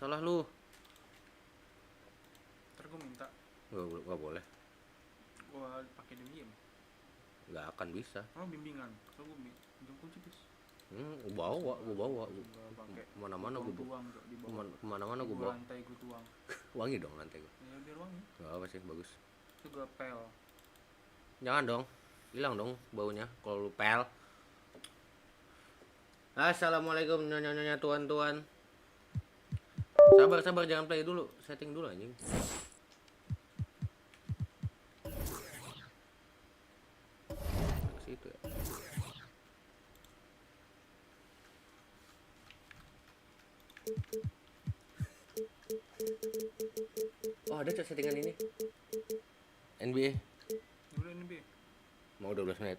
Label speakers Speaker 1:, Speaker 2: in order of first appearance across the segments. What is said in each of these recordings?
Speaker 1: Salah lu.
Speaker 2: Ntar gue minta.
Speaker 1: Gak boleh.
Speaker 2: Gue pakai diem.
Speaker 1: Gak akan bisa.
Speaker 2: Oh bimbingan. Kalau gue pinjam kunci bis.
Speaker 1: Gue bawa. Kemana-mana gue bawa. Kemana-mana gue bawa.
Speaker 2: Lantai gue tuang.
Speaker 1: Wangi dong lantai gue.
Speaker 2: Ya biar wangi.
Speaker 1: Gak apa sih, bagus.
Speaker 2: Itu gue pel.
Speaker 1: Jangan dong. Hilang dong baunya kalau lu pel. Assalamualaikum nyonya tuan-tuan. Sabar jangan play dulu. Setting dulu anjing. Situ ya. Oh, ada settingan ini. NBA.
Speaker 2: Udah NBA.
Speaker 1: Mau 12 menit.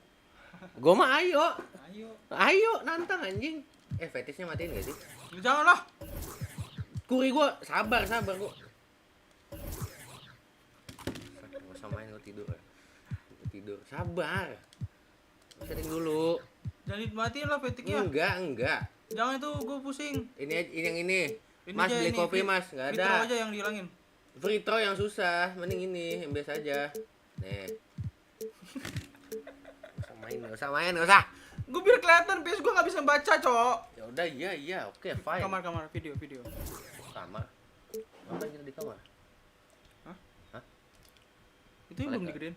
Speaker 1: Gua mah ayo nantang anjing. Fetishnya matiin gak sih?
Speaker 2: Janganlah.
Speaker 1: Kuri gua sabar gua. Gak usah main, gua tidur. Sabar. Setting dulu.
Speaker 2: Jangan dimatiin lah petiknya.
Speaker 1: Enggak.
Speaker 2: Jangan itu gue pusing.
Speaker 1: Ini yang ini. Mas beli kopi mas, nggak ada.
Speaker 2: Free throw aja yang dihilangin.
Speaker 1: Free throw yang susah, mending ini yang biasa aja. Nih. Gak usah main.
Speaker 2: Gue biar kelihatan, PS gue nggak bisa baca, cok.
Speaker 1: Ya udah, iya, oke, fine.
Speaker 2: Kamar, video.
Speaker 1: Kamar. Ngapain kita di kamar? Hah?
Speaker 2: Itu yang belum digedein.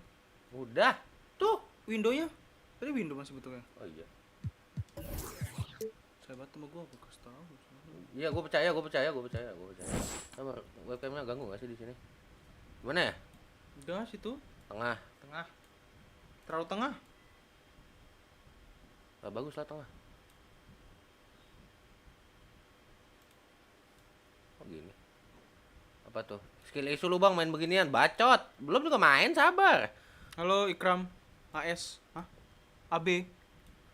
Speaker 1: Udah, tuh
Speaker 2: Windownya. Tadi window masih betulnya.
Speaker 1: Oh iya.
Speaker 2: Saya bantu sama gue, aku kasih tahu.
Speaker 1: Iya, gue percaya. Sabar, webcamnya ganggu nggak sih di sini? Gimana ya?
Speaker 2: Udah situ.
Speaker 1: Tengah.
Speaker 2: Terlalu tengah.
Speaker 1: Lah bagus lah tengah. Oh gini. Apa tuh? Skill isu lu bang main beginian, bacot. Belum juga main, sabar.
Speaker 2: Halo Ikram, AS, AB.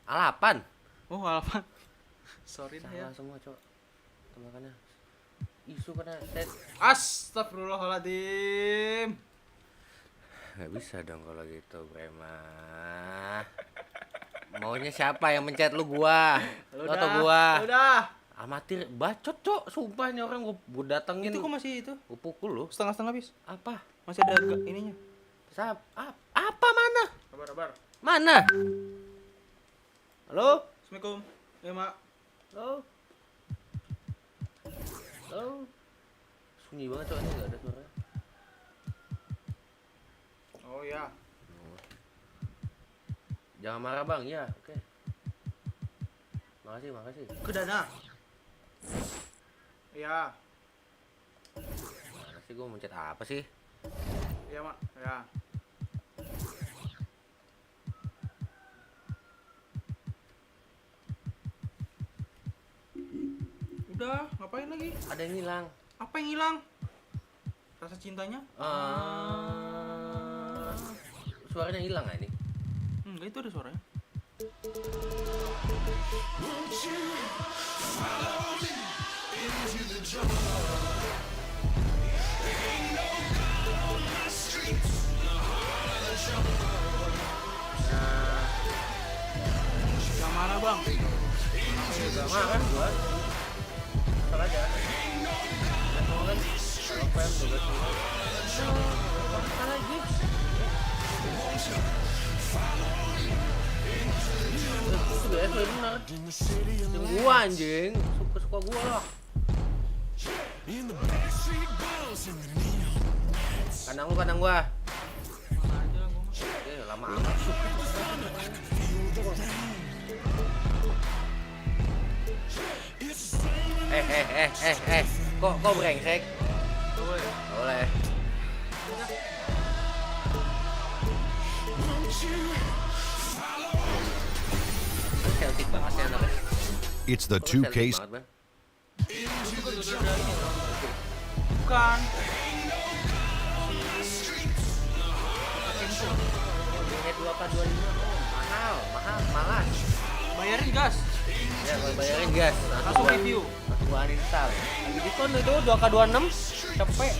Speaker 1: A8.
Speaker 2: Oh A8. Sorry dah ya.
Speaker 1: Salah semua cok. Makanya isu kena set.
Speaker 2: Astagfirullahaladzim.
Speaker 1: Gak bisa dong kalau gitu Brema. Maunya siapa yang mencet lu gua? Lu atau gua?
Speaker 2: Udah.
Speaker 1: Amatir bacot cok, sumpah ini orang gua datengin.
Speaker 2: Itu kok masih itu?
Speaker 1: Gua pukul lu.
Speaker 2: Setengah habis.
Speaker 1: Apa?
Speaker 2: Masih ada ininya.
Speaker 1: Apa mana?
Speaker 2: Sabar.
Speaker 1: Mana? Halo?
Speaker 2: Assalamualaikum. Ya, Mak.
Speaker 1: Halo? Sunyi banget cok, ini gak ada suara.
Speaker 2: Oh ya.
Speaker 1: Jangan marah bang, ya oke. Makasih.
Speaker 2: Ke dana. Ya.
Speaker 1: Mana sih gue mencet apa sih?
Speaker 2: Iya mak. Ya. Udah, ngapain lagi?
Speaker 1: Ada yang hilang.
Speaker 2: Apa yang hilang? Rasa cintanya?
Speaker 1: Suaranya hilang gak ini?
Speaker 2: Enggak, itu ada suaranya. Jangan marah bang.
Speaker 1: Gak marah gua. Salah aja. Kan kalau pen juga salah lagi. Itu bener. Yang gua anjing, suka gua lah. Kandang gua. Lama amat. Kok brengsek? Boleh. Celtic banget ya namanya.
Speaker 3: It's the 2K.
Speaker 2: Bukan.
Speaker 1: Ini 2K25 mahal, malas.
Speaker 2: Bayarin gas.
Speaker 1: Ya, kalau bayarin gas.
Speaker 2: Langsung review.
Speaker 1: Langsung gua uninstall. Lagi diskon itu 2K26 cepet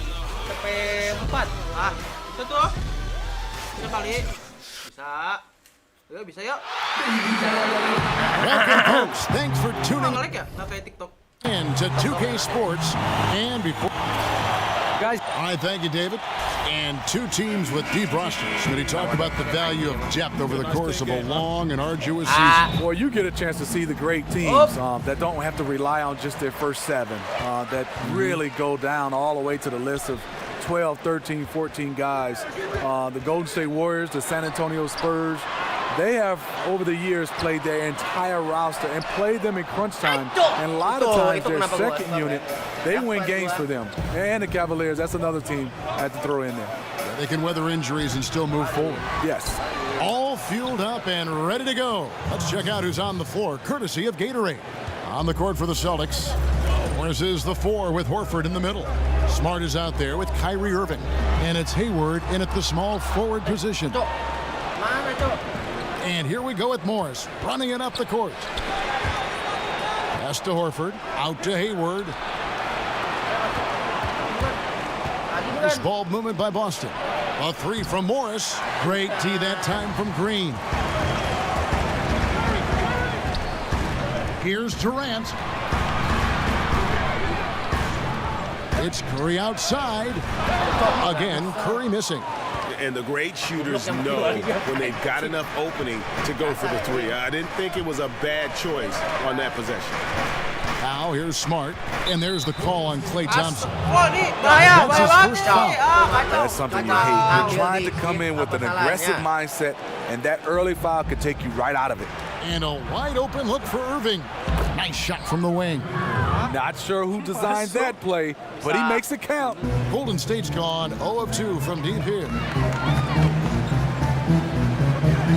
Speaker 1: 4.
Speaker 2: Itu tuh. Bisa kali. Bisa yuk.
Speaker 3: Welcome, folks. Thanks for tuning.
Speaker 2: Nge-lag ya? Nggak kayak TikTok.
Speaker 4: Into 2K Sports, and before
Speaker 5: Guys,
Speaker 4: I thank you, David. And two teams with deep rosters. When he talked about the value of depth over the course of a long and arduous season.
Speaker 5: well, you get a chance to see the great teams that don't have to rely on just their first seven, that really go down all the way to the list of 12, 13, 14 guys. The Golden State Warriors, the San Antonio Spurs, they have, over the years, played their entire roster and played them in crunch time. And a lot of times, their second unit, they win games for them. And the Cavaliers, that's another team I had to throw in there.
Speaker 4: They can weather injuries and still move forward.
Speaker 5: Yes.
Speaker 4: All fueled up and ready to go. Let's check out who's on the floor, courtesy of Gatorade. On the court for the Celtics, Morris is the 4 with Horford in the middle. Smart is out there with Kyrie Irving. And it's Hayward in at the small forward position. And here we go with Morris, running it up the court. Pass to Horford, out to Hayward. Nice ball movement by Boston. A 3 from Morris. Great tee that time from Green. Here's Durant. It's Curry outside. Again, Curry missing.
Speaker 6: And the great shooters know when they've got enough opening to go for the 3. I didn't think it was a bad choice on that possession.
Speaker 4: Now here's Smart, and there's the call on Klay Thompson.
Speaker 2: That's
Speaker 4: his first foul.
Speaker 5: That's something you hate. You're trying to come in with an aggressive mindset, and that early foul could take you right out of it.
Speaker 4: And a wide open look for Irving. Nice shot from the wing.
Speaker 5: Not sure who designed that play, but he makes it count.
Speaker 4: Golden State's gone 0 of 2 from deep here.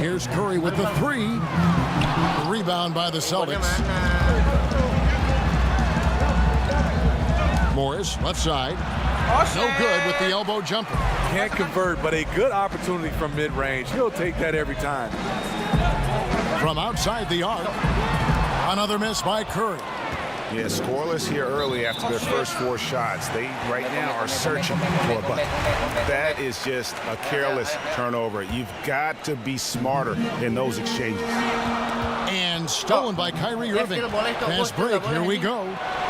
Speaker 4: Here's Curry with the 3. Rebound by the Celtics. Morris, left side. No good with the elbow jumper.
Speaker 5: Can't convert, but a good opportunity from mid-range. He'll take that every time.
Speaker 4: From outside the arc. Another miss by Curry.
Speaker 6: Yeah, scoreless here early after their first 4 shots. They right now are searching for a bucket. That is just a careless turnover. You've got to be smarter in those exchanges.
Speaker 4: And stolen by Kyrie Irving. Fast break, here we go.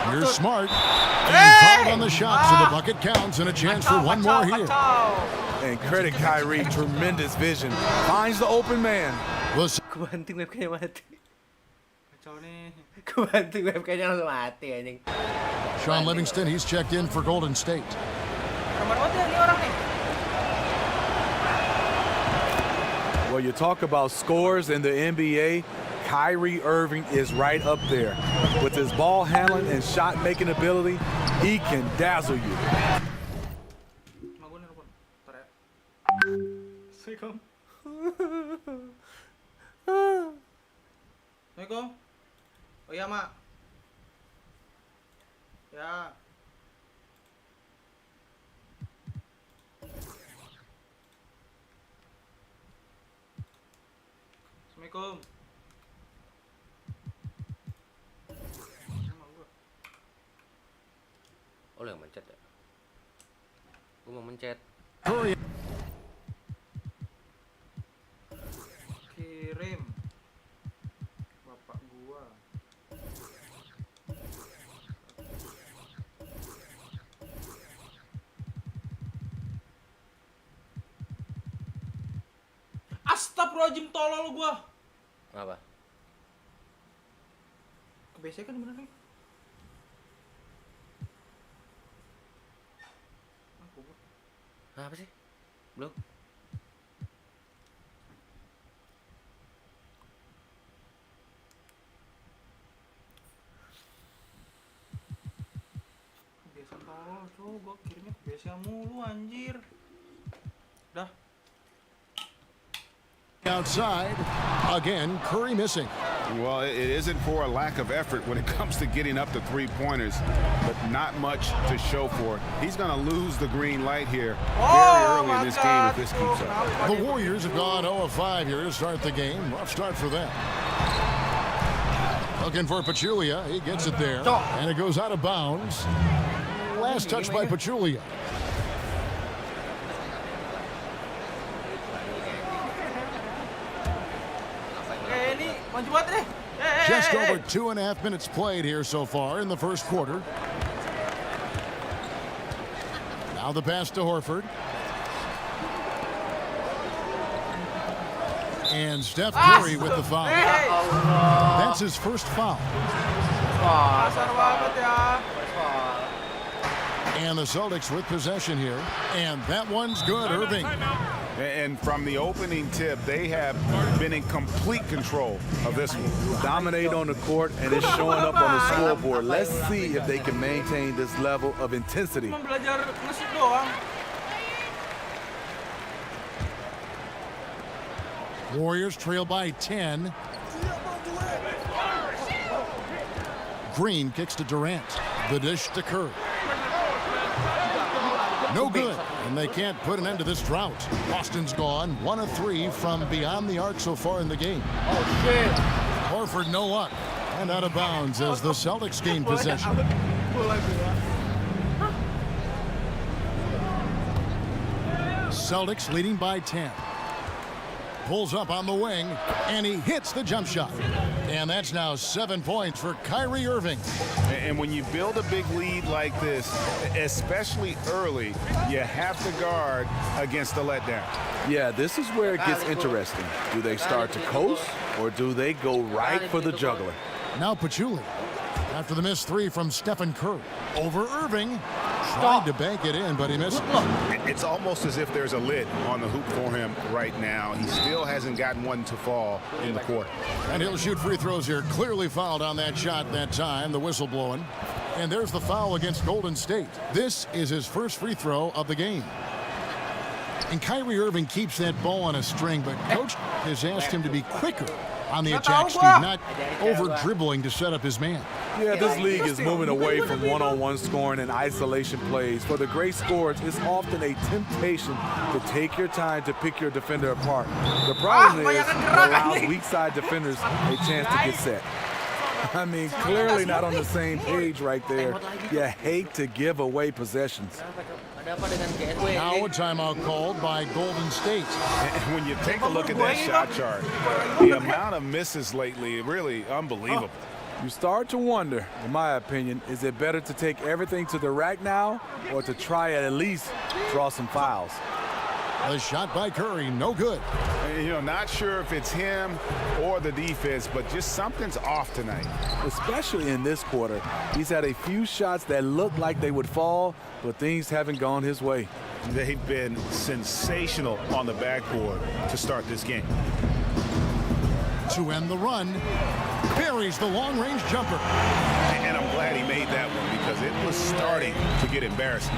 Speaker 4: Here's Smart. And called on the shot, so the bucket counts and a chance for one more here.
Speaker 5: And credit Kyrie, tremendous vision. Finds the open man.
Speaker 4: Was
Speaker 1: Kebanting webcamnya mati.
Speaker 2: Kacau nih.
Speaker 1: Kebanting webcamnya langsung mati anjing.
Speaker 4: Sean Livingston, he's checked in for Golden State.
Speaker 2: Nomor berapa nih orang nih?
Speaker 5: Well, you talk about scores in the NBA. Kyrie Irving is right up there. With his ball handling and shot-making ability, he can dazzle you.
Speaker 2: Assalamualaikum. Assalamualaikum. Oh iya, Mak. Ya. Assalamualaikum.
Speaker 1: Oh, lu yang mencet ya? Gue mau mencet.
Speaker 4: Curry.
Speaker 2: Kirim. Bapak gua. Astagfirullahaladzim, tolol gua.
Speaker 1: Apa?
Speaker 2: Kebesekan bener nih.
Speaker 1: Apa sih? Belum.
Speaker 2: Kebiasaan tolol, cuy. Gua kirimnya kebiasaan mulu, anjir. Dah.
Speaker 4: Outside. Again, Curry missing.
Speaker 6: Well, it isn't for a lack of effort when it comes to getting up to 3-pointers, but not much to show for it. He's going to lose the green light here very early in this game if this keeps up.
Speaker 4: The Warriors have gone 0 of 5 here to start the game. Rough start for them. Looking for Pachulia. He gets it there. And it goes out of bounds. Last touch by Pachulia.
Speaker 2: Ini maju banget deh.
Speaker 4: Just over 2.5 minutes played here so far in the first quarter. Now the pass to Horford. And Steph Curry with the foul. That's his first foul.
Speaker 2: Kasar banget ya.
Speaker 4: And the Celtics with possession here. And that one's good, Irving.
Speaker 6: And from the opening tip, they have been in complete control of this one.
Speaker 5: Dominate on the court, and it's showing up on the scoreboard. Let's see if they can maintain this level of intensity.
Speaker 2: Cuma belajar nge-shoot doang.
Speaker 4: Warriors trail by 10. Green kicks to Durant. The dish to Curry. No good, and they can't put an end to this drought. Boston's gone 1 of 3 from beyond the arc so far in the game.
Speaker 1: Oh shit.
Speaker 4: Horford no luck, and out of bounds as the Celtics gain possession. Celtics leading by 10. Pulls up on the wing, and he hits the jump shot. And that's now 7 points for Kyrie Irving.
Speaker 6: And when you build a big lead like this, especially early, you have to guard against the letdown.
Speaker 5: Yeah, this is where it gets interesting. Do they start to coast, or do they go right for the juggler?
Speaker 4: Now Pachulia. After the missed 3 from Stephen Curry. Over Irving. Tried to bank it in, but he missed it.
Speaker 6: It's almost as if there's a lid on the hoop for him right now. He still hasn't gotten one to fall in the quarter.
Speaker 4: And he'll shoot free throws here. Clearly fouled on that shot that time. The whistle blowing. And there's the foul against Golden State. This is his first free throw of the game. And Kyrie Irving keeps that ball on a string, but Coach has asked him to be quicker on the attack, Steve, not over-dribbling to set up his man.
Speaker 5: Yeah, this league is moving away from one-on-one scoring and isolation plays. For the great scorers, it's often a temptation to take your time to pick your defender apart. The problem is it allows weak side defenders a chance to get set. I mean, clearly not on the same page right there. You hate to give away possessions.
Speaker 1: Ada apa dengan GSW?
Speaker 4: Now a timeout called by Golden State.
Speaker 6: And when you take a look at that shot chart, the amount of misses lately, really unbelievable.
Speaker 5: You start to wonder, in my opinion, is it better to take everything to the rack now or to try at least draw some fouls?
Speaker 4: The shot by Curry, no good.
Speaker 6: You know, not sure if it's him or the defense, but just something's off tonight.
Speaker 5: Especially in this quarter. He's had a few shots that looked like they would fall, but things haven't gone his way.
Speaker 6: They've been sensational on the backboard to start this game.
Speaker 4: To end the run, buries the long-range jumper.
Speaker 6: And I'm glad he made that one because it was starting to get embarrassing.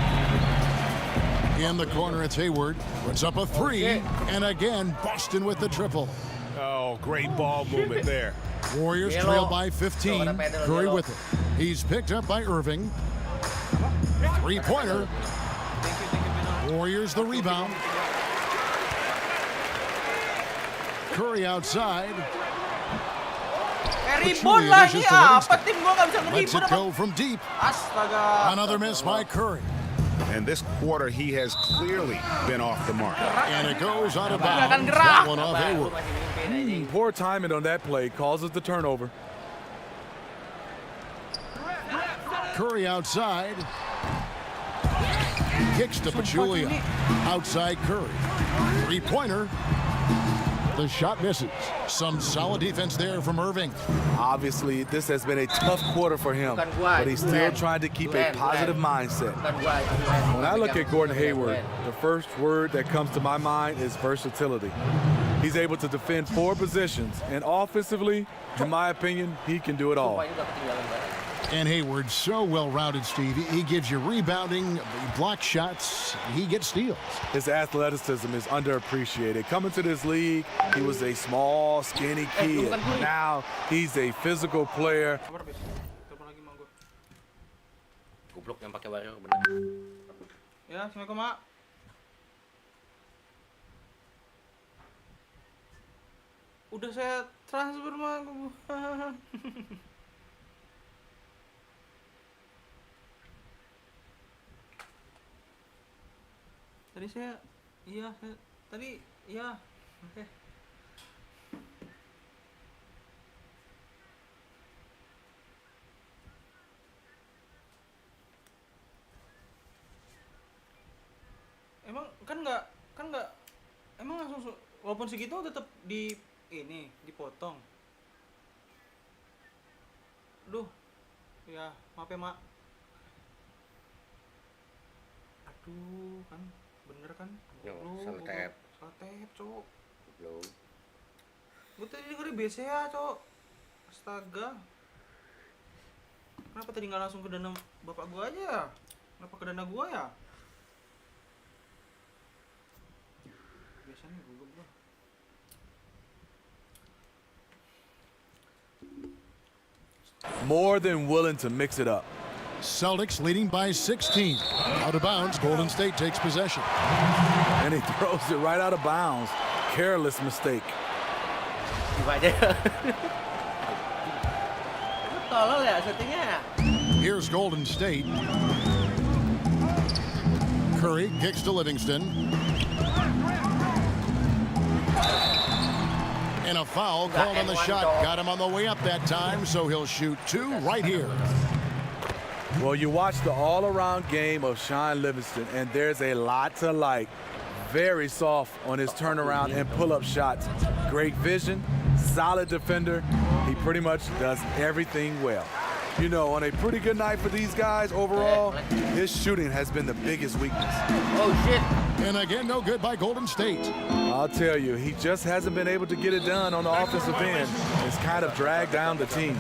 Speaker 4: In the corner, it's Hayward. Puts up a 3, and again, Boston with the triple.
Speaker 6: Oh, great ball movement there.
Speaker 4: Warriors trail by 15. Curry with it. He's picked up by Irving. Three-pointer. Warriors the rebound. Curry outside.
Speaker 2: Ribon lagi apa tim gua nggak bisa
Speaker 4: Lets
Speaker 2: ngeribon
Speaker 4: it
Speaker 2: apa.
Speaker 4: go from deep.
Speaker 2: Astaga.
Speaker 4: Another miss by Curry.
Speaker 6: And this quarter, he has clearly been off the mark.
Speaker 4: And it goes out of bounds. That one off Hayward.
Speaker 5: Poor timing on that play causes the turnover.
Speaker 4: Curry outside. Kicks to Pachulia. Outside Curry. Three-pointer. The shot misses. Some solid defense there from Irving.
Speaker 5: Obviously, this has been a tough quarter for him, but he's still trying to keep a positive mindset. When I look at Gordon Hayward, the first word that comes to my mind is versatility. He's able to defend 4 positions, and offensively, in my opinion, he can do it all.
Speaker 4: And Hayward, so well-rounded, Steve. He gives you rebounding, block shots, he gets steals.
Speaker 5: His athleticism is underappreciated. Coming to this league, he was a small, skinny kid. Now, he's a physical player.
Speaker 2: Telepon lagi sama gua.
Speaker 1: Goblok yang pakai warrior bener.
Speaker 2: Ya, Assalamualaikum, Mak. Udah saya transfer, Mak. Tadi saya tadi. Oke. kan nggak emang langsung walaupun segitu tetap dipotong. Duh, ya maaf ya mak. Aduh kan bener kan?
Speaker 1: Yo,
Speaker 2: Lu,
Speaker 1: salah tap.
Speaker 2: salah tap cok.
Speaker 1: Belum.
Speaker 2: Gue tadi dengerin BCA cok. Astaga. Kenapa tadi nggak langsung ke dana bapak gua aja? Kenapa ke dana gua ya? Biasanya gua.
Speaker 5: More than willing to mix it up.
Speaker 4: Celtics leading by 16. Out of bounds, Golden State takes possession.
Speaker 5: And he throws it right out of bounds. Careless mistake.
Speaker 1: Coba aja. Lu tolol ya syutingnya.
Speaker 4: Here's Golden State. Curry kicks to Livingston. And a foul called on the shot. Got him on the way up that time, so he'll shoot 2 right here.
Speaker 5: Well, you watch the all-around game of Sean Livingston, and there's a lot to like. Very soft on his turnaround and pull-up shots. Great vision, solid defender. He pretty much does everything well. You know, on a pretty good night for these guys overall, his shooting has been the biggest weakness.
Speaker 1: Oh shit.
Speaker 4: And again, no good by Golden State.
Speaker 5: I'll tell you, he just hasn't been able to get it done on the offensive end. It's kind of dragged down the team.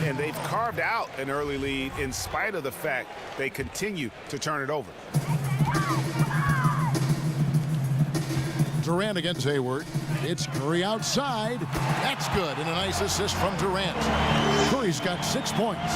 Speaker 6: And they've carved out an early lead in spite of the fact they continue to turn it over.
Speaker 4: Durant against Hayward. It's Curry outside. That's good, and a nice assist from Durant. Curry's got 6 points.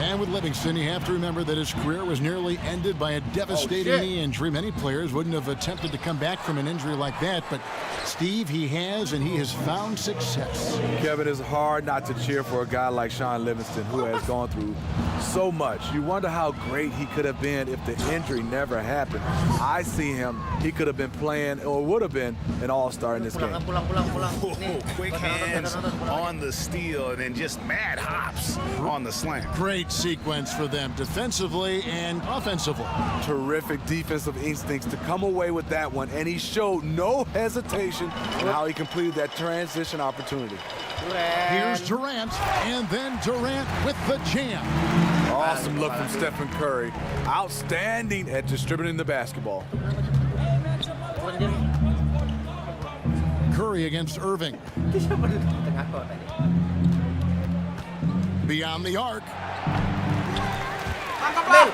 Speaker 4: And with Livingston, you have to remember that his career was nearly ended by a devastating knee injury. Many players wouldn't have attempted to come back from an injury like that, but Steve, he has, and he has found success.
Speaker 5: Kevin, it's hard not to cheer for a guy like Sean Livingston, who has gone through so much. You wonder how great he could have been if the injury never happened. I see him, he could have been playing, or would have been, an all-star in this game.
Speaker 1: Pulang.
Speaker 6: Whoa, quick hands on the steal and then just mad hops on the slam.
Speaker 4: Great sequence for them defensively and offensively.
Speaker 5: Terrific defensive instincts to come away with that one, and he showed no hesitation in how he completed that transition opportunity.
Speaker 4: Here's Durant, and then Durant with the jam.
Speaker 5: Awesome look from Stephen Curry. Outstanding at distributing the basketball.
Speaker 4: Curry against Irving.
Speaker 1: Tengah kok tadi.
Speaker 4: Beyond the arc.
Speaker 2: Tangkap lah.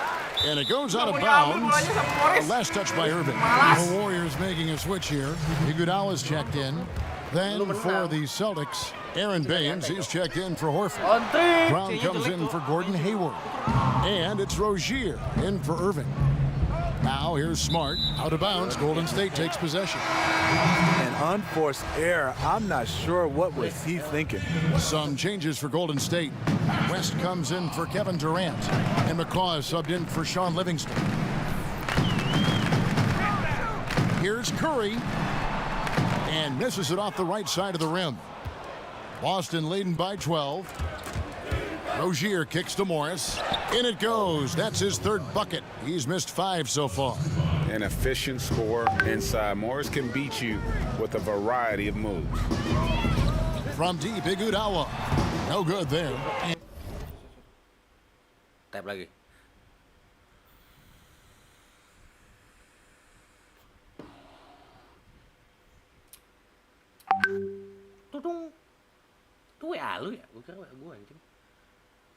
Speaker 4: And it goes out of
Speaker 2: Punya ambil
Speaker 4: bounds.
Speaker 2: bolanya sama Morris.
Speaker 4: The last touch by Irving.
Speaker 2: Malas.
Speaker 4: The Warriors making a switch here. Iguodala's checked in. Then for the Celtics, Aaron Baines, he's checked in for Horford.
Speaker 1: On three.
Speaker 4: Brown comes in for Gordon Hayward. And it's Rozier in for Irving. Now here's Smart. Out of bounds. Golden State takes possession.
Speaker 5: An unforced error. I'm not sure what was he thinking.
Speaker 4: Some changes for Golden State. West comes in for Kevin Durant. And McCaw is subbed in for Sean Livingston. Here's Curry. And misses it off the right side of the rim. Boston leading by 12. Rozier kicks to Morris. In it goes. That's his third bucket. He's missed 5 so far.
Speaker 6: An efficient scorer inside. Morris can beat you with a variety of moves.
Speaker 4: From deep, Iguodala. No good there.
Speaker 1: Tap lagi. Tutung. Itu WA lu ya? Gue kira WA gue anjing.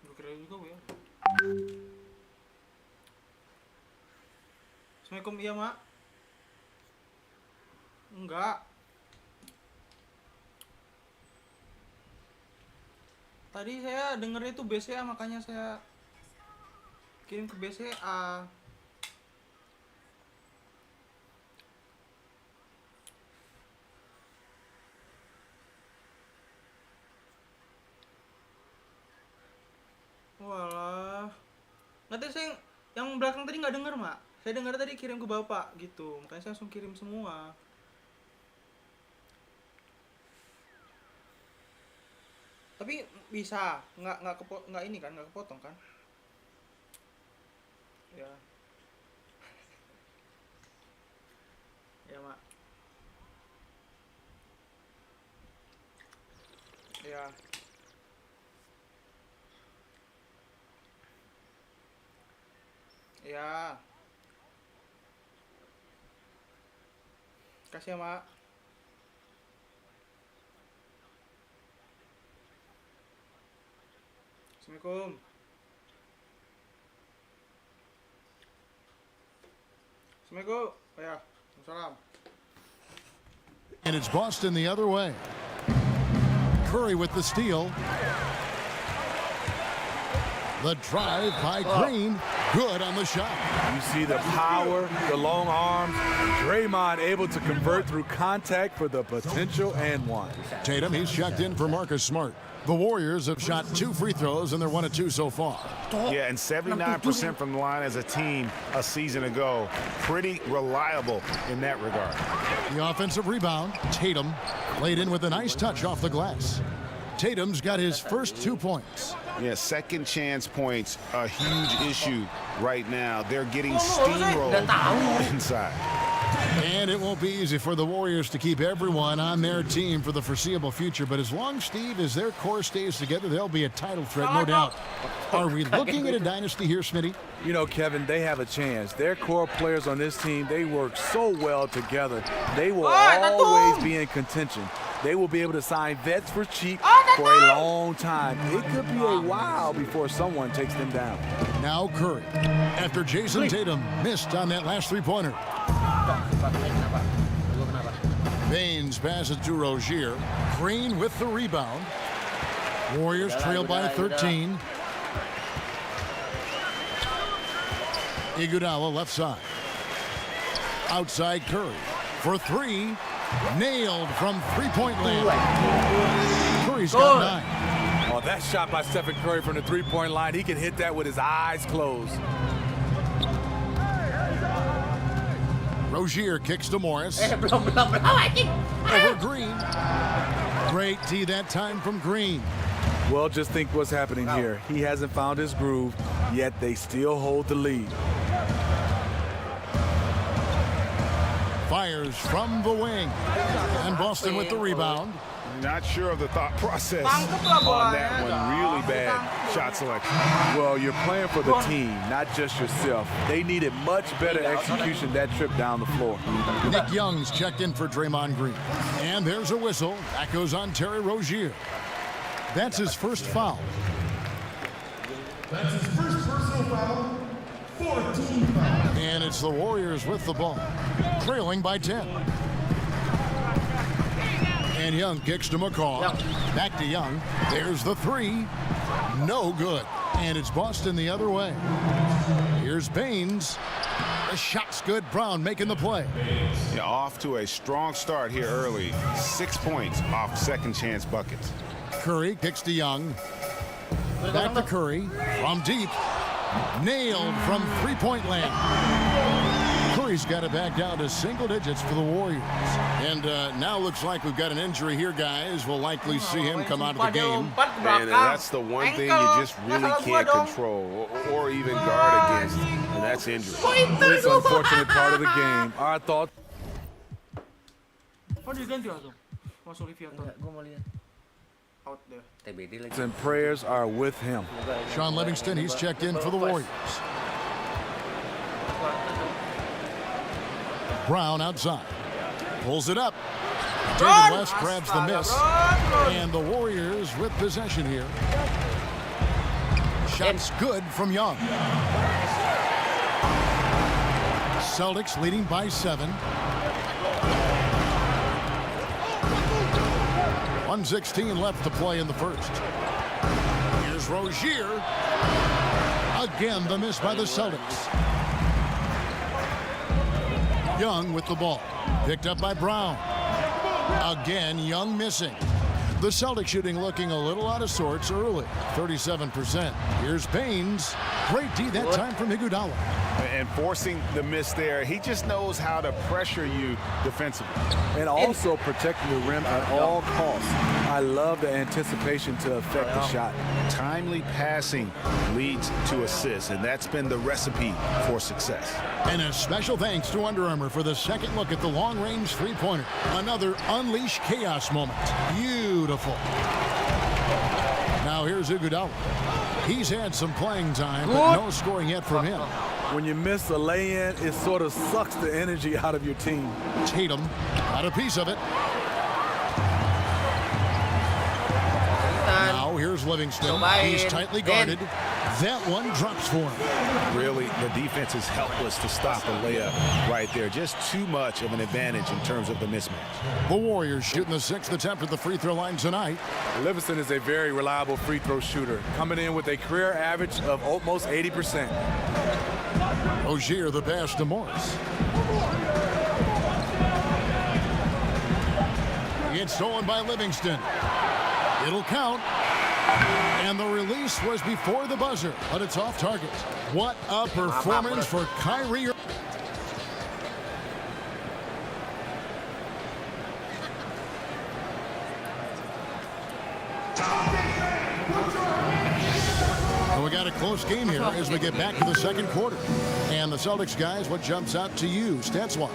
Speaker 2: Gue kira juga ya. Assalamualaikum, iya mak. Enggak. Tadi saya dengernya itu BCA, makanya saya kirim ke BCA. Walah. Nanti saya yang belakang tadi nggak denger mak. Saya dengar tadi kirim ke bapak gitu, makanya saya langsung kirim semua. Tapi bisa, nggak ini kan, nggak kepotong kan? Ya. Mak. Ya. Ya. Kasih ya, Mak. Assalamualaikum. Assalamualaikum. Oh ya. Salam.
Speaker 4: And it's Boston the other way. Curry with the steal. The drive by Green. Good on the shot.
Speaker 5: You see the power, the long arms. Draymond able to convert through contact for the potential and one.
Speaker 4: Tatum, he's checked in for Marcus Smart. The Warriors have shot 2 free throws, and they're 1 of 2 so far.
Speaker 6: Yeah, and 79% from the line as a team a season ago. Pretty reliable in that regard.
Speaker 4: The offensive rebound, Tatum, laid in with a nice touch off the glass. Tatum's got his first 2 points.
Speaker 6: Yeah, second chance points, a huge issue right now. They're getting steamrolled inside.
Speaker 4: And it won't be easy for the Warriors to keep everyone on their team for the foreseeable future. But as long, Steve, as their core stays together, they'll be a title threat, no doubt. Are we looking at a dynasty here, Smitty?
Speaker 5: You know, Kevin, they have a chance. Their core players on this team, they work so well together. They will always be in contention. They will be able to sign vets for cheap for a long time. It could be a while before someone takes them down.
Speaker 4: Now Curry, after Jason Tatum missed on that last three-pointer. Baines passes to Rozier. Green with the rebound. Warriors trail by 13. Iguodala left side. Outside Curry for 3. Nailed from three-point land. Curry's got 9.
Speaker 5: Oh, that shot by Stephen Curry from the three-point line, he can hit that with his eyes closed.
Speaker 4: Rozier kicks to Morris. Over Green. Great tee that time from Green.
Speaker 5: Well, just think what's happening here. He hasn't found his groove, yet they still hold the lead.
Speaker 4: Fires from the wing. And Boston with the rebound.
Speaker 6: Not sure of the thought process on that one. Really bad shot selection.
Speaker 5: Well, you're playing for the team, not just yourself. They needed much better execution that trip down the floor.
Speaker 4: Nick Young's checked in for Draymond Green. And there's a whistle. That goes on Terry Rozier. That's his first foul.
Speaker 7: That's his first personal foul. 14 fouls.
Speaker 4: And it's the Warriors with the ball, trailing by 10. And Young kicks to McCaw. Back to Young. There's the 3. No good. And it's Boston the other way. Here's Baines. The shot's good. Brown making the play.
Speaker 6: Yeah, off to a strong start here early. 6 points off second chance buckets.
Speaker 4: Curry kicks to Young. Back to Curry. From deep. Nailed from three-point land. Curry's got it back down to single digits for the Warriors. And now looks like we've got an injury here, guys. We'll likely see him come out of the game.
Speaker 6: And that's the one thing you just really can't control or even guard against, and that's injury.
Speaker 5: It's an unfortunate part of the game. Our thoughts.
Speaker 2: Oh, diganti langsung. Masuk Livia tuh.
Speaker 1: Gue mau lihat.
Speaker 2: Out there.
Speaker 1: TBD lagi.
Speaker 5: And prayers are with him.
Speaker 4: Sean Livingston, he's checked in for the Warriors. Brown outside. Pulls it up. David West grabs the miss. And the Warriors with possession here. Shot's good from Young. Celtics leading by 7. 1:16 left to play in the first. Here's Rozier. Again, the miss by the Celtics. Young with the ball. Picked up by Brown. Again, Young missing. The Celtics shooting looking a little out of sorts early. 37%. Here's Baines. Great D that time from Iguodala.
Speaker 6: And forcing the miss there, he just knows how to pressure you defensively.
Speaker 5: And also protecting the rim at all costs. I love the anticipation to affect the shot.
Speaker 6: Timely passing leads to assists, and that's been the recipe for success.
Speaker 4: And a special thanks to Under Armour for the second look at the long-range three-pointer. Another unleash chaos moment. Beautiful. Now here's Iguodala. He's had some playing time, but no scoring yet from him.
Speaker 5: When you miss a lay-in, it sort of sucks the energy out of your team.
Speaker 4: Tatum got a piece of it. Now here's Livingston. He's tightly guarded. That one drops for him.
Speaker 6: Really, the defense is helpless to stop a layup right there. Just too much of an advantage in terms of the mismatch.
Speaker 4: The Warriors shooting the 6th attempt at the free throw line tonight.
Speaker 5: Livingston is a very reliable free throw shooter, coming in with a career average of almost 80%.
Speaker 4: Rozier the pass to Morris. It's stolen by Livingston. It'll count. And the release was before the buzzer, but it's off target. What a performance for Kyrie. And we got a close game here as we get back to the second quarter. And the Celtics guys, what jumps out to you, stats-wise?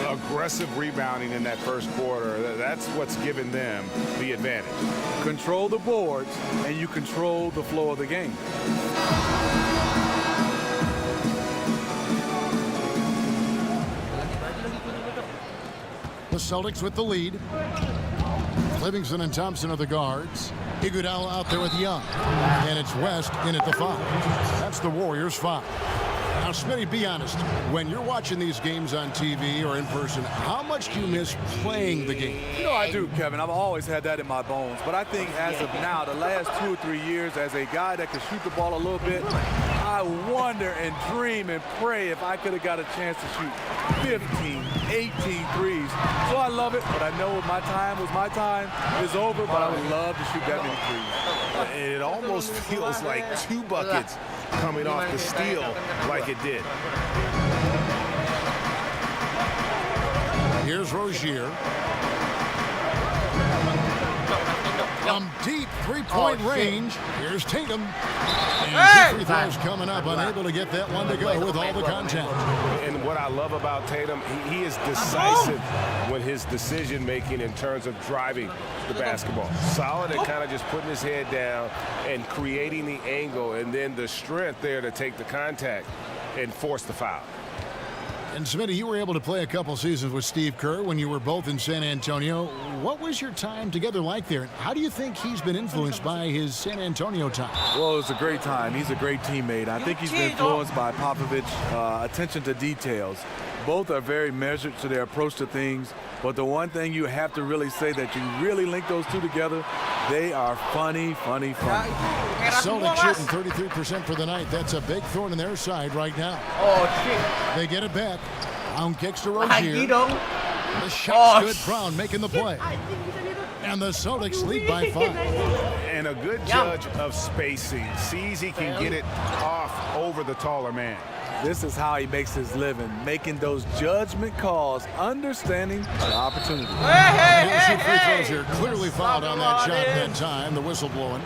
Speaker 6: Aggressive rebounding in that first quarter. That's what's given them the advantage.
Speaker 5: Control the boards, and you control the flow of the game.
Speaker 4: The Celtics with the lead. Livingston and Thompson are the guards. Iguodala out there with Young. And it's West in at the 5. That's the Warriors' 5. Now, Smitty, be honest. When you're watching these games on TV or in person, how much do you miss playing the game?
Speaker 5: You know I do, Kevin. I've always had that in my bones. But I think as of now, the last 2 or 3 years, as a guy that can shoot the ball a little bit, I wonder and dream and pray if I could have got a chance to shoot 15, 18 threes. So I love it, but I know my time is over, but I would love to shoot that many threes.
Speaker 6: It almost feels like 2 buckets coming off the steal like it did.
Speaker 4: Here's Rozier. From deep three-point range, here's Tatum. And 2 free throws coming up, unable to get that one to go with all the contact.
Speaker 6: And what I love about Tatum, he is decisive when his decision-making in terms of driving the basketball. Solid at kind of just putting his head down and creating the angle, and then the strength there to take the contact and force the foul.
Speaker 4: And Smitty, you were able to play a couple seasons with Steve Kerr when you were both in San Antonio. What was your time together like there? How do you think he's been influenced by his San Antonio time?
Speaker 5: Well, it was a great time. He's a great teammate. I think he's been influenced by Popovich's attention to details. Both are very measured to their approach to things. But the one thing you have to really say that you really link those two together, they are funny.
Speaker 4: Celtics shooting 33% for the night. That's a big thorn in their side right now.
Speaker 1: Oh, shit.
Speaker 4: They get it back. Pound kicks to Rozier. The shot's good. Brown making the play. And the Celtics lead by 5.
Speaker 6: And a good judge of spacing. Sees he can get it off over the taller man.
Speaker 5: This is how he makes his living, making those judgment calls, understanding the opportunity.
Speaker 4: He'll shoot free throws here. Clearly fouled on that shot that time. The whistle blowing.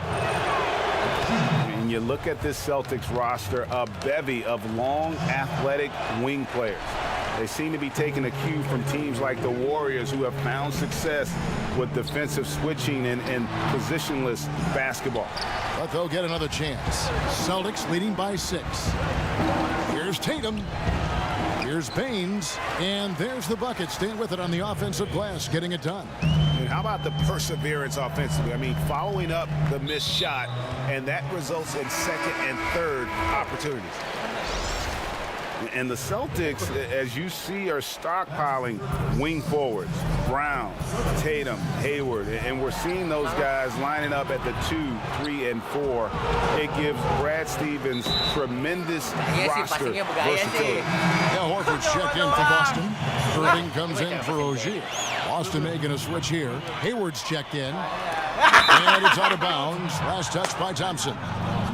Speaker 6: And you look at this Celtics roster, a bevy of long, athletic wing players. They seem to be taking a cue from teams like the Warriors, who have found success with defensive switching and positionless basketball.
Speaker 4: But they'll get another chance. Celtics leading by 6. Here's Tatum. Here's Baines. And there's the bucket. Staying with it on the offensive glass, getting it done.
Speaker 6: And how about the perseverance offensively? I mean, following up the missed shot, and that results in second and third opportunities. And the Celtics, as you see, are stockpiling wing forwards. Brown, Tatum, Hayward. And we're seeing those guys lining up at the 2, 3, and 4. It gives Brad Stevens tremendous roster versatility.
Speaker 4: Now Horford's checked in for Boston. Irving comes in for Rozier. Boston making a switch here. Hayward's checked in. And it's out of bounds. Last touch by Thompson.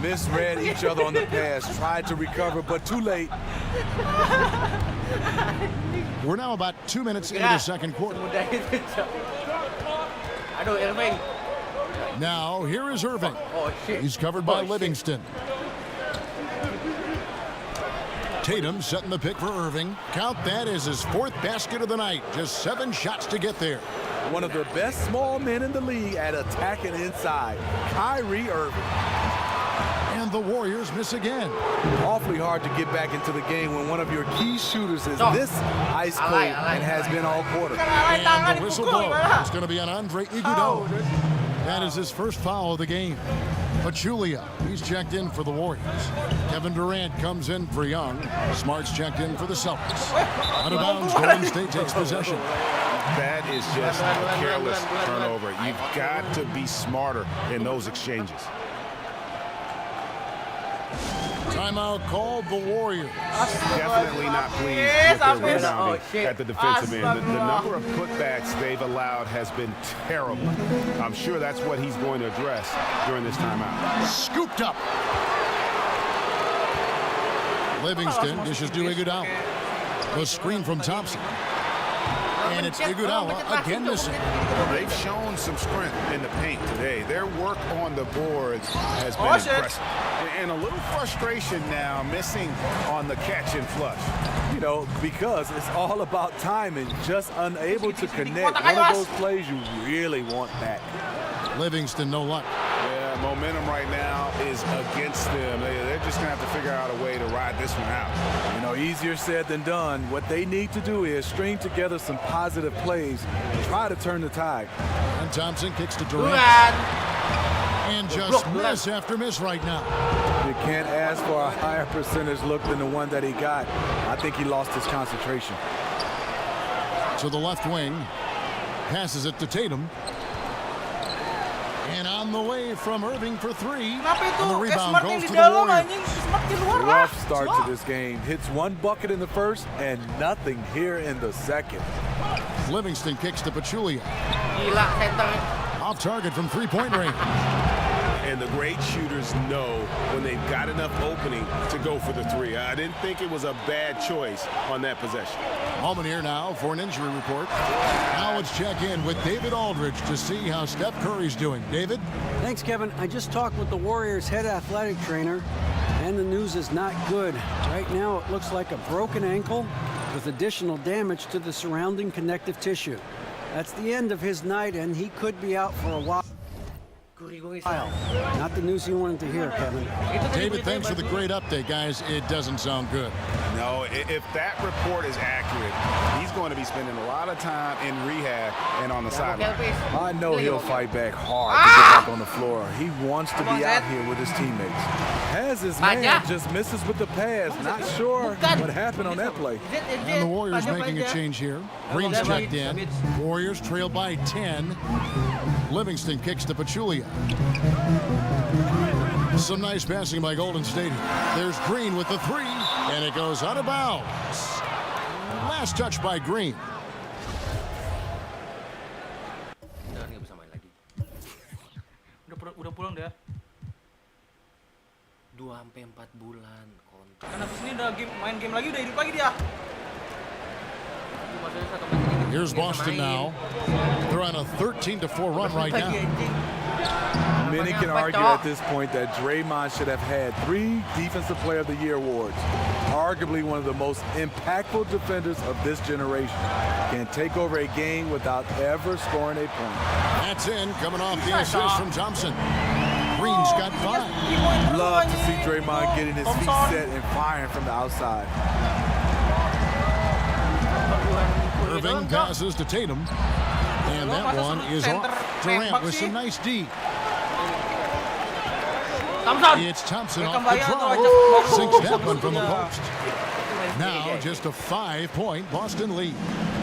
Speaker 5: misread each other on the pass, tried to recover, but too late.
Speaker 4: We're now about 2 minutes into the second quarter.
Speaker 1: Semudah itu, Cok. Aduh, Irving.
Speaker 4: Now, here is Irving.
Speaker 1: Oh, shit.
Speaker 4: He's covered by
Speaker 1: Oh, shit.
Speaker 4: Livingston. Tatum setting the pick for Irving. Count that as his 4th basket of the night. Just 7 shots to get there.
Speaker 5: One of the best small men in the league at attacking inside, Kyrie Irving.
Speaker 4: And the Warriors miss again.
Speaker 5: Awfully hard to get back into the game when one of your key shooters is
Speaker 1: Stop.
Speaker 5: this ice cold and has been all quarter.
Speaker 4: And the whistle blows. It's going to be on Andre Iguodala. That is his first foul of the game. Pachulia, he's checked in for the Warriors. Kevin Durant comes in for Young. Smart's checked in for the Celtics. Out of bounds, Golden State takes possession.
Speaker 6: That is just a careless turnover. You've got to be smarter in those exchanges.
Speaker 4: Timeout called the Warriors.
Speaker 6: Definitely not pleased with their rebounding
Speaker 1: Oh, shit.
Speaker 6: at the defensive end. The number of putbacks they've allowed has been terrible. I'm sure that's what he's going to address during this timeout.
Speaker 4: Scooped up. Livingston dishes to Iguodala. The screen from Thompson. And it's Iguodala again missing.
Speaker 6: They've shown some strength in the paint today. Their work on the boards has been
Speaker 2: Oh, shit.
Speaker 6: impressive. And a little frustration now missing on the catch and flush.
Speaker 5: You know, because it's all about timing, just unable to connect. One of those plays you really want back.
Speaker 4: Livingston, no luck.
Speaker 6: Yeah, momentum right now is against them. They're just going to have to figure out a way to ride this one out.
Speaker 5: You know, easier said than done. What they need to do is string together some positive plays, try to turn the tide.
Speaker 4: And Thompson kicks to Durant. And just miss after miss right now.
Speaker 5: You can't ask for a higher percentage look than the one that he got. I think he lost his concentration.
Speaker 4: To the left wing. Passes it to Tatum. And on the way from Irving for 3.
Speaker 2: Kenapa itu?
Speaker 4: And the rebound
Speaker 2: Smart yang
Speaker 4: goes
Speaker 2: di
Speaker 4: to the
Speaker 2: dalam
Speaker 4: Warriors.
Speaker 2: anjing, Smart di luar lah.
Speaker 5: Rough start to this game. Hits one bucket in the first and nothing here in the second.
Speaker 4: Livingston kicks to Pachulia.
Speaker 1: Gila, center.
Speaker 4: Off target from 3-point range.
Speaker 6: And the great shooters know when they've got enough opening to go for the 3. I didn't think it was a bad choice on that possession.
Speaker 4: Moment here now for an injury report. Now let's check in with David Aldridge to see how Steph Curry's doing. David?
Speaker 8: Thanks, Kevin. I just talked with the Warriors' head athletic trainer, and the news is not good. Right now, it looks like a broken ankle with additional damage to the surrounding connective tissue. That's the end of his night, and he could be out for a while. Not the news you wanted to hear, Kevin.
Speaker 4: David, thanks for the great update, guys. It doesn't sound good.
Speaker 6: No, if that report is accurate, he's going to be spending a lot of time in rehab and on the sideline.
Speaker 5: I know he'll fight back hard to get back on the floor. He wants to be out here with his teammates. Has his man, just misses with the pass. Not sure what happened on that play.
Speaker 4: And the Warriors making a change here. Green's checked in. Warriors trail by 10. Livingston kicks to Pachulia. Some nice passing by Golden State. There's Green with the 3, and it goes out of bounds. Last touch by Green.
Speaker 1: Jangan nggak bisa main lagi.
Speaker 2: Udah pulang dia.
Speaker 1: 2-4 bulan kontrak.
Speaker 2: Kan habis ini udah main game lagi, udah hidup lagi dia.
Speaker 1: Maksudnya 1 menit ini
Speaker 4: Here's
Speaker 1: biasa
Speaker 4: Boston
Speaker 1: main.
Speaker 4: now. They're on a 13-4 run right now.
Speaker 5: Many can argue at this point that Draymond should have had 3 Defensive Player of the Year awards. Arguably one of the most impactful defenders of this generation. Can take over a game without ever scoring a point.
Speaker 4: That's in, coming off the assist from Thompson. Green's got 5.
Speaker 5: Love to see Draymond getting his feet set and firing from the outside.
Speaker 4: Irving passes to Tatum. And that one is off. Durant with some nice D. It's Thompson off the draw. Sinks that one from the post. Now just a 5-point Boston lead.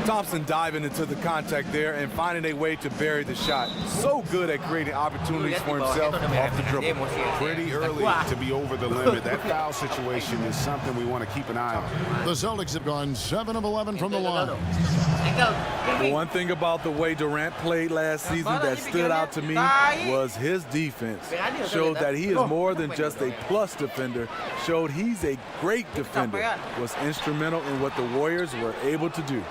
Speaker 5: Thompson diving into the contact there and finding a way to bury the shot. So good at creating opportunities for himself off the dribble.
Speaker 6: Pretty early to be over the limit. That foul situation is something we want to keep an eye on.
Speaker 4: The Celtics have gone 7 of 11 from the line.
Speaker 5: The one thing about the way Durant played last season that stood out to me was his defense. Showed that he is more than just a plus defender. Showed he's a great defender. Was instrumental in what the Warriors were able to do.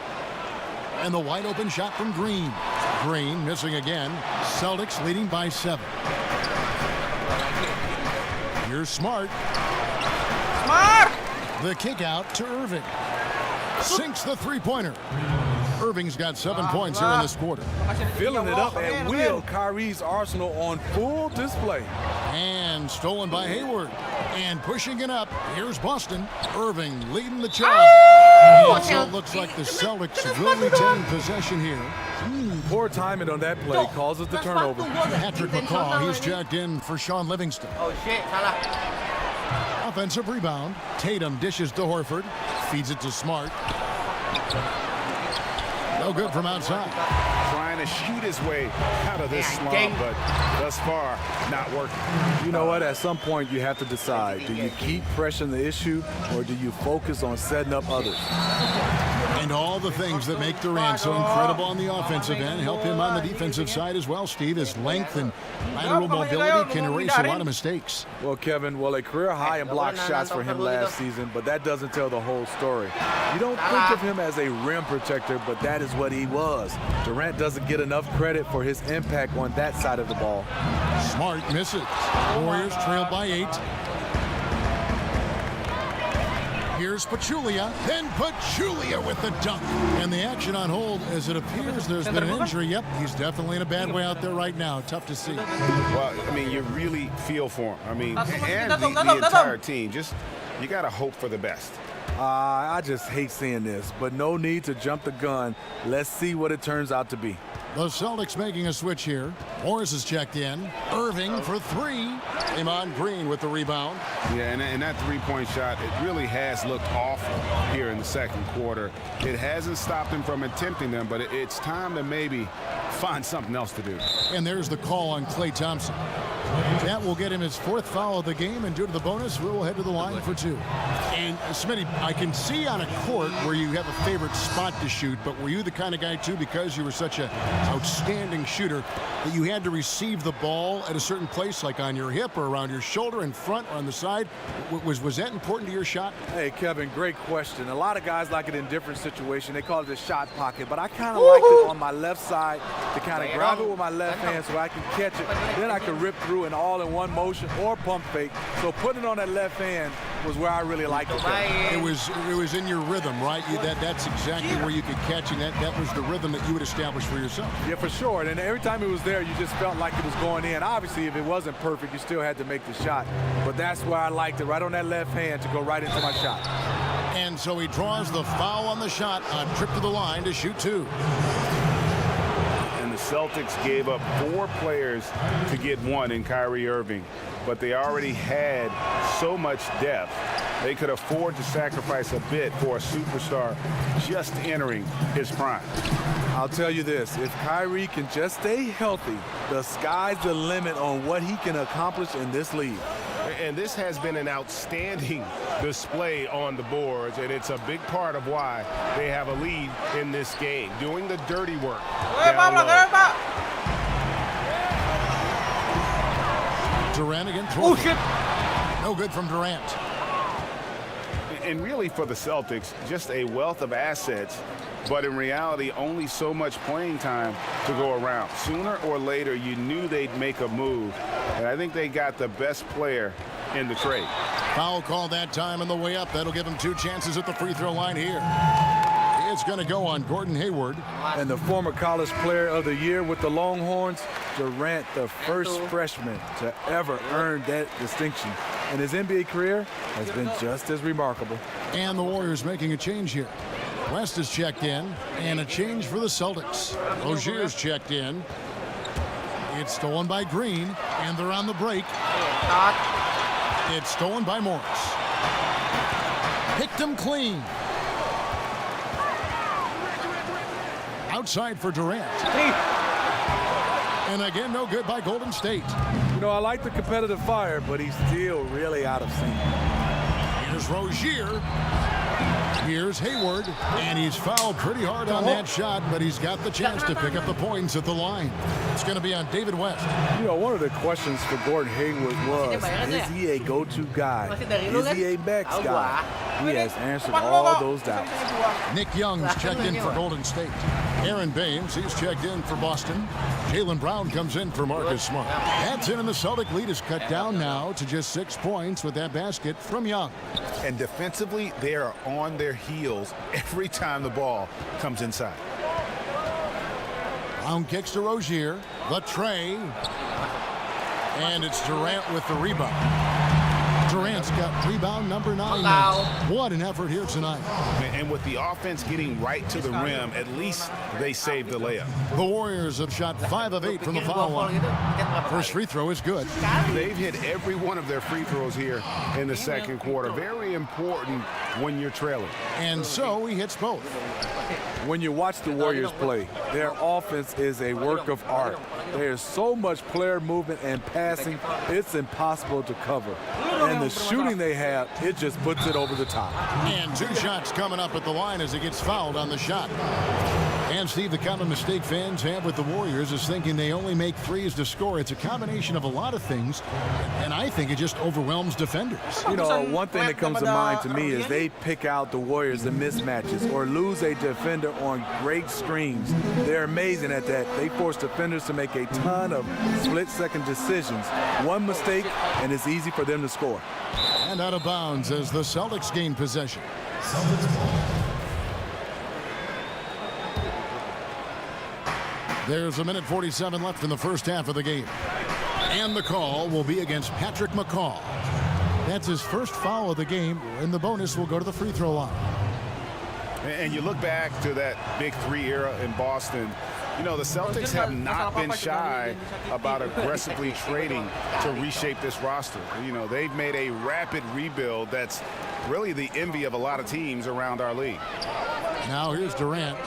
Speaker 4: And the wide open shot from Green. Green missing again. Celtics leading by 7. Here's Smart. The kick out to Irving. Sinks the three-pointer. Irving's got 7 points here in this quarter.
Speaker 5: Filling it up at will. Kyrie's arsenal on full display.
Speaker 4: And stolen by Hayward. And pushing it up. Here's Boston. Irving leading the charge. So it looks like the Celtics will retain possession here.
Speaker 5: Poor timing on that play causes the turnover.
Speaker 4: Patrick McCaw, he's checked in for Sean Livingston.
Speaker 1: Oh shit, salah.
Speaker 4: Offensive rebound. Tatum dishes to Horford. Feeds it to Smart. No good from outside.
Speaker 6: Trying to shoot his way out of this slump, but thus far, not working.
Speaker 5: You know what? At some point, you have to decide. Do you keep pressing the issue, or do you focus on setting up others?
Speaker 4: And all the things that make Durant so incredible on the offensive end help him on the defensive side as well, Steve. His length and lateral mobility can erase a lot of mistakes.
Speaker 5: Well, Kevin, a career high in block shots for him last season, but that doesn't tell the whole story. You don't think of him as a rim protector, but that is what he was. Durant doesn't get enough credit for his impact on that side of the ball.
Speaker 4: Smart misses. Warriors trail by 8. Here's Pachulia, then Pachulia with the dunk. And the action on hold as it appears there's been an injury. Yep, he's definitely in a bad way out there right now. Tough to see.
Speaker 6: Well, I mean, you really feel for him. I mean, and the entire team. Just, you got to hope for the best.
Speaker 5: I just hate seeing this, but no need to jump the gun. Let's see what it turns out to be.
Speaker 4: The Celtics making a switch here. Morris is checked in. Irving for 3. Draymond Green with the rebound.
Speaker 6: Yeah, and that three-point shot, it really has looked awful here in the second quarter. It hasn't stopped him from attempting them, but it's time to maybe find something else to do.
Speaker 4: And there's the call on Klay Thompson. That will get him his 4th foul of the game, and due to the bonus, we'll head to the line for 2. And Smitty, I can see on a court where you have a favorite spot to shoot, but were you the kind of guy, too, because you were such an outstanding shooter, that you had to receive the ball at a certain place, like on your hip or around your shoulder, in front or on the side? Was that important to your shot?
Speaker 5: Hey, Kevin, great question. A lot of guys like it in different situations. They call it a shot pocket, but I kind of liked it on my left side to kind of grab it with my left hand so I can catch it. Then I can rip through an all-in-one motion or pump fake. So putting it on that left hand was where I really liked it.
Speaker 4: It was in your rhythm, right? That's exactly where you could catch, and that was the rhythm that you would establish for yourself.
Speaker 5: Yeah, for sure. And every time it was there, you just felt like it was going in. Obviously, if it wasn't perfect, you still had to make the shot. But that's where I liked it, right on that left hand to go right into my shot.
Speaker 4: And so he draws the foul on the shot on trip to the line to shoot 2.
Speaker 6: And the Celtics gave up 4 players to get 1 in Kyrie Irving, but they already had so much depth. They could afford to sacrifice a bit for a superstar just entering his prime.
Speaker 5: I'll tell you this, if Kyrie can just stay healthy, the sky's the limit on what he can accomplish in this league.
Speaker 6: And this has been an outstanding display on the boards, and it's a big part of why they have a lead in this game, doing the dirty work down low.
Speaker 4: Durant against Horford. No good from Durant.
Speaker 6: And really for the Celtics, just a wealth of assets, but in reality, only so much playing time to go around. Sooner or later, you knew they'd make a move, and I think they got the best player in the trade.
Speaker 4: Foul call that time on the way up. That'll give him 2 chances at the free throw line here. It's going to go on Gordon Hayward.
Speaker 5: And the former college player of the year with the Longhorns, Durant, the first freshman to ever earn that distinction. And his NBA career has been just as remarkable.
Speaker 4: And the Warriors making a change here. West is checked in, and a change for the Celtics. Rozier's checked in. It's stolen by Green, and they're on the break. It's stolen by Morris. Picked him clean. Outside for Durant. And again, no good by Golden State.
Speaker 5: You know, I like the competitive fire, but he's still really out of sync.
Speaker 4: Here's Rozier. Here's Hayward. And he's fouled pretty hard on that shot, but he's got the chance to pick up the points at the line. It's going to be on David West.
Speaker 5: You know, one of the questions for Gordon Hayward was, is he a go-to guy? Is he a max guy? He has answered all those doubts.
Speaker 4: Nick Young's checked in for Golden State. Aaron Baines, he's checked in for Boston. Jaylen Brown comes in for Marcus Smart. That's in, and the Celtic lead is cut down now to just 6 points with that basket from Young.
Speaker 6: And defensively, they are on their heels every time the ball comes inside.
Speaker 4: Brown kicks to Rozier. The tray. And it's Durant with the rebound. Durant's got rebound number 9 now. What an effort here tonight.
Speaker 6: And with the offense getting right to the rim, at least they saved the layup.
Speaker 4: The Warriors have shot 5 of 8 from the foul line. First free throw is good.
Speaker 6: They've hit every one of their free throws here in the second quarter. Very important when you're trailing.
Speaker 4: And so he hits both.
Speaker 5: When you watch the Warriors play, their offense is a work of art. There's so much player movement and passing, it's impossible to cover. And the shooting they have, it just puts it over the top.
Speaker 4: And 2 shots coming up at the line as he gets fouled on the shot. And Steve, the common mistake fans have with the Warriors is thinking they only make threes to score. It's a combination of a lot of things, and I think it just overwhelms defenders.
Speaker 5: You know, one thing that comes to mind to me is they pick out the Warriors in mismatches or lose a defender on great screens. They're amazing at that. They force defenders to make a ton of split-second decisions. One mistake, and it's easy for them to score.
Speaker 4: And out of bounds as the Celtics gain possession. There's a minute 47 left in the first half of the game. And the call will be against Patrick McCaw. That's his first foul of the game, and the bonus will go to the free throw line.
Speaker 6: And you look back to that big 3 era in Boston, you know, the Celtics have not been shy about aggressively trading to reshape this roster. You know, they've made a rapid rebuild that's really the envy of a lot of teams around our league.
Speaker 4: Now here's Durant.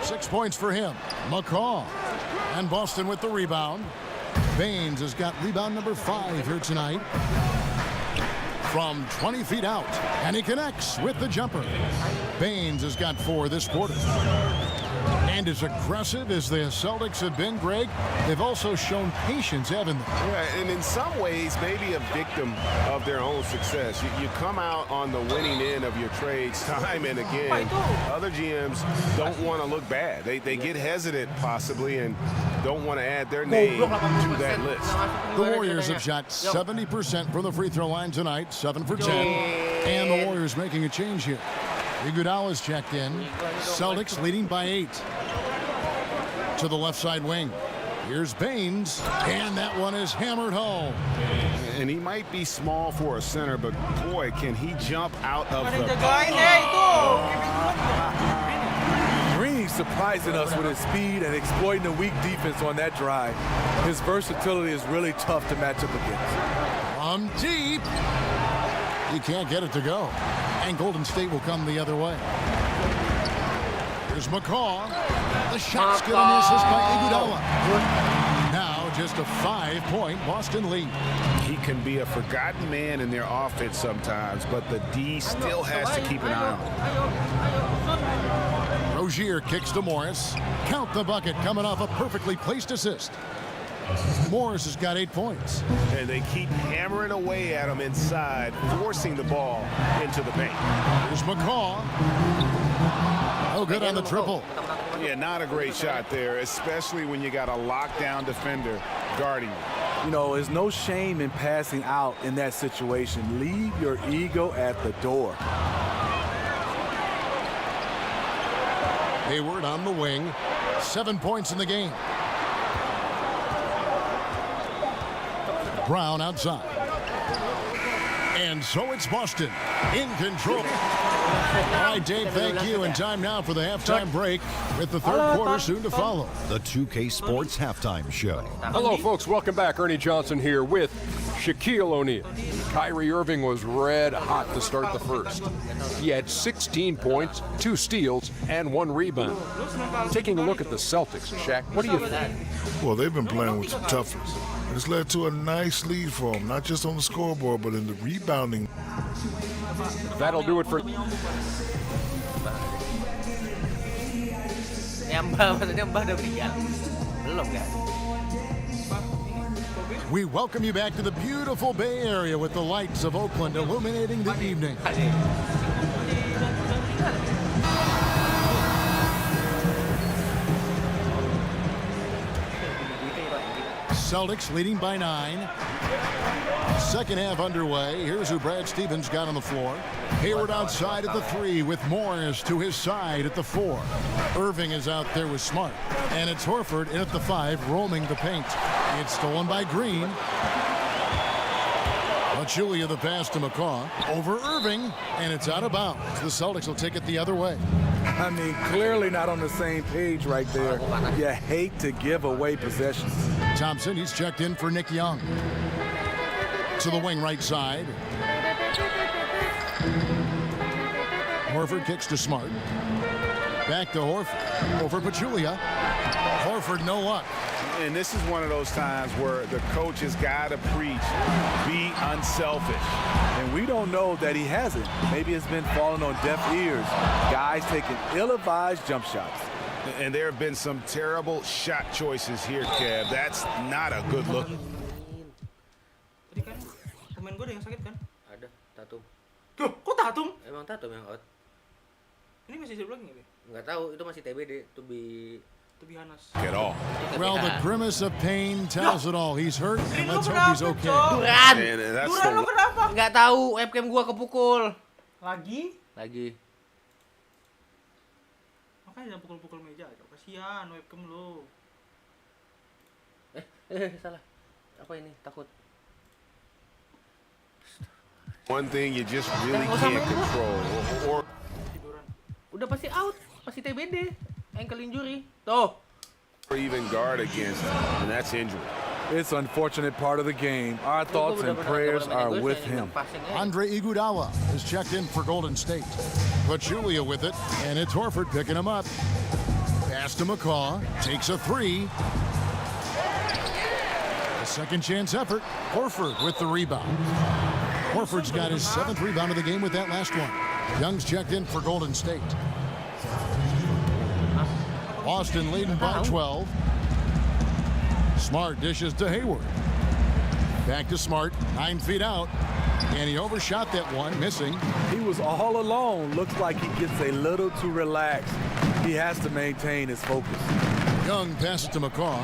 Speaker 4: 6 points for him. McCaw. And Boston with the rebound. Baines has got rebound number 5 here tonight. From 20 feet out. And he connects with the jumper. Baines has got 4 this quarter. And as aggressive as the Celtics have been, Greg, they've also shown patience, haven't they?
Speaker 6: Yeah, and in some ways, maybe a victim of their own success. You come out on the winning end of your trades time and again. Other GMs don't want to look bad. They get hesitant, possibly, and don't want to add their name to that list.
Speaker 4: The Warriors have shot 70% from the free throw line tonight, 7 for 10. And the Warriors making a change here. Iguodala's checked in. Celtics leading by 8. To the left side wing. Here's Baines, and that one is hammered home.
Speaker 6: And he might be small for a center, but boy, can he jump out of the...
Speaker 5: Green surprising us with his speed and exploiting the weak defense on that drive. His versatility is really tough to match up against.
Speaker 4: From deep. He can't get it to go. And Golden State will come the other way. Here's McCaw. The shot's good and misses by Iguodala. Now just a 5-point Boston lead.
Speaker 6: He can be a forgotten man in their offense sometimes, but the D still has to keep an eye on him.
Speaker 4: Rozier kicks to Morris. Count the bucket coming off a perfectly placed assist. Morris has got 8 points.
Speaker 6: And they keep hammering away at him inside, forcing the ball into the paint.
Speaker 4: Here's McCaw. Oh, good on the triple.
Speaker 6: Yeah, not a great shot there, especially when you got a lockdown defender guarding you.
Speaker 5: You know, there's no shame in passing out in that situation. Leave your ego at the door.
Speaker 4: Hayward on the wing. 7 points in the game. Brown outside. And so it's Boston in control. All right, Dave, thank you. And time now for the halftime break with the third quarter soon to follow.
Speaker 3: The 2K Sports Halftime Show.
Speaker 9: Hello, folks. Welcome back. Ernie Johnson here with Shaquille O'Neal. Kyrie Irving was red hot to start the first. He had 16 points, 2 steals, and 1 rebound. Taking a look at the Celtics, Shaq, what do you think?
Speaker 10: Well, they've been playing with some toughness. It's led to a nice lead for them, not just on the scoreboard, but in the rebounding.
Speaker 9: That'll do it for...
Speaker 1: Maksudnya Mbah udah meninggal. Belum kan?
Speaker 4: We welcome you back to the beautiful Bay Area with the lights of Oakland illuminating the evening. Celtics leading by 9. Second half underway. Here's who Brad Stevens got on the floor. Hayward outside at the 3 with Morris to his side at the 4. Irving is out there with Smart. And it's Horford in at the 5 roaming the paint. It's stolen by Green. Julia the pass to McCaw. Over Irving. And it's out of bounds. The Celtics will take it the other way.
Speaker 5: I mean, clearly not on the same page right there. You hate to give away possessions.
Speaker 4: Thompson, he's checked in for Nick Young. To the wing right side. Horford kicks to Smart. Back to Horford. Over Pachulia. Horford, no luck.
Speaker 6: And this is one of those times where the coach has got to preach, be unselfish.
Speaker 5: And we don't know that he hasn't. Maybe it's been falling on deaf ears. Guys taking ill-advised jump shots.
Speaker 6: And there have been some terrible shot choices here, Kev. That's not a good look.
Speaker 2: Tadi kan pemain gue ada yang sakit kan?
Speaker 1: Ada Tatum.
Speaker 2: Tuh, kok Tatum?
Speaker 1: Emang Tatum yang out?
Speaker 2: Ini masih cedera lagi nggak?
Speaker 1: Nggak tahu, itu masih TBD, to be
Speaker 2: Hanas.
Speaker 6: At all.
Speaker 4: Well, the grimace of pain tells it all. He's hurt, and let's hope he's okay.
Speaker 1: Duran!
Speaker 2: Duran lo kenapa?
Speaker 1: Nggak tahu, webcam gua kepukul.
Speaker 2: Lagi? Makanya jangan pukul-pukul meja aja. Kasihan webcam lo.
Speaker 1: Salah. Apa ini? Takut.
Speaker 6: One thing you just really can't control. Or
Speaker 1: Udah pasti out, pasti TBD, ankle injury. Tuh.
Speaker 6: or even guard against, and that's injury.
Speaker 5: It's an unfortunate part of the game. Our thoughts and prayers are with him.
Speaker 4: Andre Iguodala is checked in for Golden State. Pachulia with it, and it's Horford picking him up. Pass to McCaw, takes a 3. A second chance effort. Horford with the rebound. Horford's got his 7th rebound of the game with that last one. Young's checked in for Golden State. Boston leading by 12. Smart dishes to Hayward. Back to Smart, 9 feet out. And he overshot that one, missing.
Speaker 5: He was all alone. Looks like he gets a little too relaxed. He has to maintain his focus.
Speaker 4: Young passes to McCaw.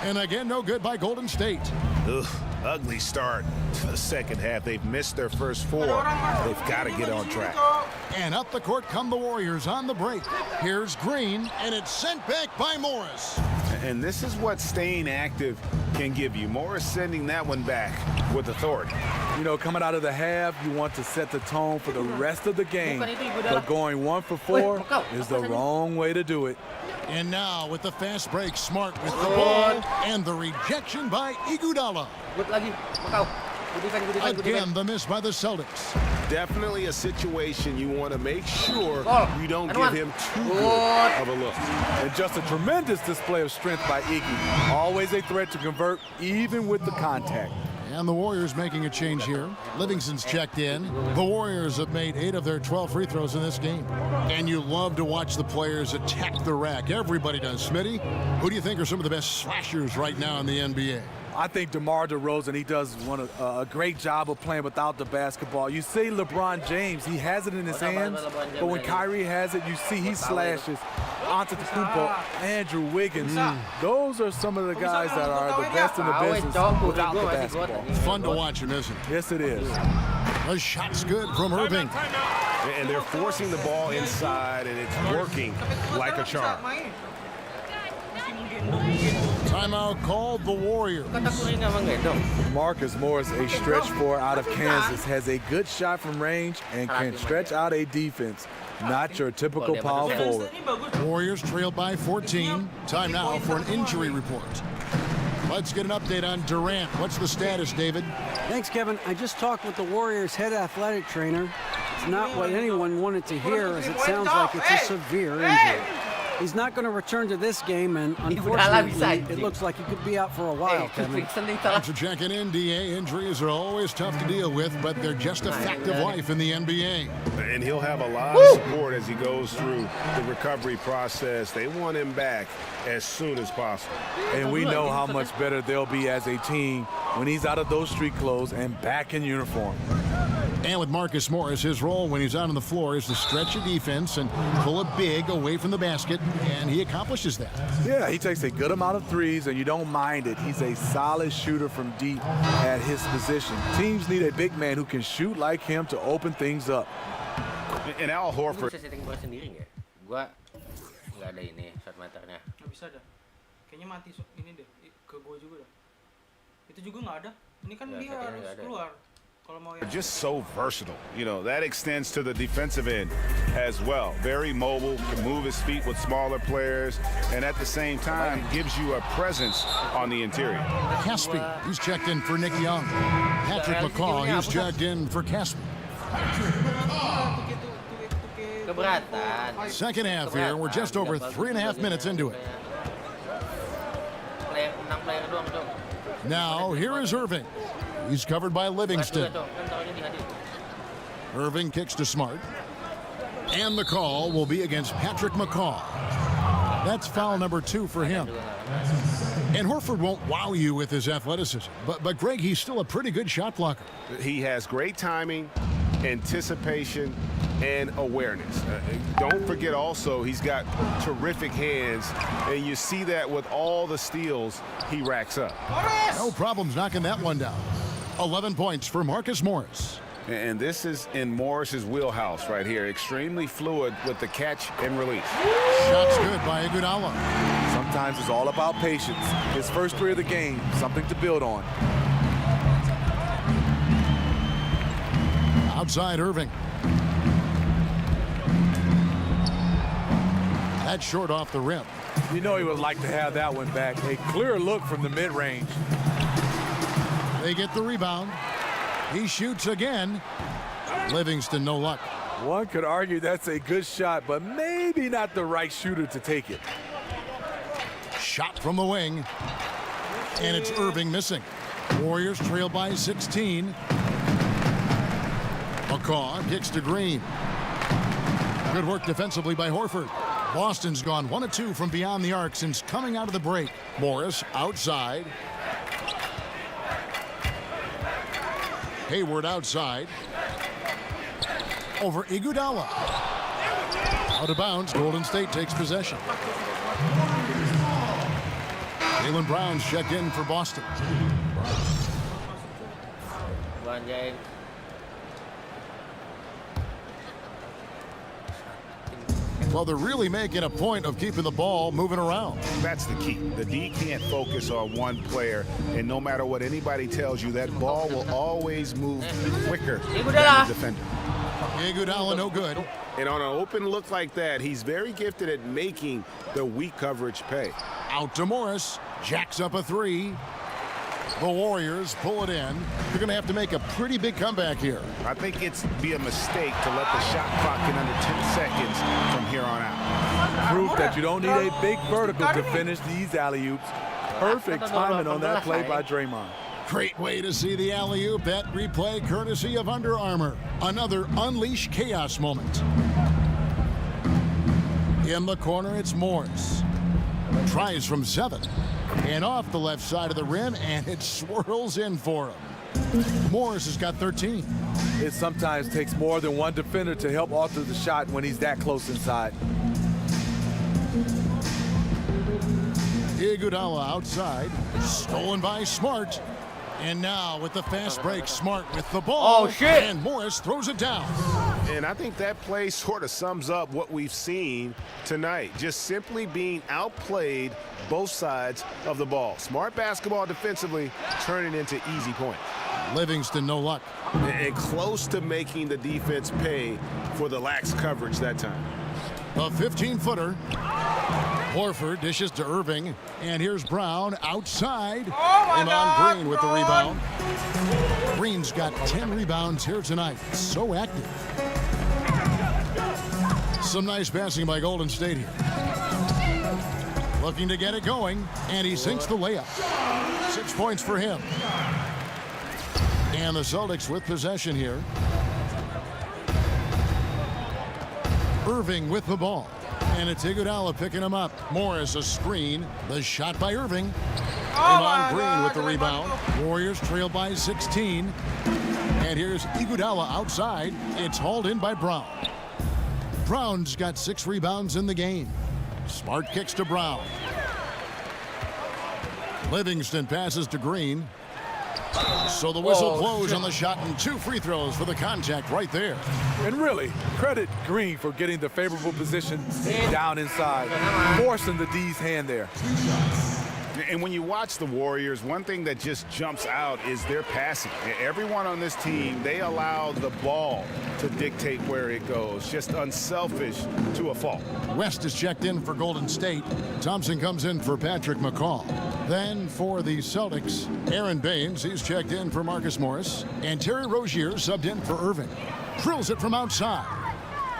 Speaker 4: And again, no good by Golden State.
Speaker 6: Ugh, ugly start to the second half. They've missed their first 4. They've got to get on track.
Speaker 4: And up the court come the Warriors on the break. Here's Green, and it's sent back by Morris.
Speaker 6: And this is what staying active can give you. Morris sending that one back with authority.
Speaker 5: You know, coming out of the half, you want to set the tone for the rest of the game. But going 1 for 4 is the wrong way to do it.
Speaker 4: And now with the fast break, Smart with the ball and the rejection by Iguodala. Again, the miss by the Celtics.
Speaker 6: Definitely a situation you want to make sure you don't give him too good of a look.
Speaker 5: And just a tremendous display of strength by Iggy. Always a threat to convert, even with the contact.
Speaker 4: And the Warriors making a change here. Livingston's checked in. The Warriors have made 8 of their 12 free throws in this game. And you love to watch the players attack the rack. Everybody does. Smitty, who do you think are some of the best slashers right now in the NBA?
Speaker 5: I think DeMar DeRozan, he does a great job of playing without the basketball. You say LeBron James, he has it in his hands, but when Kyrie has it, you see he slashes. Antetokounmpo, Andrew Wiggins, those are some of the guys that are the best in the business without the basketball.
Speaker 4: Fun to watch him, isn't it?
Speaker 5: Yes, it is.
Speaker 4: The shot's good from Irving.
Speaker 6: And they're forcing the ball inside, and it's working like a charm.
Speaker 4: Timeout called the Warriors.
Speaker 1: Kata kuring nga mga ito.
Speaker 5: Marcus Morris, a stretch four out of Kansas, has a good shot from range and can stretch out a defense. Not your typical power forward.
Speaker 4: Warriors trail by 14. Time now for an injury report. Let's get an update on Durant. What's the status, David?
Speaker 8: Thanks, Kevin. I just talked with the Warriors' head athletic trainer. It's not what anyone wanted to hear, as it sounds like it's a severe injury. He's not going to return to this game, and unfortunately, it looks like he could be out for a while, Kevin.
Speaker 4: Thanks for checking in, DA. Injuries are always tough to deal with, but they're just a fact of life in the NBA.
Speaker 6: And he'll have a lot of support as he goes through the recovery process. They want him back as soon as possible.
Speaker 5: And we know how much better they'll be as a team when he's out of those street clothes and back in uniform.
Speaker 4: And with Marcus Morris, his role when he's out on the floor is to stretch a defense and pull a big away from the basket, and he accomplishes that.
Speaker 5: Yeah, he takes a good amount of threes, and you don't mind it. He's a solid shooter from deep at his position. Teams need a big man who can shoot like him to open things up.
Speaker 6: And Al Horford.
Speaker 1: Bisa setting gua sendiri nggak? Gua nggak ada ini shot meternya.
Speaker 2: Nggak bisa dah. Kayaknya mati ini deh. Ke gue juga dah. Itu juga nggak ada. Ini kan dia harus keluar.
Speaker 6: Just so versatile. You know, that extends to the defensive end as well. Very mobile, can move his feet with smaller players, and at the same time gives you a presence on the interior.
Speaker 4: Caspi, he's checked in for Nick Young. Patrick McCaw, he's checked in for Caspi.
Speaker 1: Keberatan.
Speaker 4: Second half here, we're just over 3.5 minutes into it. Now, here is Irving. He's covered by Livingston. Irving kicks to Smart. And the call will be against Patrick McCaw. That's foul number 2 for him. And Horford won't wow you with his athleticism. But Greg, he's still a pretty good shot blocker.
Speaker 6: He has great timing, anticipation, and awareness. Don't forget also he's got terrific hands, and you see that with all the steals he racks up.
Speaker 4: No problems knocking that one down. 11 points for Marcus Morris.
Speaker 6: And this is in Morris's wheelhouse right here. Extremely fluid with the catch and release.
Speaker 4: Shots good by Iguodala.
Speaker 5: Sometimes it's all about patience. His first 3 of the game, something to build on.
Speaker 4: Outside Irving. That's short off the rim.
Speaker 5: You know he would like to have that one back. A clear look from the mid-range.
Speaker 4: They get the rebound. He shoots again. Livingston, no luck.
Speaker 5: One could argue that's a good shot, but maybe not the right shooter to take it.
Speaker 4: Shot from the wing. And it's Irving missing. Warriors trail by 16. McCaw kicks to Green. Good work defensively by Horford. Boston's gone 1 of 2 from beyond the arc since coming out of the break. Morris outside. Hayward outside. Over Iguodala. Out of bounds, Golden State takes possession. Jaylen Brown's checked in for Boston. Well, they're really making a point of keeping the ball moving around.
Speaker 6: That's the key. The D can't focus on one player, and no matter what anybody tells you, that ball will always move quicker than the defender.
Speaker 4: Iguodala no good.
Speaker 6: And on an open look like that, he's very gifted at making the weak coverage pay.
Speaker 4: Out to Morris. Jacks up a 3. The Warriors pull it in. They're going to have to make a pretty big comeback here.
Speaker 6: I think it's be a mistake to let the shot clock in under 10 seconds from here on out.
Speaker 5: Proof that you don't need a big vertical to finish these alley-oops. Perfect timing on that play by Draymond.
Speaker 4: Great way to see the alley-oop. That replay courtesy of Under Armour. Another Unleash Chaos moment. In the corner, it's Morris. Tries from 7. And off the left side of the rim, and it swirls in for him. Morris has got 13.
Speaker 5: It sometimes takes more than one defender to help alter the shot when he's that close inside.
Speaker 4: Iguodala outside. Stolen by Smart. And now with the fast break, Smart with the ball.
Speaker 1: Oh, shit.
Speaker 4: And Morris throws it down.
Speaker 6: And I think that play sort of sums up what we've seen tonight. Just simply being outplayed both sides of the ball. Smart basketball defensively, turning into easy points.
Speaker 4: Livingston, no luck.
Speaker 6: And close to making the defense pay for the lax coverage that time.
Speaker 4: A 15-footer. Horford dishes to Irving. And here's Brown outside. Iman Green with the rebound. Green's got 10 rebounds here tonight. So active. Some nice passing by Golden State here. Looking to get it going. And he sinks the layup. 6 points for him. And the Celtics with possession here. Irving with the ball. And it's Iguodala picking him up. Morris a screen. The shot by Irving. Iman Green with the rebound. Warriors trail by 16. And here's Iguodala outside. It's hauled in by Brown. Brown's got 6 rebounds in the game. Smart kicks to Brown. Livingston passes to Green. So the whistle blows on the shot and 2 free throws for the contact right there.
Speaker 5: And really, credit Green for getting the favorable position down inside, forcing the D's hand there.
Speaker 6: And when you watch the Warriors, one thing that just jumps out is their passing. Everyone on this team, they allow the ball to dictate where it goes. Just unselfish to a fault.
Speaker 4: West is checked in for Golden State. Thompson comes in for Patrick McCaw. Then for the Celtics, Aaron Baines, he's checked in for Marcus Morris. And Terry Rozier subbed in for Irving. Drills it from outside.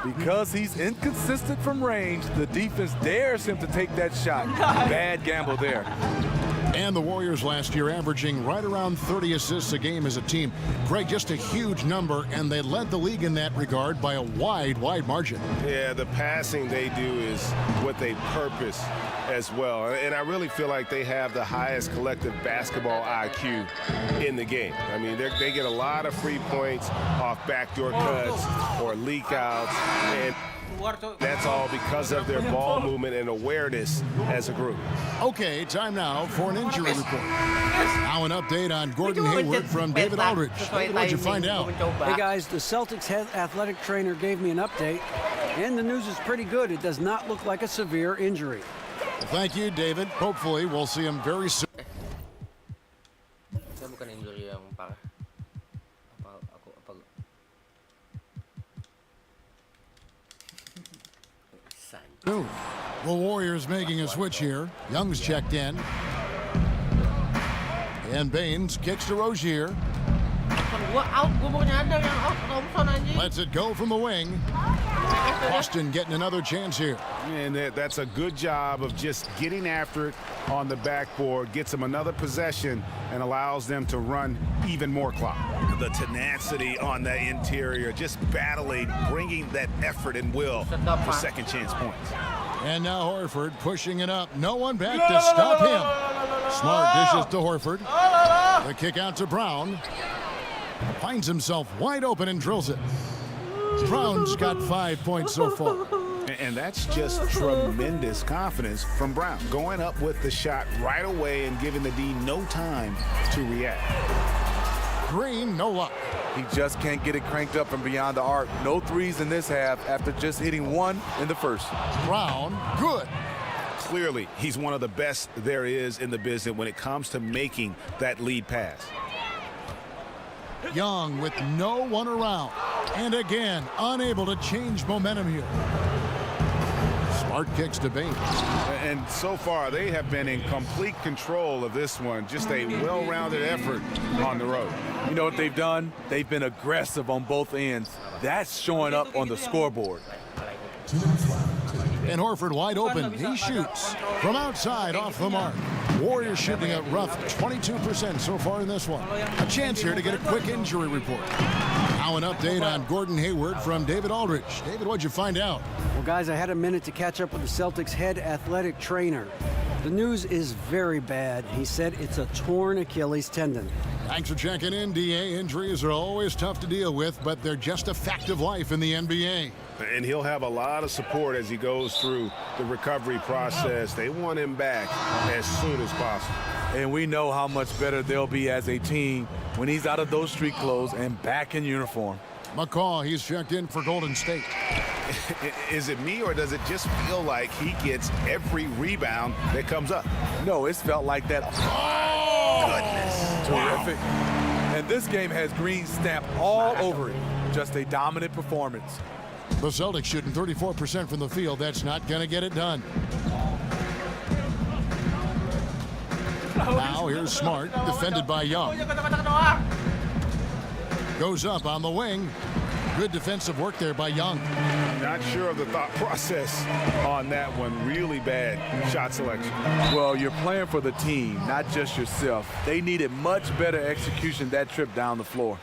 Speaker 5: Because he's inconsistent from range, the defense dares him to take that shot. Bad gamble there.
Speaker 4: And the Warriors last year averaging right around 30 assists a game as a team. Greg, just a huge number, and they led the league in that regard by a wide margin.
Speaker 6: Yeah, the passing they do is what they purpose as well. And I really feel like they have the highest collective basketball IQ in the game. I mean, they get a lot of free points off backdoor cuts or leak outs. And that's all because of their ball movement and awareness as a group.
Speaker 4: Okay, time now for an injury report. Now an update on Gordon Hayward from David Aldridge. David, what'd you find out?
Speaker 8: Hey guys, the Celtics head athletic trainer gave me an update, and the news is pretty good. It does not look like a severe injury.
Speaker 4: Thank you, David. Hopefully we'll see him very soon.
Speaker 1: Bukan injury yang parah.
Speaker 4: The Warriors making a switch here. Young's checked in. And Baines kicks to Rozier. Lets it go from the wing. Boston getting another chance here.
Speaker 6: And that's a good job of just getting after it on the backboard. Gets them another possession and allows them to run even more clock. The tenacity on that interior, just battling, bringing that effort and will for second chance points.
Speaker 4: And now Horford pushing it up. No one back to stop him. Smart dishes to Horford. The kick out to Brown. Finds himself wide open and drills it. Brown's got 5 points so far.
Speaker 6: And that's just tremendous confidence from Brown. Going up with the shot right away and giving the D no time to react.
Speaker 4: Green, no luck.
Speaker 5: He just can't get it cranked up from beyond the arc. No threes in this half after just hitting 1 in the first.
Speaker 4: Brown, good.
Speaker 6: Clearly, he's one of the best there is in the business when it comes to making that lead pass.
Speaker 4: Young with no one around. And again, unable to change momentum here. Smart kicks to Baines.
Speaker 6: And so far, they have been in complete control of this one. Just a well-rounded effort on the road.
Speaker 5: You know what they've done? They've been aggressive on both ends. That's showing up on the scoreboard.
Speaker 4: And Horford wide open. He shoots from outside off the mark. Warriors shooting a rough 22% so far in this one. A chance here to get a quick injury report. Now an update on Gordon Hayward from David Aldridge. David, what'd you find out?
Speaker 8: Well, guys, I had a minute to catch up with the Celtics head athletic trainer. The news is very bad. He said it's a torn Achilles tendon.
Speaker 4: Thanks for checking in, DA. Injuries are always tough to deal with, but they're just a fact of life in the NBA.
Speaker 6: And he'll have a lot of support as he goes through the recovery process. They want him back as soon as possible.
Speaker 5: And we know how much better they'll be as a team when he's out of those street clothes and back in uniform.
Speaker 4: McCaw, he's checked in for Golden State.
Speaker 6: Is it me, or does it just feel like he gets every rebound that comes up?
Speaker 5: No, it's felt like that.
Speaker 6: Goodness.
Speaker 5: Terrific. And this game has green stamp all over it. Just a dominant performance.
Speaker 4: The Celtics shooting 34% from the field. That's not going to get it done. Now here's Smart, defended by Young. Goes up on the wing. Good defensive work there by Young.
Speaker 6: Not sure of the thought process on that one. Really bad shot selection.
Speaker 5: Well, you're playing for the team, not just yourself. They needed much better execution that trip down the floor.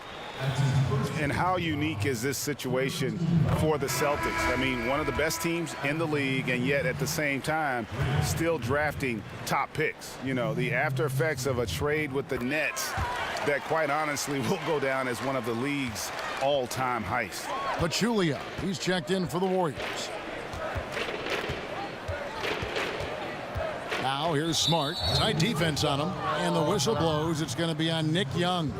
Speaker 6: And how unique is this situation for the Celtics? I mean, one of the best teams in the league, and yet at the same time, still drafting top picks. You know, the after effects of a trade with the Nets that quite honestly will go down as one of the league's all-time heists.
Speaker 4: Pachulia, he's checked in for the Warriors. Now here's Smart. Tight defense on him, and the whistle blows. It's going to be on Nick Young.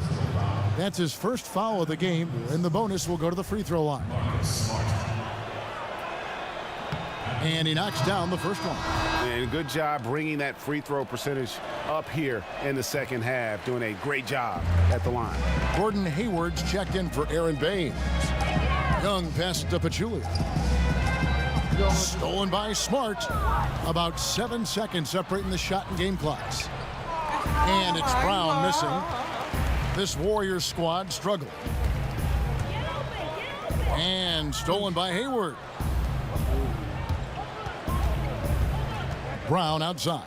Speaker 4: That's his first foul of the game, and the bonus will go to the free throw line. And he knocks down the first one.
Speaker 6: And good job bringing that free throw percentage up here in the second half. Doing a great job at the line.
Speaker 4: Gordon Hayward's checked in for Aaron Baines. Young passes to Pachulia. Stolen by Smart. About 7 seconds separating the shot and game clocks. And it's Brown missing. This Warriors squad struggling. And stolen by Hayward. Brown outside.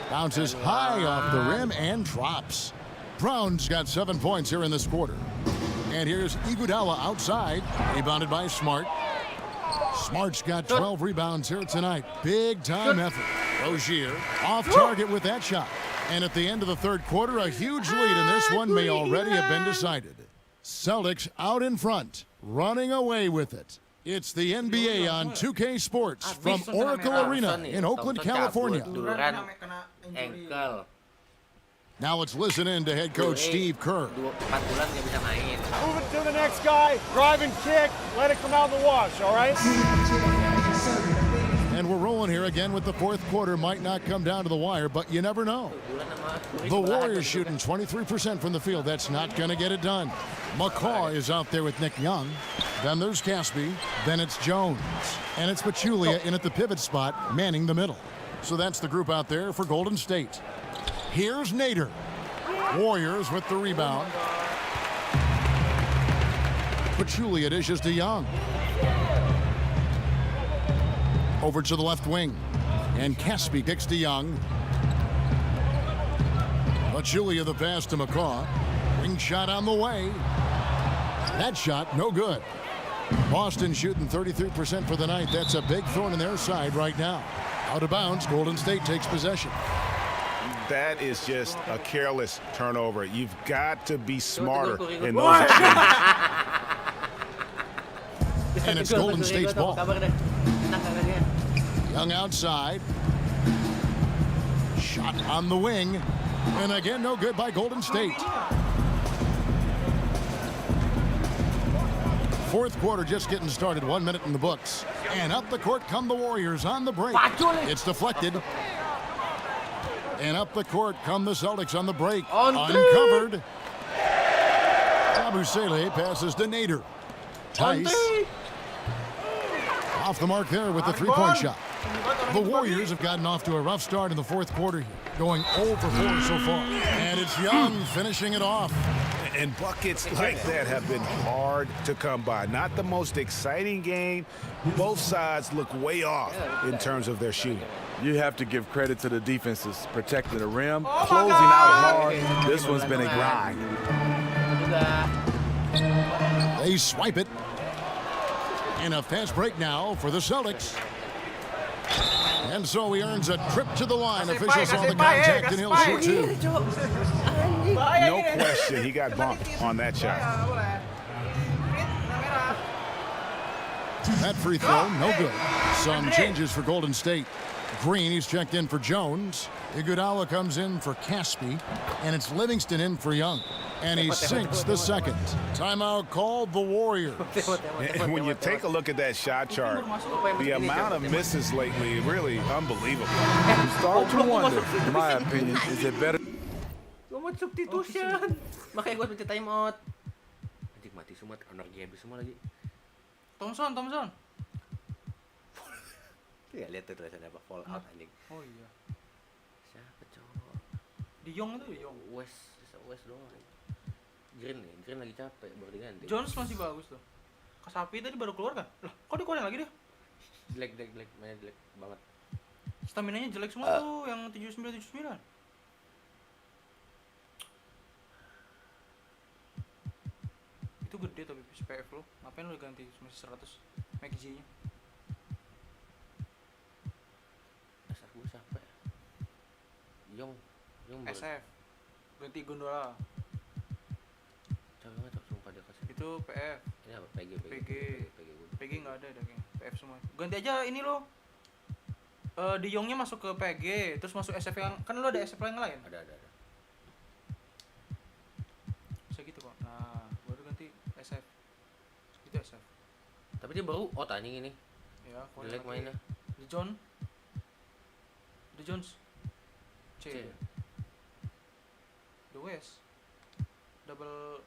Speaker 4: Bounces high off the rim and drops. Brown's got 7 points here in this quarter. And here's Iguodala outside. Rebounded by Smart. Smart's got 12 rebounds here tonight. Big time effort. Rozier off target with that shot. And at the end of the third quarter, a huge lead, and this one may already have been decided. Celtics out in front, running away with it. It's the NBA on 2K Sports from Oracle Arena in Oakland, California.
Speaker 1: Ankle.
Speaker 4: Now let's listen in to head coach Steve Kerr.
Speaker 1: 4 bulan nggak bisa main.
Speaker 11: Move it to the next guy. Drive and kick. Let it come out in the wash, all right?
Speaker 4: And we're rolling here again with the fourth quarter. Might not come down to the wire, but you never know. The Warriors shooting 23% from the field. That's not going to get it done. McCaw is out there with Nick Young. Then there's Caspi. Then it's Jones. And it's Pachulia in at the pivot spot, manning the middle. So that's the group out there for Golden State. Here's Nader. Warriors with the rebound. Pachulia dishes to Young. Over to the left wing. And Caspi kicks to Young. Pachulia the pass to McCaw. Wing shot on the way. That shot, no good. Boston shooting 33% for the night. That's a big thorn in their side right now. Out of bounds, Golden State takes possession.
Speaker 6: That is just a careless turnover. You've got to be smarter in those exchanges.
Speaker 4: And it's Golden State's ball. Young outside. Shot on the wing. And again, no good by Golden State. Fourth quarter just getting started. 1 minute in the books. And up the court come the Warriors on the break. It's deflected. And up the court come the Celtics on the break. Uncovered. Abusele passes to Nader. Tice. Off the mark there with the three-point shot. The Warriors have gotten off to a rough start in the fourth quarter here, going 0 for 4 so far. And it's Young finishing it off.
Speaker 6: And buckets like that have been hard to come by. Not the most exciting game. Both sides look way off in terms of their shooting.
Speaker 5: You have to give credit to the defenses, protecting the rim, closing out hard. This one's been a grind.
Speaker 4: They swipe it. And a fast break now for the Celtics. And so he earns a trip to the line. Officials saw the contact, and he'll shoot two.
Speaker 6: No question, he got bumped on that shot.
Speaker 4: That free throw, no good. Some changes for Golden State. Green, he's checked in for Jones. Iguodala comes in for Caspi. And it's Livingston in for Young. And he sinks the second. Timeout called the Warriors.
Speaker 6: And when you take a look at that shot chart, the amount of misses lately, really unbelievable.
Speaker 5: You start to wonder, in my opinion, is it better?
Speaker 1: Gumot substitution. Makanya gue minta time out. Anjing mati semua, energi habis semua lagi.
Speaker 2: Thompson.
Speaker 1: Ya lihat tuh tulisannya apa, fall out anjing.
Speaker 2: Oh iya.
Speaker 1: Siapa cowok?
Speaker 2: De Jong itu De Jong.
Speaker 1: West doang. Green lagi capek baru diganti.
Speaker 2: Jones masih bagus tuh. Kasapi tadi baru keluar kan? Lah, kok dikeluarin lagi dia?
Speaker 1: Jelek, mainnya jelek banget.
Speaker 2: Stamina-nya jelek semua tuh yang 79. Itu gede tapi PF lo. Ngapain lo ganti masih 100 McG-nya?
Speaker 1: Dasar gue siapa ya? Yong
Speaker 2: SF. Ganti Gondola.
Speaker 1: Coba nggak cok sumpah dia kasih.
Speaker 2: Itu PF.
Speaker 1: Ini apa? PG
Speaker 2: nggak ada kayaknya. PF semua. Ganti aja ini lo. De Jongnya masuk ke PG, terus masuk SF yang kan lo ada SF yang lain.
Speaker 1: Ada.
Speaker 2: Bisa gitu kok. Nah, baru ganti SF. Itu SF.
Speaker 1: Tapi dia baru anjing ini.
Speaker 2: Ya,
Speaker 1: jelek mainnya.
Speaker 2: De Jones. C. The West. Double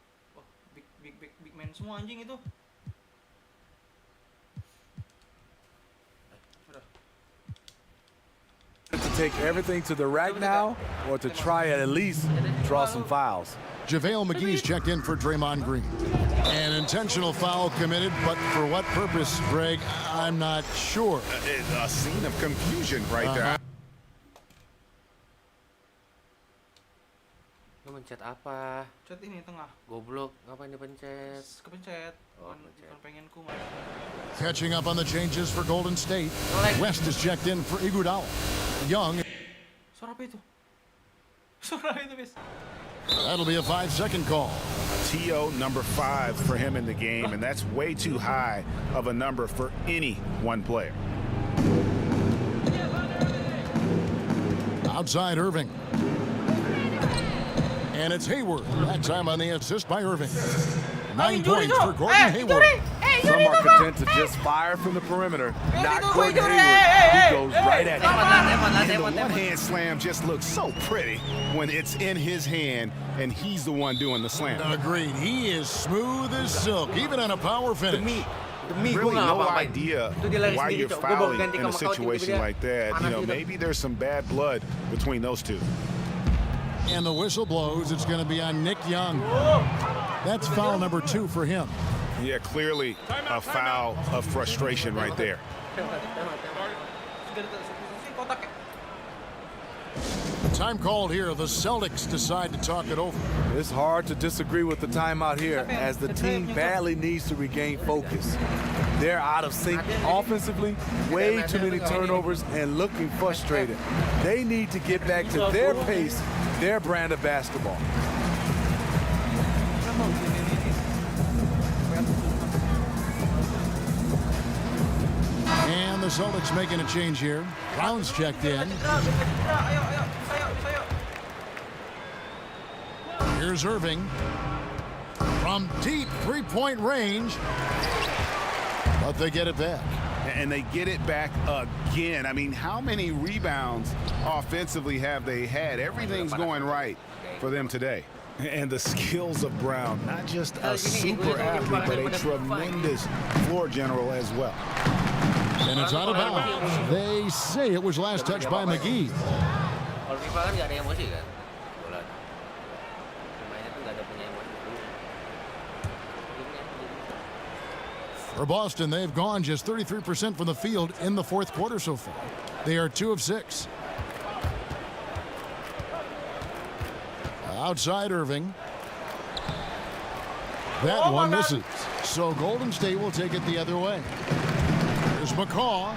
Speaker 2: big man semua anjing itu.
Speaker 5: To take everything to the rack now, or to try at least draw some fouls?
Speaker 4: JaVale McGee's checked in for Draymond Green. An intentional foul committed, but for what purpose, Greg, I'm not sure.
Speaker 6: A scene of confusion right there.
Speaker 1: Lo mencet apa?
Speaker 2: Chat ini tengah.
Speaker 1: Goblok, ngapain dipencet?
Speaker 2: Kepencet.
Speaker 1: Oh,
Speaker 2: Bukan pengenku.
Speaker 4: Catching up on the changes for Golden State. West is checked in for Iguodala. Young.
Speaker 2: Suara apa itu? Suara itu, bis.
Speaker 4: That'll be a 5-second call.
Speaker 6: TO number 5 for him in the game, and that's way too high of a number for any one player.
Speaker 4: Outside Irving. And it's Hayward. That time on the assist by Irving. 9 points for Gordon Hayward.
Speaker 5: Some are content to just fire from the perimeter, not Gordon Hayward, who goes right at you.
Speaker 6: And the one-hand slam just looks so pretty when it's in his hand and he's the one doing the slam.
Speaker 4: Agreed. He is smooth as silk, even on a power finish.
Speaker 6: Really no idea why you're fouling in a situation like that. You know, maybe there's some bad blood between those two.
Speaker 4: And the whistle blows. It's going to be on Nick Young. That's foul number 2 for him.
Speaker 6: Yeah, clearly a foul of frustration right there.
Speaker 4: Time called here. The Celtics decide to talk it over.
Speaker 5: It's hard to disagree with the timeout here, as the team badly needs to regain focus. They're out of sync offensively, way too many turnovers, and looking frustrated. They need to get back to their pace, their brand of basketball.
Speaker 4: And the Celtics making a change here. Brown's checked in. Here's Irving. From deep three-point range. But they get it back.
Speaker 6: And they get it back again. I mean, how many rebounds offensively have they had? Everything's going right for them today. And the skills of Brown, not just a super athlete, but a tremendous floor general as well.
Speaker 4: And it's out of bounds. They say it was last touched by McGee. For Boston, they've gone just 33% from the field in the fourth quarter so far. They are 2 of 6. Outside Irving. That one misses. So Golden State will take it the other way. Here's McCaw.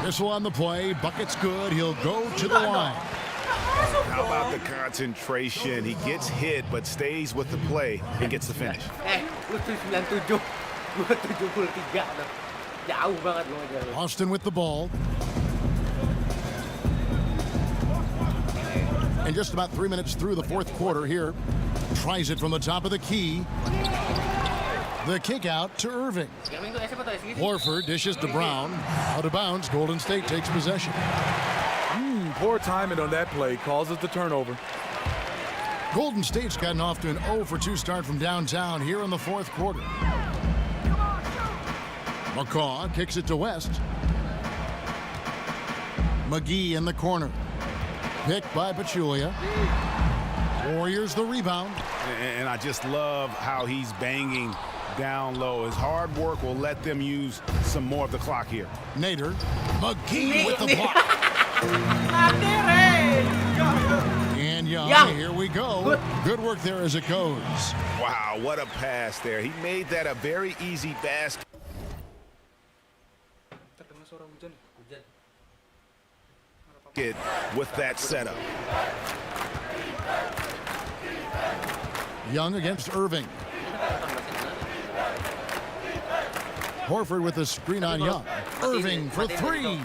Speaker 4: Missile on the play. Bucket's good. He'll go to the line.
Speaker 6: How about the concentration? He gets hit, but stays with the play and gets the finish.
Speaker 4: Austin with the ball. And just about 3 minutes through the fourth quarter here, Tries it from the top of the key. The kick out to Irving. Horford dishes to Brown. Out of bounds, Golden State takes possession.
Speaker 5: Poor timing on that play causes the turnover.
Speaker 4: Golden State's gotten off to an 0-for-2 start from downtown here in the fourth quarter. McCaw kicks it to West. McGee in the corner. Picked by Pachulia. Warriors the rebound.
Speaker 6: And I just love how he's banging down low. His hard work will let them use some more of the clock here.
Speaker 4: Nader. McGee with the block. And Young, here we go. Good work there as it goes.
Speaker 6: Wow, what a pass there. He made that a very easy basket. With that setup.
Speaker 4: Young against Irving. Horford with the screen on Young. Irving for three,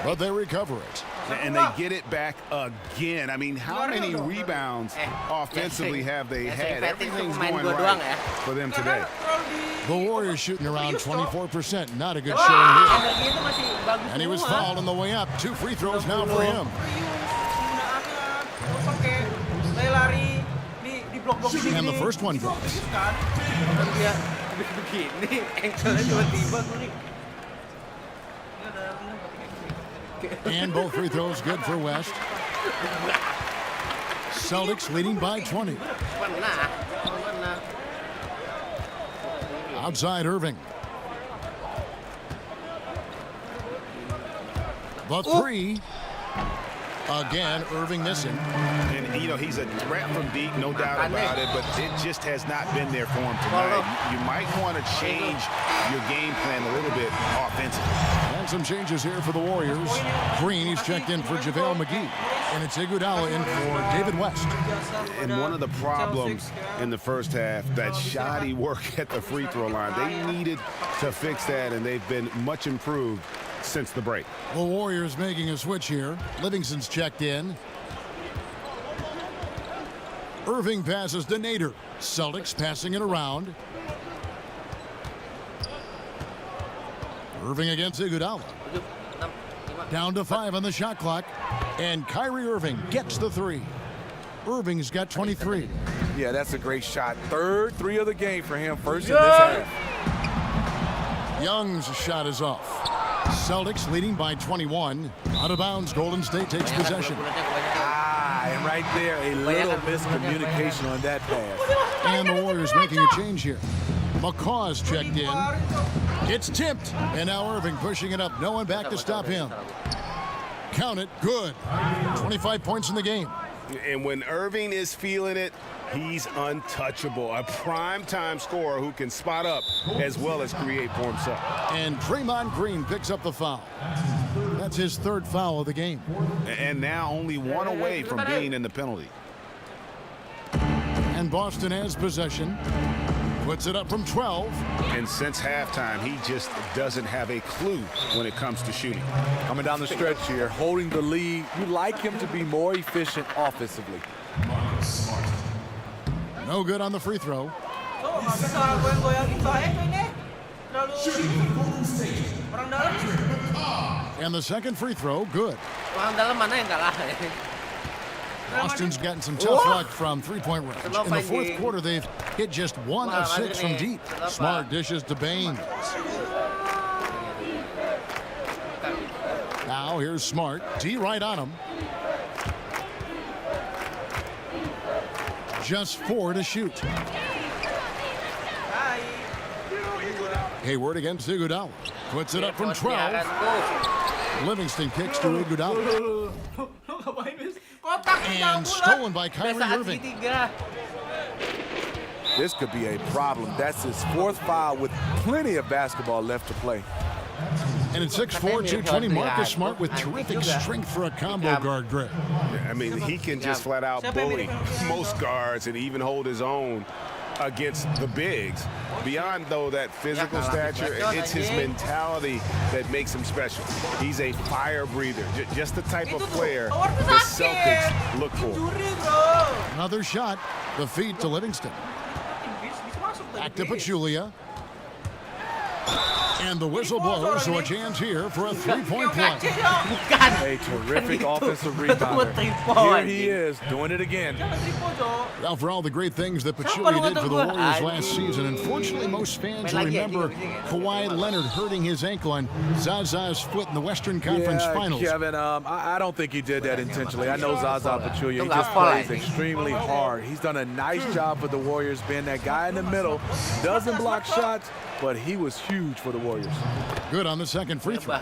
Speaker 4: but they recover it.
Speaker 6: And they get it back again. I mean, how many rebounds offensively have they had? Everything's going right for them today.
Speaker 4: The Warriors shooting around 24%. Not a good showing here. And he was fouled on the way up. 2 free throws now for him. And the first one drops. And both free throws good for West. Celtics leading by 20. Outside Irving. The three. Again, Irving missing.
Speaker 6: And, you know, he's a threat from deep, no doubt about it, but it just has not been there for him tonight. You might want to change your game plan a little bit offensively.
Speaker 4: And some changes here for the Warriors. Green, he's checked in for JaVale McGee. And it's Iguodala in for David West.
Speaker 6: And one of the problems in the first half, that shoddy work at the free throw line. They needed to fix that, and they've been much improved since the break.
Speaker 4: The Warriors making a switch here. Livingston's checked in. Irving passes to Nader. Celtics passing it around. Irving against Iguodala. Down to 5 on the shot clock. And Kyrie Irving gets the three. Irving's got 23.
Speaker 5: Yeah, that's a great shot. Third three of the game for him. First in this half.
Speaker 4: Young's shot is off. Celtics leading by 21. Out of bounds, Golden State takes possession.
Speaker 5: And right there, a little miscommunication on that pass.
Speaker 4: And the Warriors making a change here. McCaw's checked in. It's tipped. And now Irving pushing it up. No one back to stop him. Count it. Good. 25 points in the game.
Speaker 6: And when Irving is feeling it, he's untouchable. A prime-time scorer who can spot up as well as create for himself.
Speaker 4: And Draymond Green picks up the foul. That's his third foul of the game.
Speaker 6: And now only one away from being in the penalty.
Speaker 4: And Boston has possession. Puts it up from 12.
Speaker 6: And since halftime, he just doesn't have a clue when it comes to shooting.
Speaker 5: Coming down the stretch here, holding the lead. You like him to be more efficient offensively.
Speaker 4: No good on the free throw. And the second free throw, good. Boston's gotten some tough luck from three-point range. In the fourth quarter, they've hit just 1 of 6 from deep. Smart dishes to Baines. Now here's Smart. D right on him. Just 4 to shoot. Hayward against Iguodala. Puts it up from 12. Livingston kicks to Iguodala. And stolen by Kyrie Irving.
Speaker 5: This could be a problem. That's his 4th foul with plenty of basketball left to play.
Speaker 4: And it's 6'4", 220. Marcus Smart with terrific strength for a combo guard, Greg.
Speaker 6: I mean, he can just flat out bully most guards and even hold his own against the bigs. Beyond, though, that physical stature, it's his mentality that makes him special. He's a fire breather, just the type of player the Celtics look for.
Speaker 4: Another shot. The feed to Livingston. Back to Pachulia. And the whistle blows, so a chance here for a three-point play.
Speaker 5: A terrific offensive rebounder. Here he is, doing it again.
Speaker 4: Well, for all the great things that Pachulia did for the Warriors last season, unfortunately, most fans will remember Kawhi Leonard hurting his ankle on Zaza's foot in the Western Conference Finals.
Speaker 5: Kevin, I don't think he did that intentionally. I know Zaza Pachulia. He just plays extremely hard. He's done a nice job for the Warriors, being that guy in the middle. Doesn't block shots, but he was huge for the Warriors.
Speaker 4: Good on the second free throw.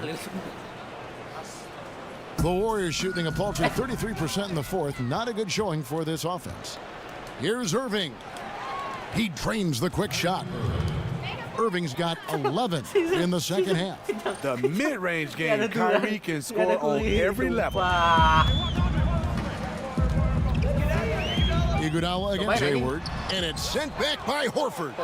Speaker 4: The Warriors shooting a paltry 33% in the fourth. Not a good showing for this offense. Here's Irving. He drains the quick shot. Irving's got 11 in the second half.
Speaker 5: The mid-range game, Kyrie can score on every level.
Speaker 4: Iguodala against Hayward, and it's sent back by Horford.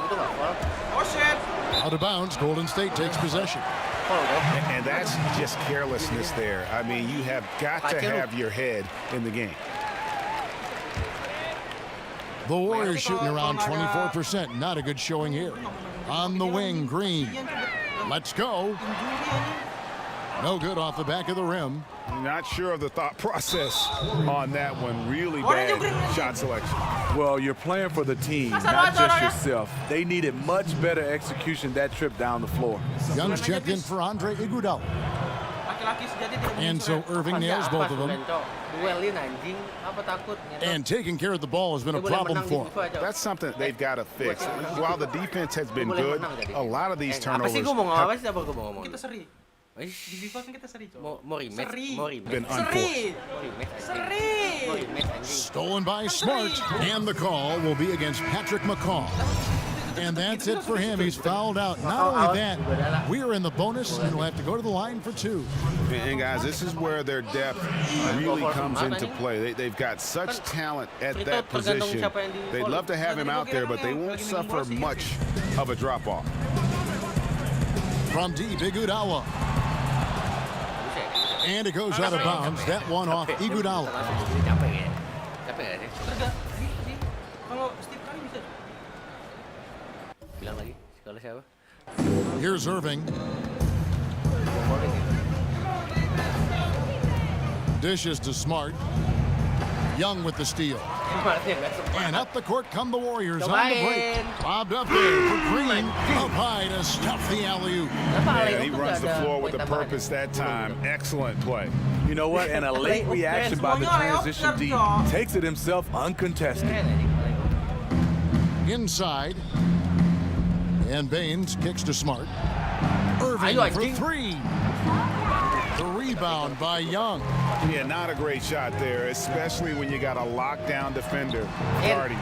Speaker 4: Out of bounds, Golden State takes possession.
Speaker 6: And that's just carelessness there. I mean, you have got to have your head in the game.
Speaker 4: The Warriors shooting around 24%. Not a good showing here. On the wing, Green. Let's go. No good off the back of the rim.
Speaker 6: Not sure of the thought process on that one. Really bad shot selection.
Speaker 5: Well, you're playing for the team, not just yourself. They needed much better execution that trip down the floor.
Speaker 4: Young's checked in for Andre Iguodala. And so Irving nails both of them. And taking care of the ball has been a problem for him.
Speaker 6: That's something they've got to fix. While the defense has been good, a lot of these turnovers have been unforced.
Speaker 4: Stolen by Smart, and the call will be against Patrick McCaw. And that's it for him. He's fouled out. Not only that, we are in the bonus, and we'll have to go to the line for two.
Speaker 6: And guys, this is where their depth really comes into play. They've got such talent at that position. They'd love to have him out there, but they won't suffer much of a drop-off.
Speaker 4: From deep, Iguodala. And it goes out of bounds. That one off Iguodala. Here's Irving. Dishes to Smart. Young with the steal. And up the court come the Warriors on the break. Bobbed up there for Green. Up high to stuff the alley-oop.
Speaker 6: Yeah, he runs the floor with a purpose that time. Excellent play.
Speaker 5: You know what? And a late reaction by the transition D. Takes it himself uncontested.
Speaker 4: Inside. And Baines kicks to Smart. Irving for three. The rebound by Young.
Speaker 6: Yeah, not a great shot there, especially when you got a lockdown defender guarding.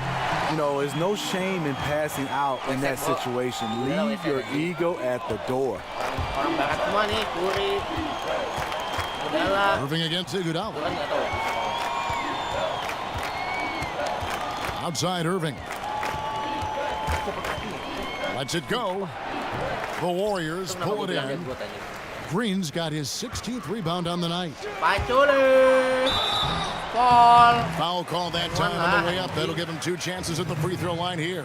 Speaker 5: You know, there's no shame in passing out in that situation. Leave your ego at the door.
Speaker 4: Irving against Iguodala. Outside Irving. Lets it go. The Warriors pull it in. Green's got his 16th rebound on the night. Foul call that time on the way up. That'll give him two chances at the free throw line here.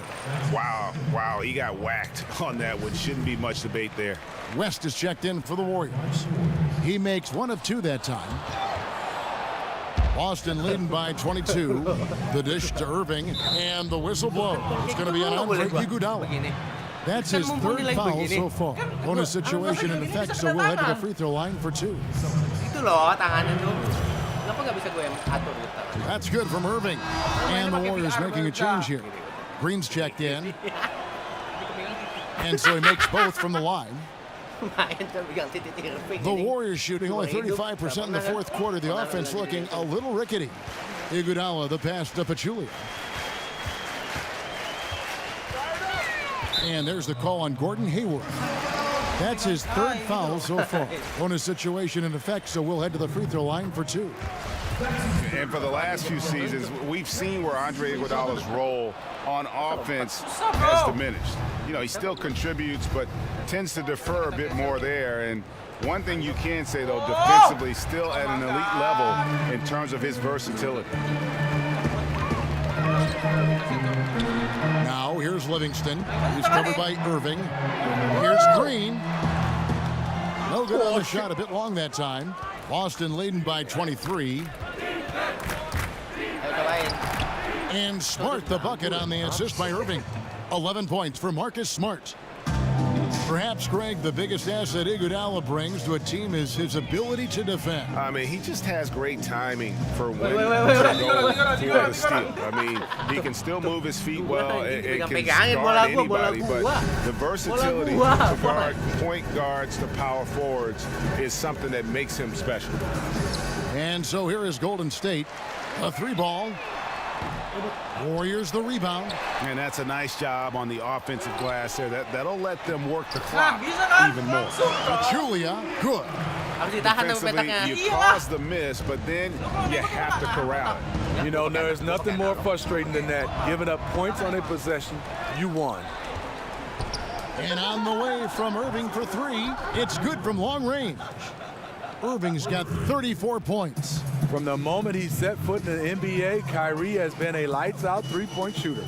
Speaker 6: Wow, he got whacked on that one. Shouldn't be much debate there.
Speaker 4: West is checked in for the Warriors. He makes one of two that time. Boston leading by 22. The dish to Irving, and the whistle blows. It's going to be on Andre Iguodala. That's his third foul so far. Bonus situation in effect, so we'll head to the free throw line for two. That's good from Irving. And the Warriors making a change here. Green's checked in. And so he makes both from the line. The Warriors shooting only 35% in the fourth quarter. The offense looking a little rickety. Iguodala, the pass to Pachulia. And there's the call on Gordon Hayward. That's his third foul so far. Bonus situation in effect, so we'll head to the free throw line for two.
Speaker 6: And for the last few seasons, we've seen where Andre Iguodala's role on offense has diminished. You know, he still contributes, but tends to defer a bit more there. And one thing you can say, though, defensively, still at an elite level in terms of his versatility.
Speaker 4: Now here's Livingston. He's covered by Irving. Here's Green. No good on the shot, a bit long that time. Boston leading by 23. And Smart the bucket on the assist by Irving. 11 points for Marcus Smart. Perhaps, Greg, the biggest asset Iguodala brings to a team is his ability to defend.
Speaker 6: I mean, he just has great timing for when to go for the steal. I mean, he can still move his feet well and can guard anybody, but the versatility to guard point guards to power forwards is something that makes him special.
Speaker 4: And so here is Golden State. A 3-ball. Warriors the rebound.
Speaker 6: And that's a nice job on the offensive glass there. That'll let them work the clock even more.
Speaker 4: Julia, good.
Speaker 6: Defensively, you cause the miss, but then you have to corral it.
Speaker 5: You know, there's nothing more frustrating than that. Giving up points on a possession, you won.
Speaker 4: And on the way from Irving for 3, it's good from long range. Irving's got 34 points.
Speaker 5: From the moment he set foot in the NBA, Kyrie has been a lights-out three-point shooter.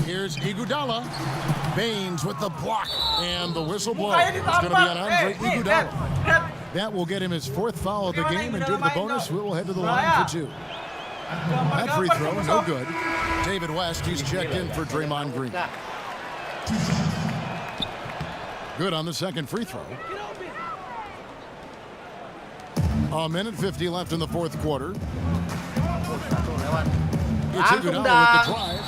Speaker 4: Here's Iguodala. Baines with the block. And the whistle blow. It's going to be on Andre Iguodala. That will get him his 4th foul of the game, and due to the bonus, we will head to the line for 2. That free throw, no good. David West, he's checked in for Draymond Green. Good on the second free throw. A minute 50 left in the 4th quarter. It's Iguodala with the drive.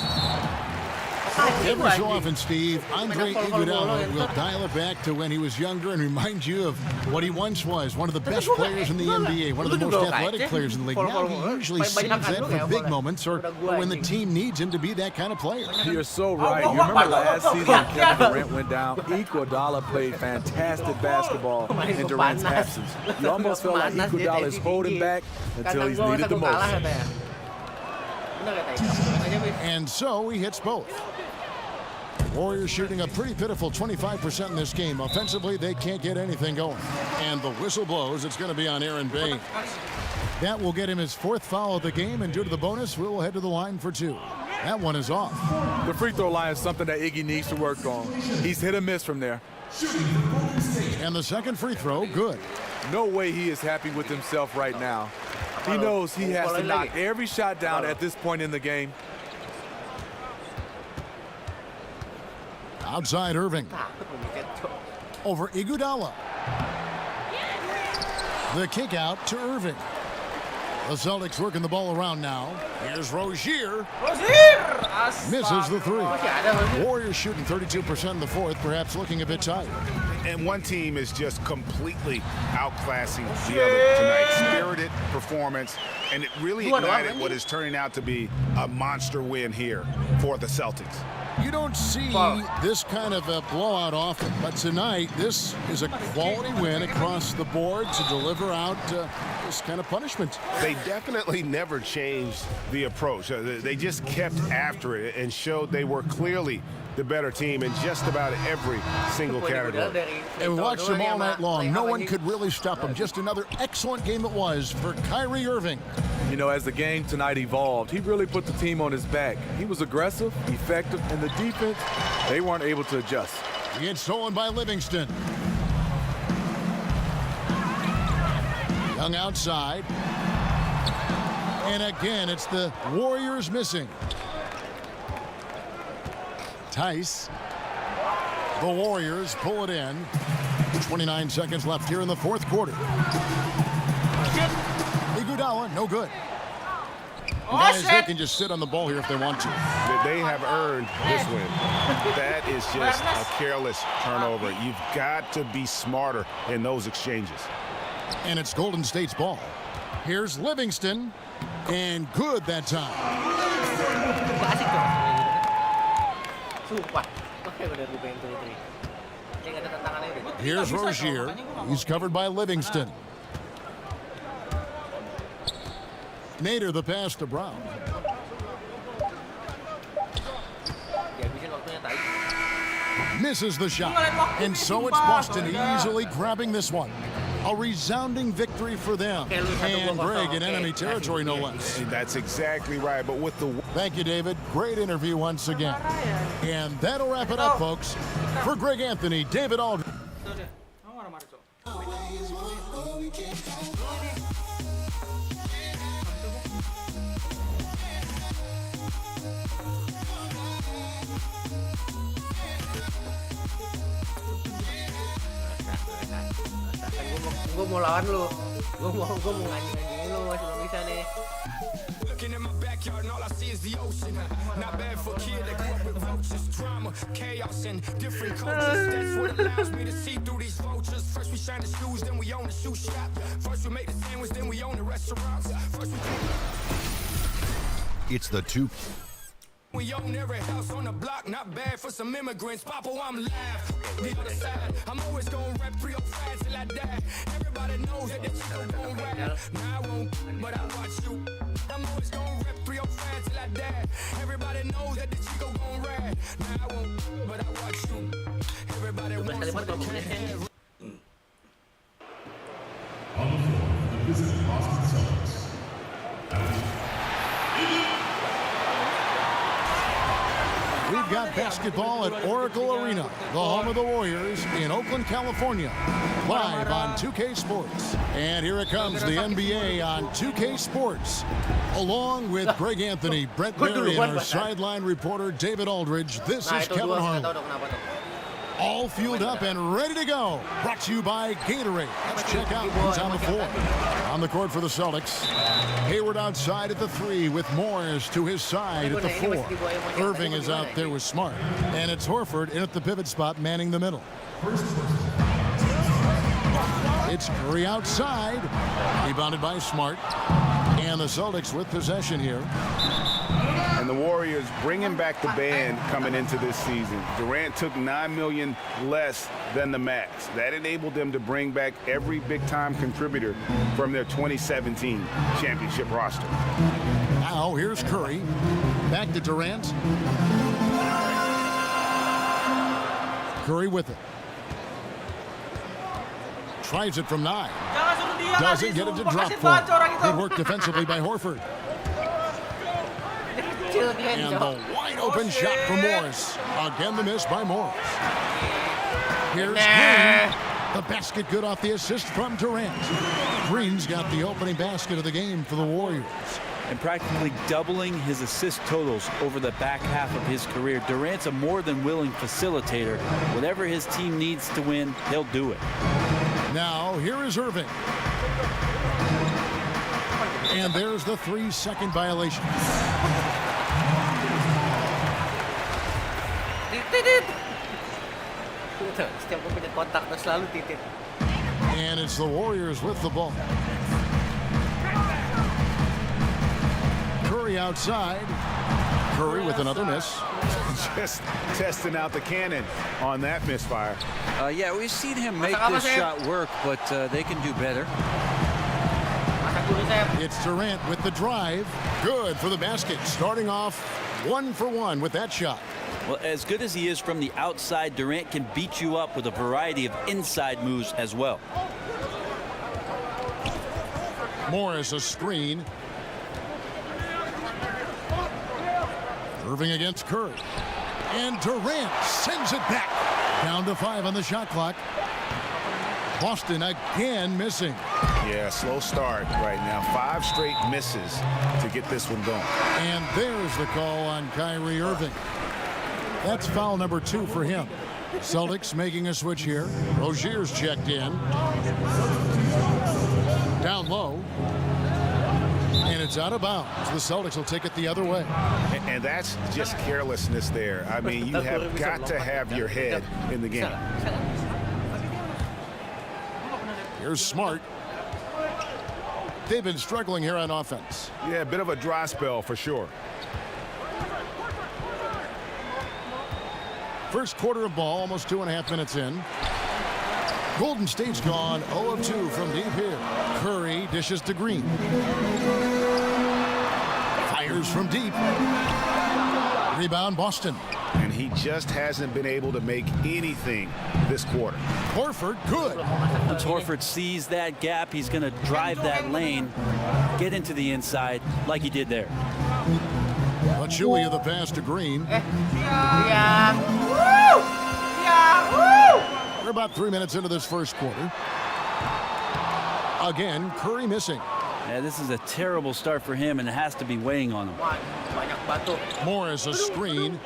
Speaker 4: Every so often, Steve, Andre Iguodala will dial it back to when he was younger and remind you of what he once was, one of the best players in the NBA, one of the most athletic players in the league. Now he usually saves that for big moments or when the team needs him to be that kind of player.
Speaker 5: You're so right. You remember last season when Kevin Durant went down, Iguodala played fantastic basketball in Durant's absence. You almost felt like Iguodala is holding back until he's needed the most.
Speaker 4: And so he hits both. Warriors shooting a pretty pitiful 25% in this game. Offensively, they can't get anything going. And the whistle blows. It's going to be on Aaron Baines. That will get him his 4th foul of the game, and due to the bonus, we will head to the line for 2. That one is off.
Speaker 5: The free throw line is something that Iggy needs to work on. He's hit or miss from there.
Speaker 4: And the second free throw, good.
Speaker 5: No way he is happy with himself right now. He knows he has to knock every shot down at this point in the game.
Speaker 4: Outside Irving. Over Iguodala. The kick out to Irving. The Celtics working the ball around now. Here's Rozier. Misses the 3. Warriors shooting 32% in the 4th, perhaps looking a bit tired.
Speaker 6: And one team is just completely outclassing the other tonight. Spirited performance, and it really ignited what is turning out to be a monster win here for the Celtics.
Speaker 4: You don't see this kind of a blowout often, but tonight this is a quality win across the board to deliver out this kind of punishment.
Speaker 6: They definitely never changed the approach. They just kept after it and showed they were clearly the better team in just about every single category.
Speaker 4: And we watched them all night long. No one could really stop them. Just another excellent game it was for Kyrie Irving.
Speaker 5: You know, as the game tonight evolved, he really put the team on his back. He was aggressive, effective, and the defense, they weren't able to adjust.
Speaker 4: He gets stolen by Livingston. Young outside. And again, it's the Warriors missing. Tice. The Warriors pull it in. 29 seconds left here in the 4th quarter. Iguodala, no good. Guys, they can just sit on the ball here if they want to.
Speaker 6: They have earned this win. That is just a careless turnover. You've got to be smarter in those exchanges.
Speaker 4: And it's Golden State's ball. Here's Livingston. And good that time. Here's Rozier. He's covered by Livingston. Nader the pass to Brown.
Speaker 1: Dihabisin waktunya tai.
Speaker 4: Misses the shot. And so it's Boston easily grabbing this one. A resounding victory for them. And Greg in enemy territory, no less.
Speaker 6: That's exactly right. But with the...
Speaker 4: Thank you, David. Great interview once again. And that'll wrap it up, folks. For Greg Anthony, David Aldridge.
Speaker 1: Gue mau lawan lu. Gue mau nganjing-nganjingin lu, masih belum bisa nih.
Speaker 12: Looking in my backyard and all I see is the ocean. Not bad for a kid that grew up with roaches, drama, chaos, and different cultures. That's what allows me to see through these vultures. First we shine the shoes, then we own the shoe shop. First we make the sandwich, then we own the restaurants. First we...
Speaker 3: It's the two.
Speaker 12: We own every house on the block, not bad for some immigrants. Papa, I'm live. The other side, I'm always gonna rep 305 till I die. Everybody knows that the chico gon' ride. Now I won't, but I watch you. I'm always gonna rep 305 till I die. Everybody knows that the chico gon' ride. Now I won't, but I watch you. Everybody wants what they can't have.
Speaker 7: On the floor for the visiting Boston Celtics.
Speaker 4: We've got basketball at Oracle Arena, the home of the Warriors in Oakland, California. Live on 2K Sports. And here it comes, the NBA on 2K Sports. Along with Greg Anthony, Brett Berry, and our sideline reporter David Aldridge, this is Kevin Harlan. All fueled up and ready to go. Brought to you by Gatorade. Let's check out who's on the floor. On the court for the Celtics. Hayward outside at the 3 with Morris to his side at the 4. Irving is out there with Smart. And it's Horford in at the pivot spot manning the middle. It's Curry outside. Rebounded by Smart. And the Celtics with possession here.
Speaker 6: And the Warriors bringing back the band coming into this season. Durant took $9 million less than the max. That enabled them to bring back every big-time contributor from their 2017 championship roster.
Speaker 4: Now here's Curry. Back to Durant. Curry with it. Tries it from 9. Doesn't get it to drop for. Good work defensively by Horford. And the wide open shot from Morris. Again the miss by Morris. Here's Green. The basket good off the assist from Durant. Green's got the opening basket of the game for the Warriors.
Speaker 13: And practically doubling his assist totals over the back half of his career. Durant's a more than willing facilitator. Whatever his team needs to win, he'll do it.
Speaker 4: Now here is Irving. And there's the 3-second violation.
Speaker 1: Setiap gue punya kontak tuh selalu titit.
Speaker 4: And it's the Warriors with the ball. Curry outside. Curry with another miss.
Speaker 6: Just testing out the cannon on that misfire.
Speaker 13: Yeah, we've seen him make this shot work, but they can do better.
Speaker 4: It's Durant with the drive. Good for the basket. Starting off 1 for 1 with that shot.
Speaker 13: Well, as good as he is from the outside, Durant can beat you up with a variety of inside moves as well.
Speaker 4: Morris a screen. Irving against Curry. And Durant sends it back. Down to 5 on the shot clock. Boston again missing.
Speaker 6: Yeah, slow start right now. 5 straight misses to get this one going.
Speaker 4: And there's the call on Kyrie Irving. That's foul number 2 for him. Celtics making a switch here. Rozier's checked in. Down low. And it's out of bounds. The Celtics will take it the other way.
Speaker 6: And that's just carelessness there. I mean, you have got to have your head in the game.
Speaker 4: Here's Smart. They've been struggling here on offense.
Speaker 6: Yeah, a bit of a dry spell for sure.
Speaker 4: First quarter of ball, almost 2.5 minutes in. Golden State's gone 0 of 2 from deep here. Curry dishes to Green. Fires from deep. Rebound, Boston.
Speaker 6: And he just hasn't been able to make anything this quarter.
Speaker 4: Horford, good.
Speaker 13: Once Horford sees that gap, he's going to drive that lane, get into the inside like he did there.
Speaker 4: Pachulia the pass to Green. We're about 3 minutes into this first quarter. Again, Curry missing.
Speaker 13: Yeah, this is a terrible start for him, and it has to be weighing on him.
Speaker 4: Morris a screen.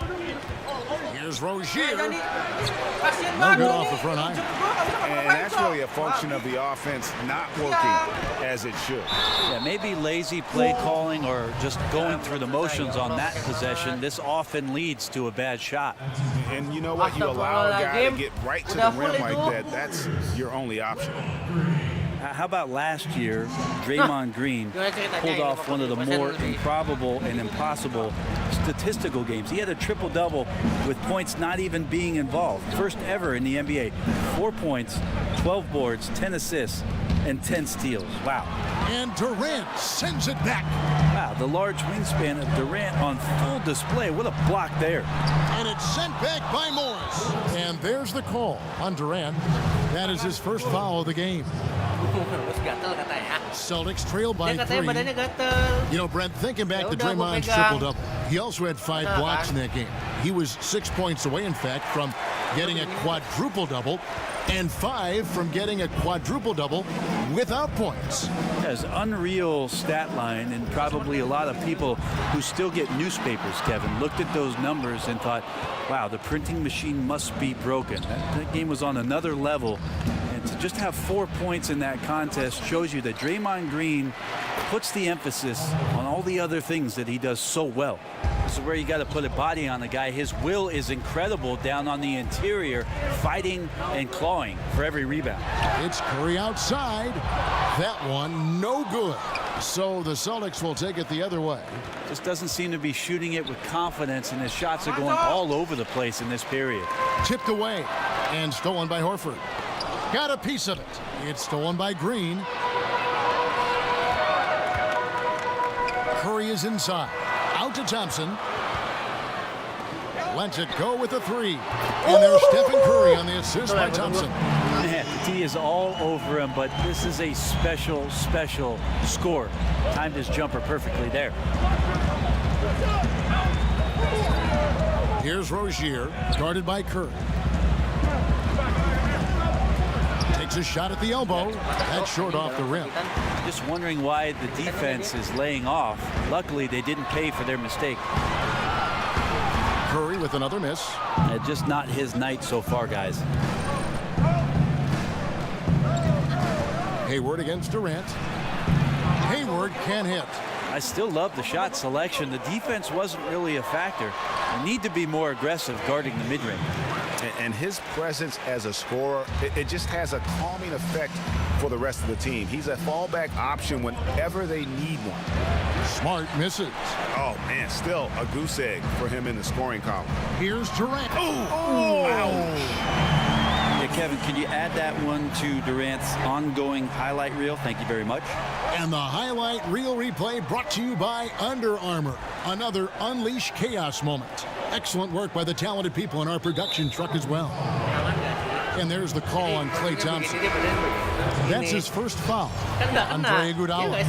Speaker 4: Here's Rozier. No good off the front iron.
Speaker 6: And that's really a function of the offense not working as it should.
Speaker 13: Yeah, maybe lazy play calling or just going through the motions on that possession. This often leads to a bad shot.
Speaker 6: And you know what? You allow a guy to get right to the rim like that. That's your only option.
Speaker 13: How about last year, Draymond Green pulled off one of the more improbable and impossible statistical games. He had a triple-double with points not even being involved. First ever in the NBA. 4 points, 12 boards, 10 assists, and 10 steals. Wow.
Speaker 4: And Durant sends it back.
Speaker 13: Wow, the large wingspan of Durant on full display. What a block there.
Speaker 4: And it's sent back by Morris. And there's the call on Durant. That is his first foul of the game. Celtics trail by 3. You know, Brent, thinking back to Draymond's triple-double, he also had 5 blocks in that game. He was 6 points away, in fact, from getting a quadruple-double, and 5 from getting a quadruple-double without points.
Speaker 13: That's unreal stat line, and probably a lot of people who still get newspapers, Kevin, looked at those numbers and thought, wow, the printing machine must be broken. That game was on another level. And to just have 4 points in that contest shows you that Draymond Green puts the emphasis on all the other things that he does so well. This is where you got to put a body on the guy. His will is incredible down on the interior, fighting and clawing for every rebound.
Speaker 4: It's Curry outside. That one no good. So the Celtics will take it the other way.
Speaker 13: Just doesn't seem to be shooting it with confidence, and his shots are going all over the place in this period.
Speaker 4: Tipped away and stolen by Horford. Got a piece of it. It's stolen by Green. Curry is inside. Out to Thompson. Lets it go with a 3. And there's Stephen Curry on the assist by Thompson.
Speaker 13: Man, the D is all over him, but this is a special, special score. Timed his jumper perfectly there.
Speaker 4: Here's Rozier, guarded by Curry. Takes a shot at the elbow. That's short off the rim.
Speaker 13: Just wondering why the defense is laying off. Luckily, they didn't pay for their mistake.
Speaker 4: Curry with another miss.
Speaker 13: Just not his night so far, guys.
Speaker 4: Hayward against Durant. Hayward can't hit.
Speaker 13: I still love the shot selection. The defense wasn't really a factor. They need to be more aggressive guarding the mid-range.
Speaker 6: And his presence as a scorer, it just has a calming effect for the rest of the team. He's a fallback option whenever they need one.
Speaker 4: Smart misses.
Speaker 6: Oh, man, still a goose egg for him in the scoring column.
Speaker 4: Here's Durant.
Speaker 6: Oh!
Speaker 13: Yeah, Kevin, can you add that one to Durant's ongoing highlight reel? Thank you very much.
Speaker 4: And the highlight reel replay brought to you by Under Armour. Another Unleash Chaos moment. Excellent work by the talented people in our production truck as well. And there's the call on Klay Thompson. That's his first foul. Andre Iguodala.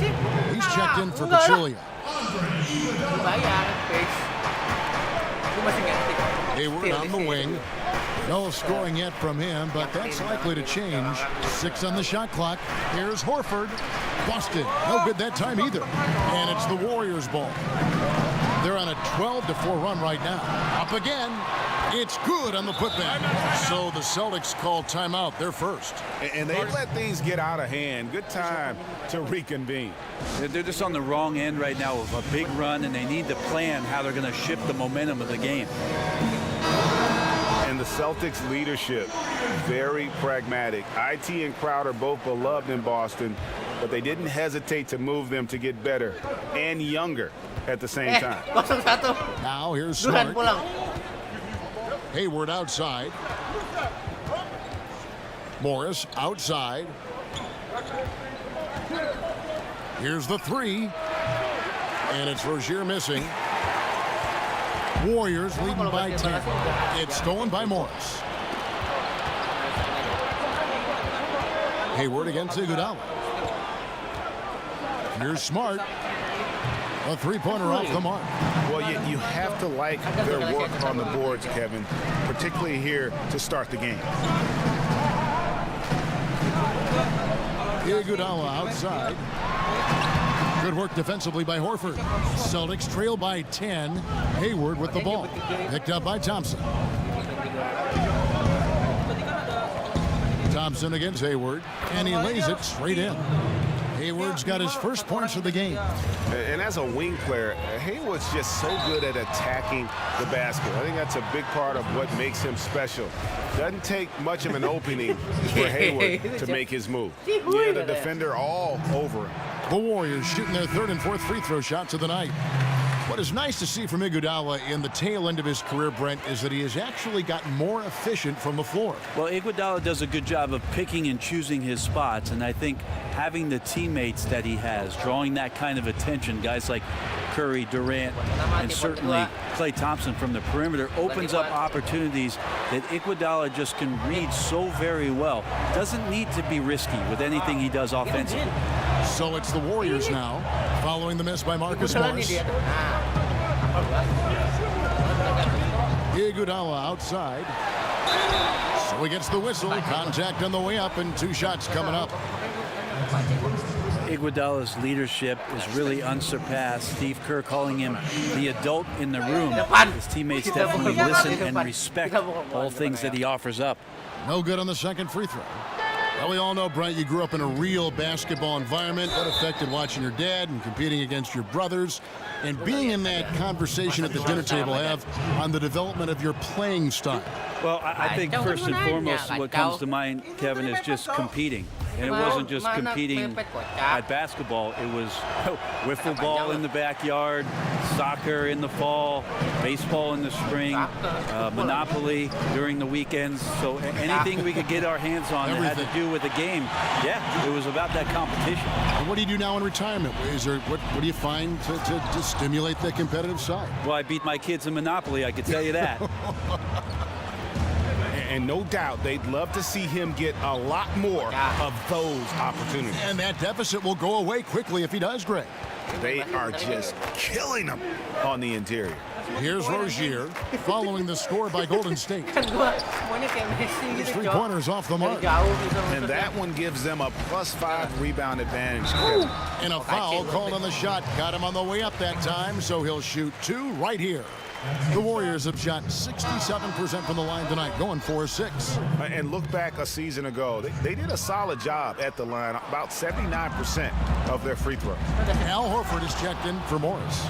Speaker 4: He's checked in for Pachulia. Hayward on the wing. No scoring yet from him, but that's likely to change. 6 on the shot clock. Here's Horford. Busted. No good that time either. And it's the Warriors' ball. They're on a 12-4 run right now. Up again. It's good on the putback. So the Celtics call timeout. They're first.
Speaker 6: And they let things get out of hand. Good time to reconvene.
Speaker 13: They're just on the wrong end right now of a big run, and they need to plan how they're going to shift the momentum of the game.
Speaker 6: And the Celtics leadership, very pragmatic. IT and Crowder both beloved in Boston, but they didn't hesitate to move them to get better and younger at the same time.
Speaker 4: Now here's Smart. Hayward outside. Morris outside. Here's the 3. And it's Rozier missing. Warriors leading by 10. It's stolen by Morris. Hayward against Iguodala. Here's Smart. A three-pointer off the mark.
Speaker 6: Well, you have to like their work on the boards, Kevin, particularly here to start the game.
Speaker 4: Iguodala outside. Good work defensively by Horford. Celtics trail by 10. Hayward with the ball. Picked up by Thompson. Thompson against Hayward, and he lays it straight in. Hayward's got his first points of the game.
Speaker 6: And as a wing player, Hayward's just so good at attacking the basket. I think that's a big part of what makes him special. Doesn't take much of an opening for Hayward to make his move. Yeah, the defender all over him.
Speaker 4: The Warriors shooting their third and fourth free throw shots of the night. What is nice to see from Iguodala in the tail end of his career, Brent, is that he has actually gotten more efficient from the floor.
Speaker 13: Well, Iguodala does a good job of picking and choosing his spots, and I think having the teammates that he has, drawing that kind of attention, guys like Curry, Durant, and certainly Klay Thompson from the perimeter, opens up opportunities that Iguodala just can read so very well. Doesn't need to be risky with anything he does offensively.
Speaker 4: So it's the Warriors now, following the miss by Marcus Morris. Iguodala outside. So he gets the whistle. Contact on the way up, and two shots coming up.
Speaker 13: Iguodala's leadership is really unsurpassed. Steve Kerr calling him the adult in the room. His teammates definitely listen and respect all things that he offers up.
Speaker 4: No good on the second free throw. Well, we all know, Brent, you grew up in a real basketball environment. What affected watching your dad and competing against your brothers and being in that conversation at the dinner table have on the development of your playing style?
Speaker 13: Well, I think first and foremost what comes to mind, Kevin, is just competing. And it wasn't just competing at basketball. It was wiffle ball in the backyard, soccer in the fall, baseball in the spring, Monopoly during the weekends. So anything we could get our hands on that had to do with the game, yeah, it was about that competition.
Speaker 4: And what do you do now in retirement? What do you find to stimulate the competitive side?
Speaker 13: Well, I beat my kids in Monopoly, I could tell you that.
Speaker 6: And no doubt they'd love to see him get a lot more of those opportunities.
Speaker 4: And that deficit will go away quickly if he does, Greg.
Speaker 6: They are just killing him on the interior.
Speaker 4: Here's Rozier following the score by Golden State. His three-pointers off the mark.
Speaker 6: And that one gives them a +5 rebound advantage.
Speaker 4: And a foul called on the shot. Got him on the way up that time, so he'll shoot two right here. The Warriors have shot 67% from the line tonight, going 4-6.
Speaker 6: And look back a season ago. They did a solid job at the line, about 79% of their free throws.
Speaker 4: Al Horford is checked in for Morris.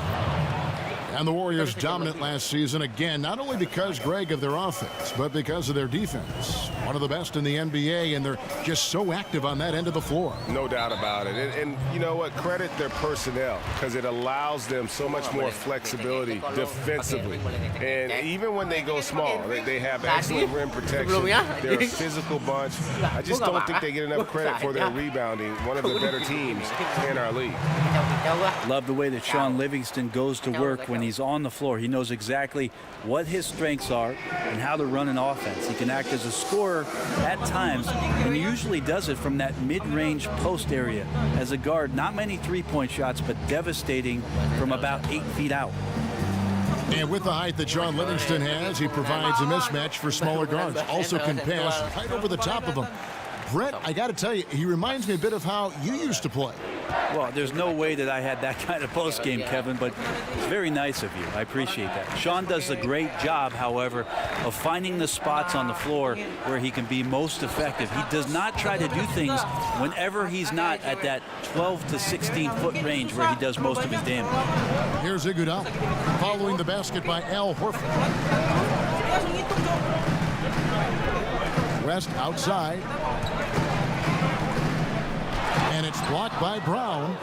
Speaker 4: And the Warriors dominant last season, again, not only because, Greg, of their offense, but because of their defense. One of the best in the NBA, and they're just so active on that end of the floor.
Speaker 6: No doubt about it. And you know what? Credit their personnel, because it allows them so much more flexibility defensively. And even when they go small, they have excellent rim protection. They're a physical bunch. I just don't think they get enough credit for their rebounding. One of the better teams in our league.
Speaker 13: Love the way that Sean Livingston goes to work when he's on the floor. He knows exactly what his strengths are and how to run an offense. He can act as a scorer at times, and usually does it from that mid-range post area. As a guard, not many three-point shots, but devastating from about 8 feet out.
Speaker 4: And with the height that Sean Livingston has, he provides a mismatch for smaller guards. Also can pass right over the top of them. Brett, I got to tell you, he reminds me a bit of how you used to play.
Speaker 13: Well, there's no way that I had that kind of post game, Kevin, but it's very nice of you. I appreciate that. Sean does a great job, however, of finding the spots on the floor where he can be most effective. He does not try to do things whenever he's not at that 12 to 16-foot range where he does most of his damage.
Speaker 4: Here's Iguodala following the basket by Al Horford. West outside. And it's blocked by Brown.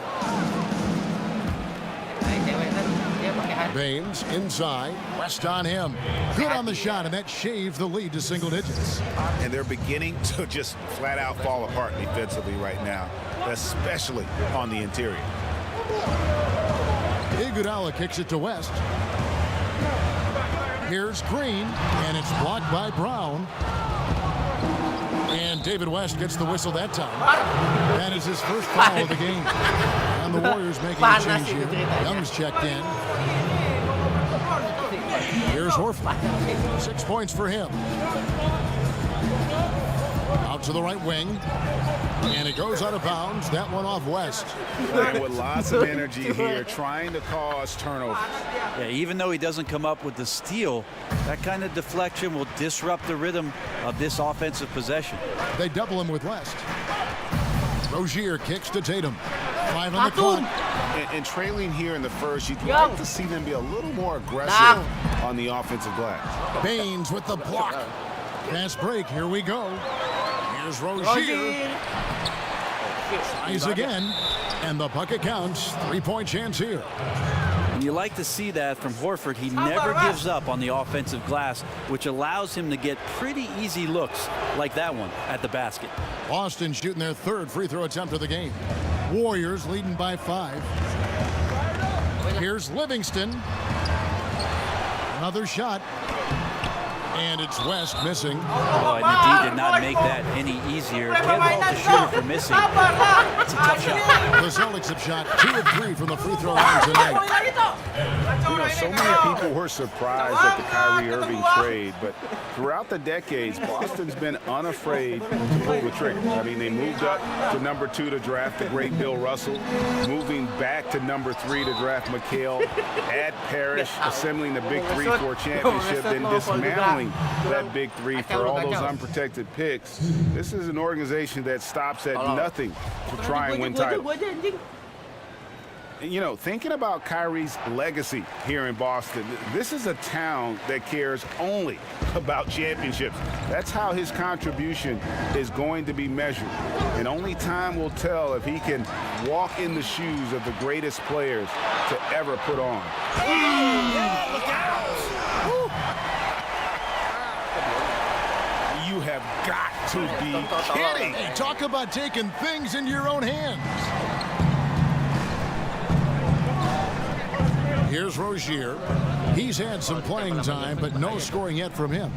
Speaker 4: Baines inside. West on him. Good on the shot, and that shaved the lead to single digits.
Speaker 6: And they're beginning to just flat out fall apart defensively right now, especially on the interior.
Speaker 4: Iguodala kicks it to West. Here's Green, and it's blocked by Brown. And David West gets the whistle that time. That is his first foul of the game. And the Warriors making a change here. Young's checked in. Here's Horford. 6 points for him. Out to the right wing. And it goes out of bounds. That one off West.
Speaker 6: Playing with lots of energy here, trying to cause turnovers.
Speaker 13: Yeah, even though he doesn't come up with the steal, that kind of deflection will disrupt the rhythm of this offensive possession.
Speaker 4: They double him with West. Rozier kicks to Tatum. 5 on the clock.
Speaker 6: And trailing here in the first, you'd like to see them be a little more aggressive on the offensive glass.
Speaker 4: Baines with the block. Fast break. Here we go. Here's Rozier. Tries again. And the bucket counts. 3-point chance here.
Speaker 13: And you like to see that from Horford. He never gives up on the offensive glass, which allows him to get pretty easy looks like that one at the basket.
Speaker 4: Boston shooting their third free throw attempt of the game. Warriors leading by 5. Here's Livingston. Another shot. And it's West missing.
Speaker 13: Oh, and the D did not make that any easier. Can't fault the shooter for missing. It's a tough shot.
Speaker 4: The Celtics have shot 2 of 3 from the free throw line tonight.
Speaker 6: You know, so many people were surprised at the Kyrie Irving trade, but throughout the decades, Boston's been unafraid to pull the trigger. I mean, they moved up to number 2 to draft the great Bill Russell, moving back to number 3 to draft McHale, add Parrish, assembling the big 3 for a championship, then dismantling that big 3 for all those unprotected picks. This is an organization that stops at nothing to try and win titles. You know, thinking about Kyrie's legacy here in Boston, this is a town that cares only about championships. That's how his contribution is going to be measured. And only time will tell if he can walk in the shoes of the greatest players to ever put on.
Speaker 4: Look out!
Speaker 6: You have got to be kidding.
Speaker 4: Hey, talk about taking things into your own hands. Here's Rozier. He's had some playing time, but no scoring yet from him.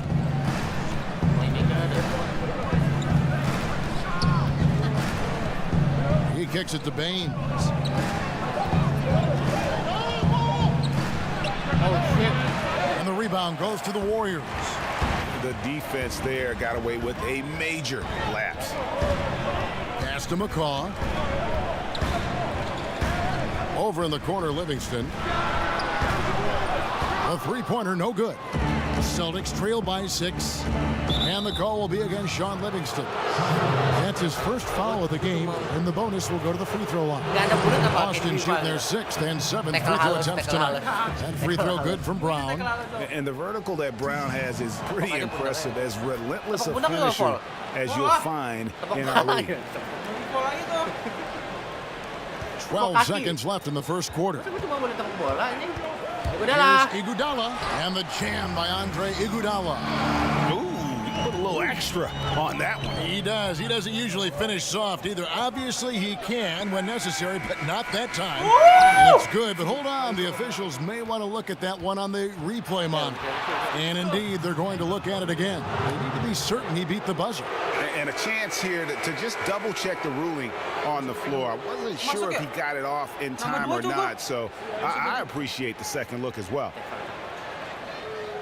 Speaker 4: He kicks it to Baines. And the rebound goes to the Warriors.
Speaker 6: The defense there got away with a major lapse.
Speaker 4: Pass to McCaw. Over in the corner, Livingston. A three-pointer, no good. The Celtics trail by 6. And the call will be against Sean Livingston. That's his first foul of the game, and the bonus will go to the free throw line. Boston shooting their 6th and 7th free throw attempts tonight. That free throw good from Brown.
Speaker 6: And the vertical that Brown has is pretty impressive, as relentless a finisher as you'll find in our league.
Speaker 4: 12 seconds left in the first quarter. Here's Iguodala, and the jam by Andre Iguodala.
Speaker 6: Ooh, he put a little extra on that one.
Speaker 4: He does. He doesn't usually finish soft either. Obviously, he can when necessary, but not that time. And it's good, but hold on. The officials may want to look at that one on the replay monitor. And indeed, they're going to look at it again. They need to be certain he beat the buzzer.
Speaker 6: And a chance here to just double-check the ruling on the floor. I wasn't sure if he got it off in time or not, so I appreciate the second look as well.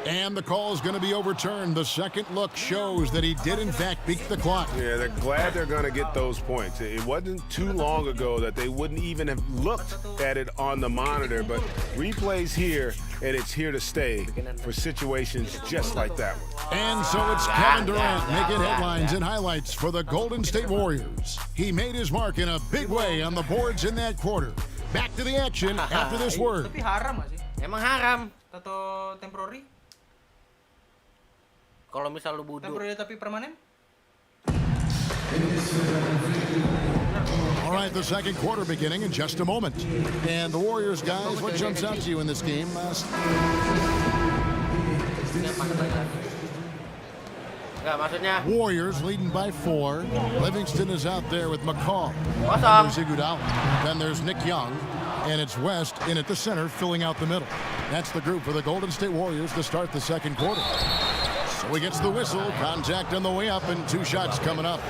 Speaker 4: And the call is going to be overturned. The second look shows that he did, in fact, beat the clock.
Speaker 14: Yeah, they're glad they're going to get those points. It wasn't too long ago that they wouldn't even have looked at it on the monitor, but replays here, and it's here to stay for situations just like that one.
Speaker 4: And so it's Kevin Durant making headlines and highlights for the Golden State Warriors. He made his mark in a big way on the boards in that quarter. Back to the action after this word.
Speaker 2: Tapi haram gak sih?
Speaker 1: Emang haram.
Speaker 2: Atau temporary?
Speaker 1: Kalau misal lu budu.
Speaker 2: Temporary tapi permanen?
Speaker 4: All right, the second quarter beginning in just a moment. And the Warriors, guys, what jumps out to you in this game? Warriors leading by 4. Livingston is out there with McCall. There's Iguodala. Then there's Nick Young. And it's West in at the center, filling out the middle. That's the group for the Golden State Warriors to start the second quarter. So he gets the whistle, contact on the way up, and 2 shots coming up.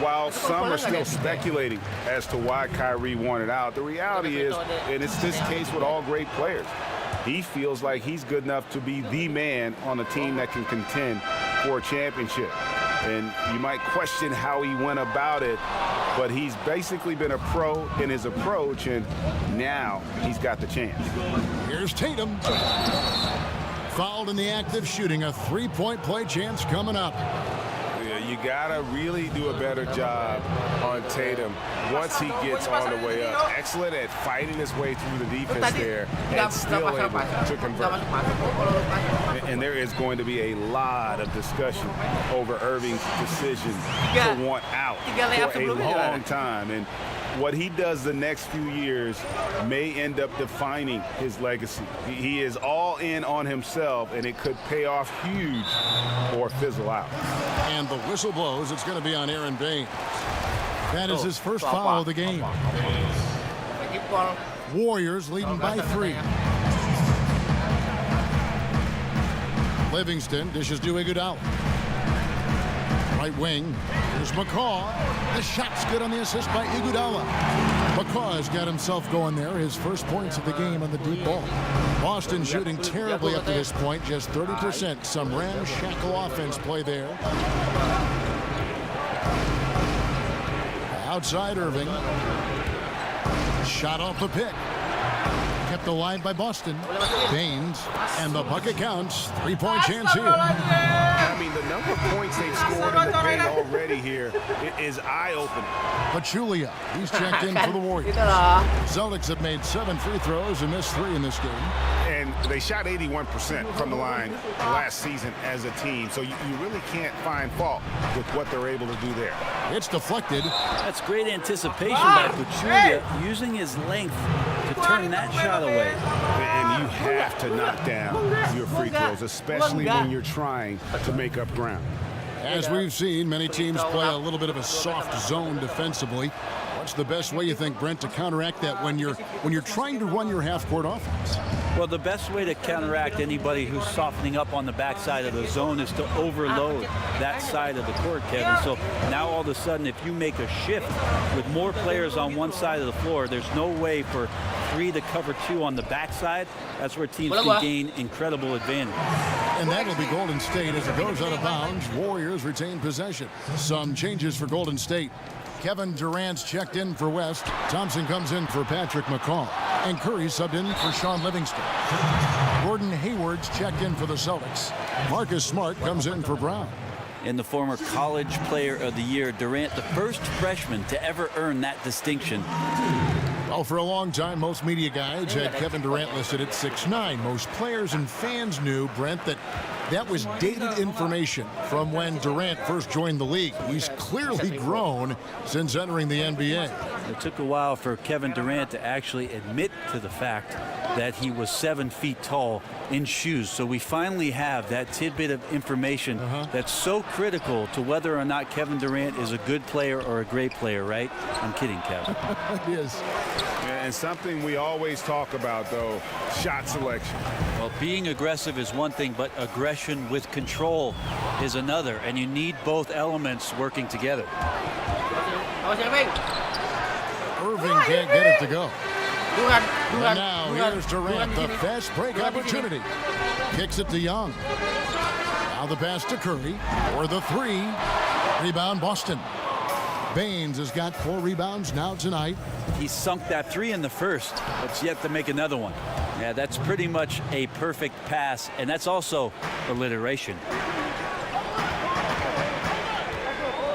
Speaker 6: While some are still speculating as to why Kyrie wanted out, the reality is, and it's this case with all great players, he feels like he's good enough to be the man on a team that can contend for a championship. And you might question how he went about it, but he's basically been a pro in his approach, and now he's got the chance.
Speaker 4: Here's Tatum. Fouled in the act of shooting. A 3-point play chance coming up.
Speaker 6: You gotta really do a better job on Tatum once he gets on the way up. Excellent at fighting his way through the defense there and still able to convert. And there is going to be a lot of discussion over Irving's decision to want out for a long time. And what he does the next few years may end up defining his legacy. He is all in on himself, and it could pay off huge or fizzle out.
Speaker 4: And the whistle blows. It's going to be on Aaron Baines. That is his first foul of the game. Warriors leading by 3. Livingston dishes to Iguodala. Right wing. Here's McCaw. The shot's good on the assist by Iguodala. McCaw has got himself going there. His first points of the game on the deep ball. Boston shooting terribly up to this point, just 30%. Some ramshackle offense play there. Outside Irving. Shot off the pick. Kept alive by Boston. Baines. And the bucket counts. 3-point chance here.
Speaker 6: I mean, the number of points they've scored in the paint already here is eye-opening.
Speaker 4: Pachulia, he's checked in for the Warriors. Celtics have made 7 free throws and missed 3 in this game.
Speaker 6: And they shot 81% from the line last season as a team, so you really can't find fault with what they're able to do there.
Speaker 4: It's deflected.
Speaker 13: That's great anticipation by Pachulia, using his length to turn that shot away.
Speaker 6: And you have to knock down your free throws, especially when you're trying to make up ground.
Speaker 4: As we've seen, many teams play a little bit of a soft zone defensively. What's the best way, you think, Brent, to counteract that when you're trying to run your half-court offense?
Speaker 13: Well, the best way to counteract anybody who's softening up on the backside of the zone is to overload that side of the court, Kevin. So now all of a sudden, if you make a shift with more players on one side of the floor, there's no way for 3 to cover 2 on the backside. That's where teams can gain incredible advantage.
Speaker 4: And that'll be Golden State as it goes out of bounds. Warriors retain possession. Some changes for Golden State. Kevin Durant's checked in for West. Thompson comes in for Patrick McCaw. And Curry subbed in for Sean Livingston. Gordon Hayward's checked in for the Celtics. Marcus Smart comes in for Brown.
Speaker 13: And the former College Player of the Year, Durant, the first freshman to ever earn that distinction.
Speaker 4: Well, for a long time, most media guides had Kevin Durant listed at 6'9". Most players and fans knew, Brent, that was dated information from when Durant first joined the league. He's clearly grown since entering the NBA.
Speaker 13: It took a while for Kevin Durant to actually admit to the fact that he was 7 feet tall in shoes. So we finally have that tidbit of information that's so critical to whether or not Kevin Durant is a good player or a great player, right? I'm kidding, Kevin.
Speaker 4: It is.
Speaker 6: And something we always talk about, though, shot selection.
Speaker 13: Well, being aggressive is one thing, but aggression with control is another, and you need both elements working together.
Speaker 4: Irving can't get it to go. And now here's Durant, the fast break opportunity. Kicks it to Young. Now the pass to Curry for the 3. Rebound Boston. Baines has got 4 rebounds now tonight.
Speaker 13: He sunk that 3 in the first, but yet to make another one. Yeah, that's pretty much a perfect pass, and that's also alliteration.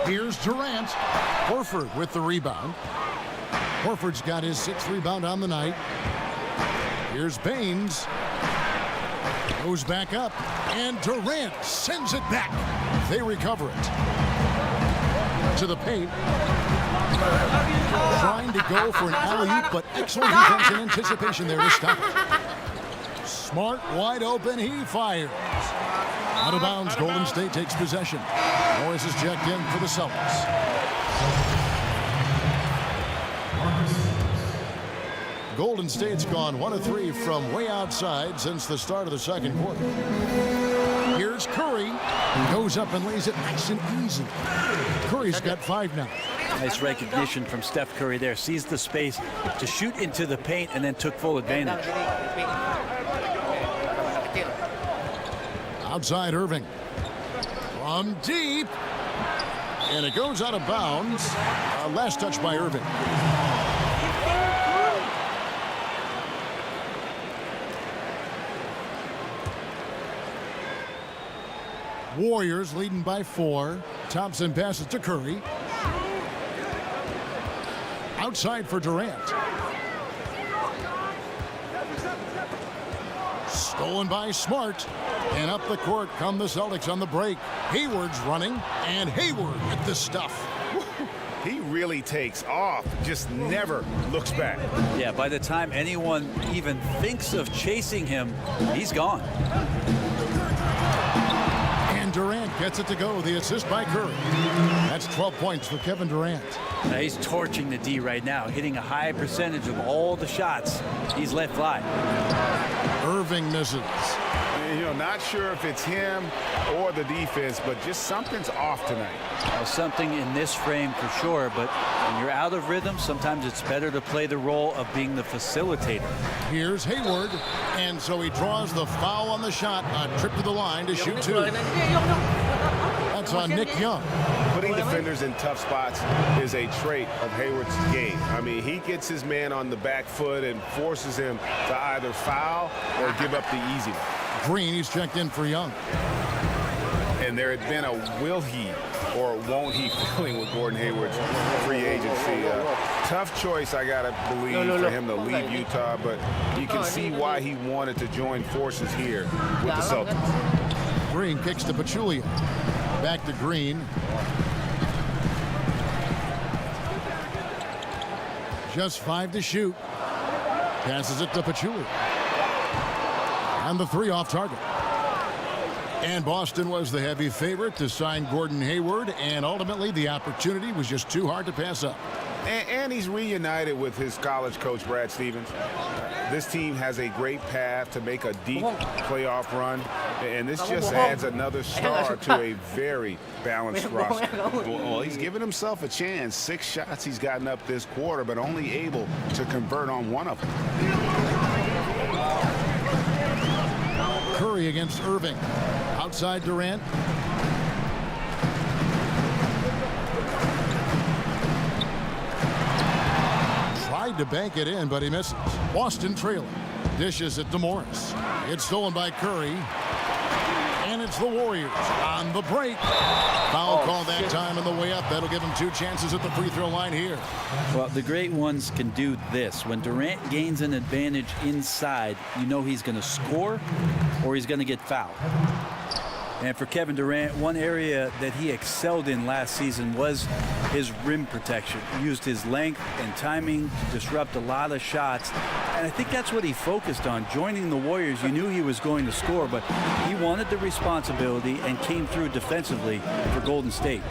Speaker 4: Here's Durant. Horford with the rebound. Horford's got his 6th rebound on the night. Here's Baines. Goes back up, and Durant sends it back. They recover it. To the paint. Trying to go for an alley-oop, but excellent defense and anticipation there to stop it. Smart wide open, he fires. Out of bounds, Golden State takes possession. Morris is checked in for the Celtics. Golden State's gone 1 of 3 from way outside since the start of the second quarter. Here's Curry. Goes up and lays it nice and easy. Curry's got 5 now.
Speaker 13: Nice recognition from Steph Curry there. Sees the space to shoot into the paint and then took full advantage.
Speaker 4: Outside Irving. From deep. And it goes out of bounds. Last touch by Irving. Warriors leading by 4. Thompson passes to Curry. Outside for Durant. Stolen by Smart. And up the court come the Celtics on the break. Hayward's running, and Hayward with the stuff.
Speaker 6: He really takes off, just never looks back.
Speaker 13: Yeah, by the time anyone even thinks of chasing him, he's gone.
Speaker 4: And Durant gets it to go. The assist by Curry. That's 12 points for Kevin Durant.
Speaker 13: Now he's torching the D right now, hitting a high percentage of all the shots he's let fly.
Speaker 4: Irving misses.
Speaker 6: You know, not sure if it's him or the defense, but just something's off tonight.
Speaker 13: Well, something in this frame for sure, but when you're out of rhythm, sometimes it's better to play the role of being the facilitator.
Speaker 4: Here's Hayward, and so he draws the foul on the shot. A trip to the line to shoot 2. That's on Nick Young.
Speaker 6: Putting defenders in tough spots is a trait of Hayward's game. I mean, he gets his man on the back foot and forces him to either foul or give up the easy one.
Speaker 4: Green, he's checked in for Young.
Speaker 6: And there had been a will he or won't he feeling with Gordon Hayward's free agency. Tough choice, I gotta believe, for him to leave Utah, but you can see why he wanted to join forces here with the Celtics.
Speaker 4: Green kicks to Pachulia. Back to Green. Just 5 to shoot. Passes it to Pachulia. And the 3 off target. And Boston was the heavy favorite to sign Gordon Hayward, and ultimately the opportunity was just too hard to pass up.
Speaker 6: And he's reunited with his college coach, Brad Stevens. This team has a great path to make a deep playoff run, and this just adds another star to a very balanced roster. Well, he's given himself a chance. 6 shots he's gotten up this quarter, but only able to convert on 1 of them.
Speaker 4: Curry against Irving. Outside Durant. Tried to bank it in, but he misses. Boston trailing. Dishes it to Morris. It's stolen by Curry. And it's the Warriors on the break. Foul call that time on the way up. That'll give him 2 chances at the free throw line here.
Speaker 13: Well, the great ones can do this. When Durant gains an advantage inside, you know he's going to score or he's going to get fouled. And for Kevin Durant, one area that he excelled in last season was his rim protection. He used his length and timing to disrupt a lot of shots. And I think that's what he focused on. Joining the Warriors, you knew he was going to score, but he wanted the responsibility and came through defensively for Golden State.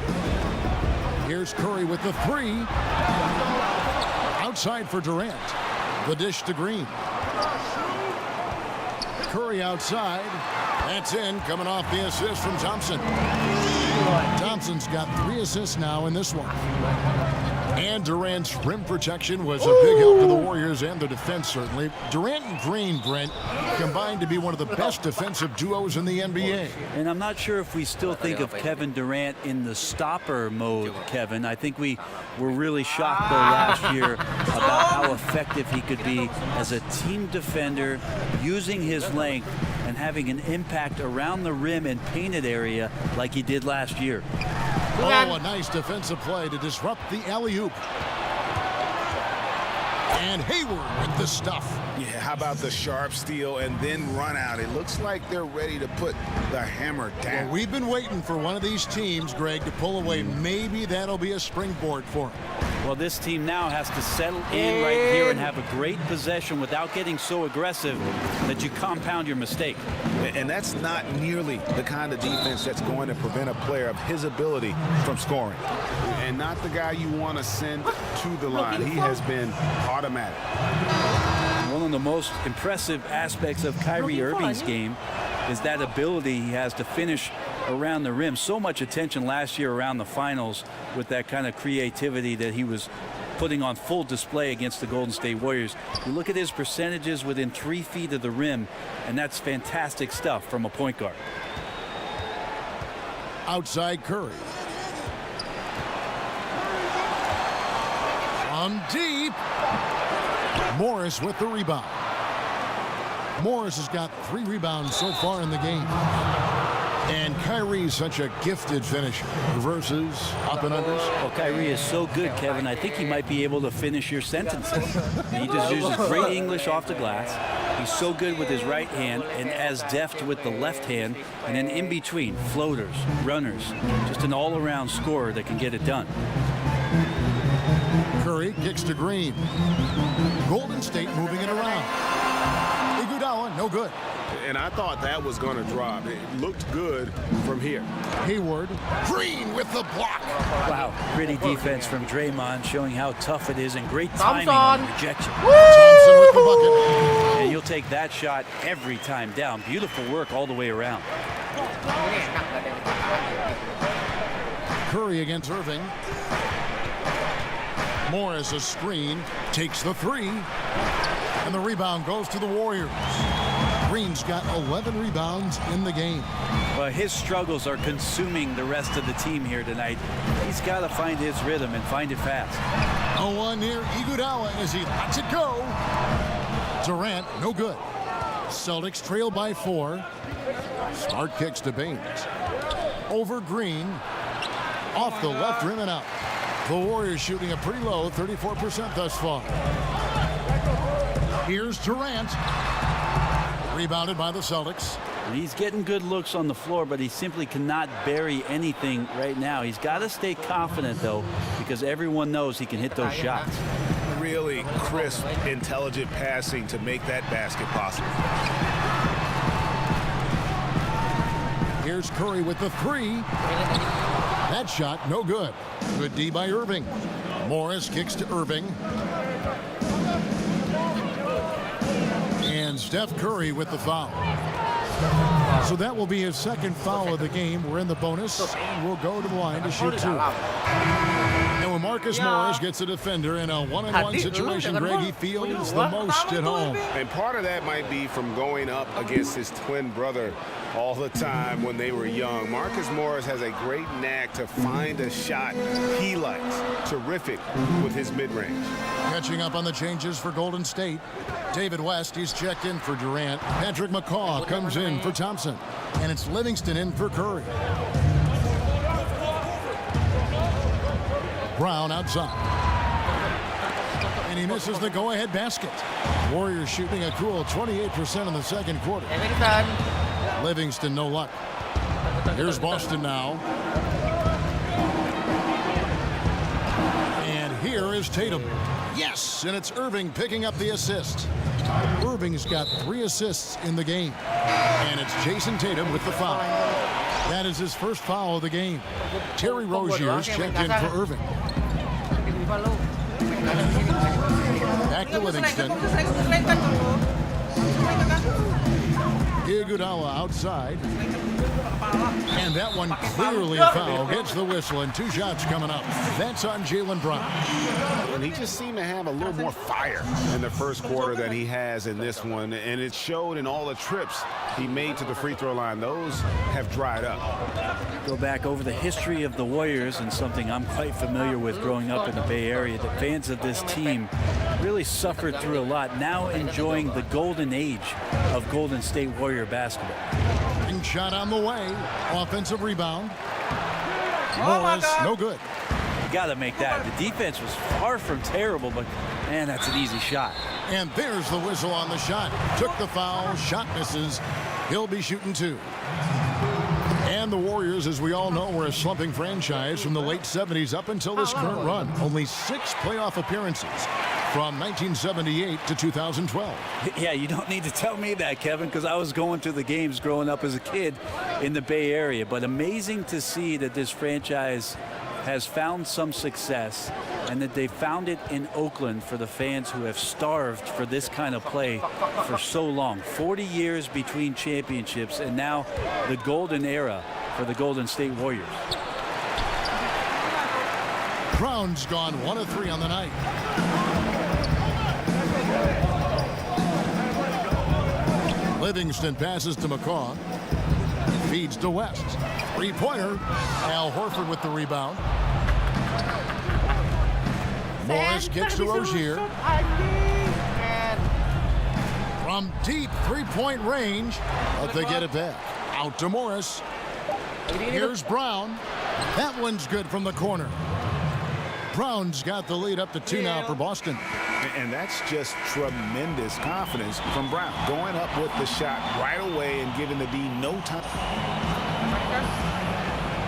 Speaker 4: Here's Curry with the 3. Outside for Durant. The dish to Green. Curry outside. That's in, coming off the assist from Thompson. Thompson's got 3 assists now in this one. And Durant's rim protection was a big help to the Warriors and the defense, certainly. Durant and Green, Brent, combined to be one of the best defensive duos in the NBA.
Speaker 13: And I'm not sure if we still think of Kevin Durant in the stopper mode, Kevin. I think we were really shocked, though, last year about how effective he could be as a team defender, using his length and having an impact around the rim and painted area like he did last year.
Speaker 4: Oh, a nice defensive play to disrupt the alley-oop. And Hayward with the stuff.
Speaker 6: Yeah, how about the sharp steal and then run out? It looks like they're ready to put the hammer down.
Speaker 4: Well, we've been waiting for one of these teams, Greg, to pull away. Maybe that'll be a springboard for him.
Speaker 13: Well, this team now has to settle in right here and have a great possession without getting so aggressive that you compound your mistake.
Speaker 6: And that's not nearly the kind of defense that's going to prevent a player of his ability from scoring. And not the guy you want to send to the line. He has been automatic.
Speaker 13: One of the most impressive aspects of Kyrie Irving's game is that ability he has to finish around the rim. So much attention last year around the finals with that kind of creativity that he was putting on full display against the Golden State Warriors. You look at his percentages within 3 feet of the rim, and that's fantastic stuff from a point guard.
Speaker 4: Outside Curry. On deep. Morris with the rebound. Morris has got 3 rebounds so far in the game. And Kyrie's such a gifted finisher. Reverses, up and unders.
Speaker 13: Well, Kyrie is so good, Kevin. I think he might be able to finish your sentences. He just uses great English off the glass. He's so good with his right hand and as deft with the left hand. And then in between, floaters, runners. Just an all-around scorer that can get it done.
Speaker 4: Curry kicks to Green. Golden State moving it around. Iguodala, no good.
Speaker 14: And I thought that was going to drop. It looked good from here.
Speaker 4: Hayward. Green with the block.
Speaker 13: Wow, pretty defense from Draymond, showing how tough it is and great timing on rejection.
Speaker 4: Thompson with the bucket.
Speaker 13: And you'll take that shot every time down. Beautiful work all the way around.
Speaker 4: Curry against Irving. Morris a screen, takes the 3, and the rebound goes to the Warriors. Green's got 11 rebounds in the game.
Speaker 13: Well, his struggles are consuming the rest of the team here tonight. He's got to find his rhythm and find it fast.
Speaker 4: 0-1 near Iguodala as he lets it go. Durant, no good. Celtics trail by 4. Smart kicks to Baines. Over Green. Off the left rim and out. The Warriors shooting a pretty low 34% thus far. Here's Durant. Rebounded by the Celtics.
Speaker 13: He's getting good looks on the floor, but he simply cannot bury anything right now. He's got to stay confident, though, because everyone knows he can hit those shots.
Speaker 14: Really crisp, intelligent passing to make that basket possible.
Speaker 4: Here's Curry with the 3. That shot, no good. Good D by Irving. Morris kicks to Irving. And Steph Curry with the foul. So that will be his second foul of the game. We're in the bonus, and we'll go to the line to shoot 2. And when Marcus Morris gets a defender in a one-on-one situation, Greg, he feels the most at home.
Speaker 14: And part of that might be from going up against his twin brother all the time when they were young. Marcus Morris has a great knack to find a shot he likes. Terrific with his mid-range.
Speaker 4: Catching up on the changes for Golden State. David West, he's checked in for Durant. Patrick McCaw comes in for Thompson. And it's Livingston in for Curry. Brown outside. And he misses the go-ahead basket. Warriors shooting a cool 28% in the second quarter. Livingston, no luck. Here's Boston now. And here is Tatum. Yes, and it's Irving picking up the assist. Irving's got 3 assists in the game. And it's Jason Tatum with the foul. That is his first foul of the game. Terry Rozier's checked in for Irving. Back to Livingston. Iguodala outside. And that one clearly a foul. Gets the whistle, and 2 shots coming up. That's on Jaylen Brown.
Speaker 14: And he just seemed to have a little more fire in the first quarter than he has in this one. And it showed in all the trips he made to the free throw line. Those have dried up.
Speaker 13: Go back over the history of the Warriors, and something I'm quite familiar with growing up in the Bay Area. The fans of this team really suffered through a lot, now enjoying the golden age of Golden State Warrior basketball.
Speaker 4: Big shot on the way. Offensive rebound. Morris, no good.
Speaker 13: You got to make that. The defense was far from terrible, but man, that's an easy shot.
Speaker 4: And there's the whistle on the shot. Took the foul, shot misses. He'll be shooting 2. And the Warriors, as we all know, were a slumping franchise from the late 70s up until this current run. Only 6 playoff appearances from 1978 to 2012.
Speaker 13: Yeah, you don't need to tell me that, Kevin, because I was going to the games growing up as a kid in the Bay Area. But amazing to see that this franchise has found some success, and that they found it in Oakland for the fans who have starved for this kind of play for so long. 40 years between championships, and now the golden era for the Golden State Warriors.
Speaker 4: Brown's gone 1 of 3 on the night. Livingston passes to McCaw. Feeds to West. Three-pointer. Al Horford with the rebound. Morris kicks to Rozier. From deep three-point range, but they get it back. Out to Morris. Here's Brown. That one's good from the corner. Brown's got the lead up to 2 now for Boston.
Speaker 6: And that's just tremendous confidence from Brown. Going up with the shot right away and giving the D no time.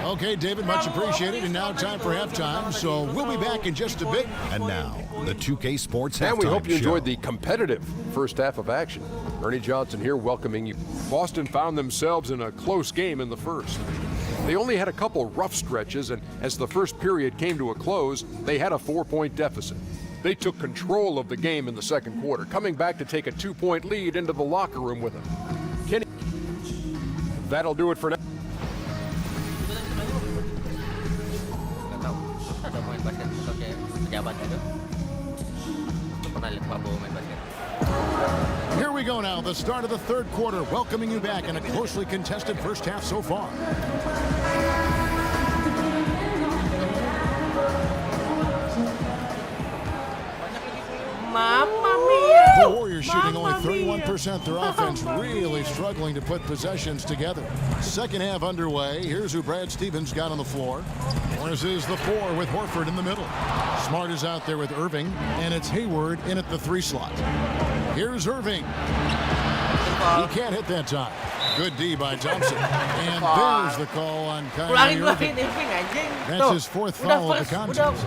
Speaker 4: Okay, David, much appreciated. And now time for halftime. So we'll be back in just a bit.
Speaker 3: And now, the 2K Sports Halftime
Speaker 9: And we hope you
Speaker 3: Show.
Speaker 9: enjoyed the competitive first half of action. Ernie Johnson here welcoming you. Boston found themselves in a close game in the first. They only had a couple rough stretches, and as the first period came to a close, they had a 4-point deficit. They took control of the game in the second quarter, coming back to take a 2-point lead into the locker room with them. Kenny, that'll do it for now.
Speaker 4: Here we go now, the start of the third quarter, welcoming you back in a closely contested first half so far.
Speaker 1: Mamma mia!
Speaker 4: The Warriors shooting only 31%. Their offense really struggling to put possessions together. Second half underway. Here's who Brad Stevens got on the floor. Morris is the 4 with Horford in the middle. Smart is out there with Irving, and it's Hayward in at the 3 slot. Here's Irving. He can't hit that time. Good D by Thompson. And there's the call on Kyrie Irving. That's his 4th foul of the contest.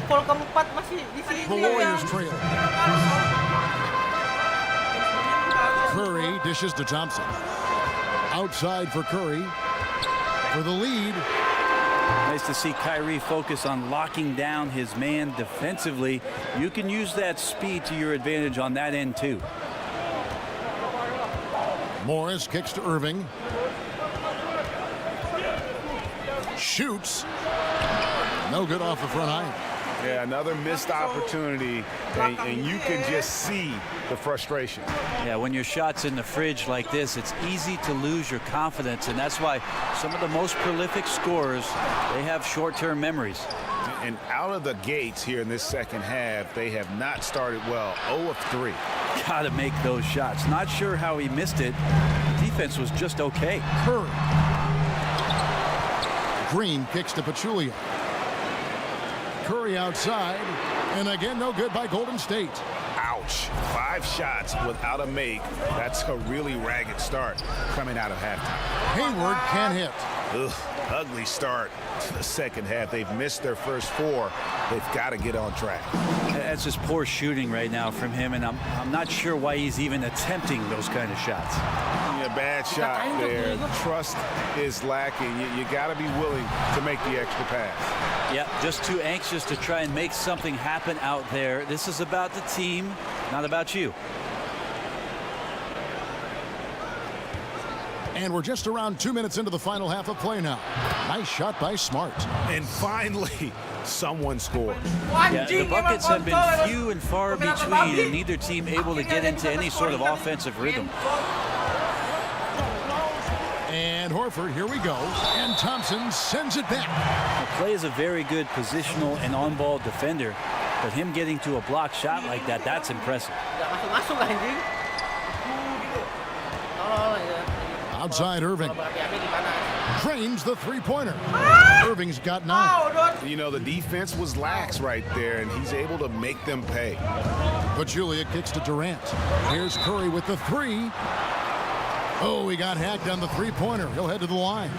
Speaker 4: The Warriors trail. Curry dishes to Thompson. Outside for Curry. For the lead.
Speaker 13: Nice to see Kyrie focus on locking down his man defensively. You can use that speed to your advantage on that end too.
Speaker 4: Morris kicks to Irving. Shoots. No good off the front iron.
Speaker 6: Yeah, another missed opportunity, and you can just see the frustration.
Speaker 13: Yeah, when your shot's in the fridge like this, it's easy to lose your confidence, and that's why some of the most prolific scorers, they have short-term memories.
Speaker 6: And out of the gates here in this second half, they have not started well. 0 of 3.
Speaker 13: Got to make those shots. Not sure how he missed it. The defense was just okay.
Speaker 4: Curry. Green kicks to Pachulia. Curry outside, and again, no good by Golden State.
Speaker 6: Ouch. 5 shots without a make. That's a really ragged start coming out of halftime.
Speaker 4: Hayward can't hit.
Speaker 6: Ugh, ugly start to the second half. They've missed their first 4. They've got to get on track.
Speaker 13: That's just poor shooting right now from him, and I'm not sure why he's even attempting those kind of shots.
Speaker 6: A bad shot there. Trust is lacking. You got to be willing to make the extra pass.
Speaker 13: Yeah, just too anxious to try and make something happen out there. This is about the team, not about you.
Speaker 4: And we're just around 2 minutes into the final half of play now. Nice shot by Smart.
Speaker 6: And finally, someone scored.
Speaker 13: Yeah, the buckets have been few and far between, and neither team able to get into any sort of offensive rhythm.
Speaker 4: And Horford, here we go. And Thompson sends it back.
Speaker 13: Clay is a very good positional and on-ball defender, but him getting to a block shot like that, that's impressive.
Speaker 4: Outside Irving. Drains the three-pointer. Irving's got 9.
Speaker 6: You know, the defense was lax right there, and he's able to make them pay.
Speaker 4: But Julia kicks to Durant. Here's Curry with the 3. Oh, he got hacked on the three-pointer. He'll head to the line.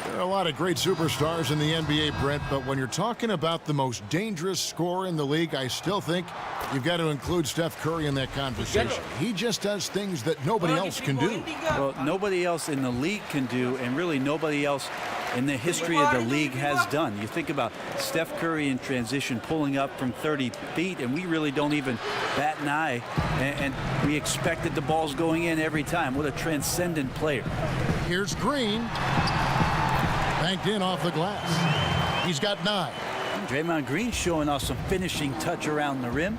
Speaker 4: There are a lot of great superstars in the NBA, Brent, but when you're talking about the most dangerous scorer in the league, I still think you've got to include Steph Curry in that conversation. He just does things that nobody else can do.
Speaker 13: Well, nobody else in the league can do, and really nobody else in the history of the league has done. You think about Steph Curry in transition pulling up from 30 feet, and we really don't even bat an eye, and we expected the balls going in every time. What a transcendent player.
Speaker 4: Here's Green. Banked in off the glass. He's got 9.
Speaker 13: Draymond Green showing off some finishing touch around the rim.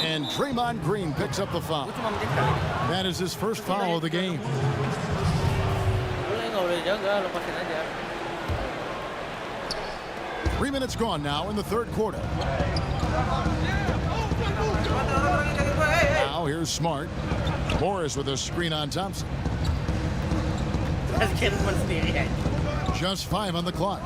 Speaker 4: And Draymond Green picks up the foul. That is his first foul of the game.
Speaker 1: Boleh nggak boleh jaga, lepasin aja.
Speaker 4: 3 minutes gone now in the third quarter. Now here's Smart. Morris with a screen on Thompson. Just 5 on the clock.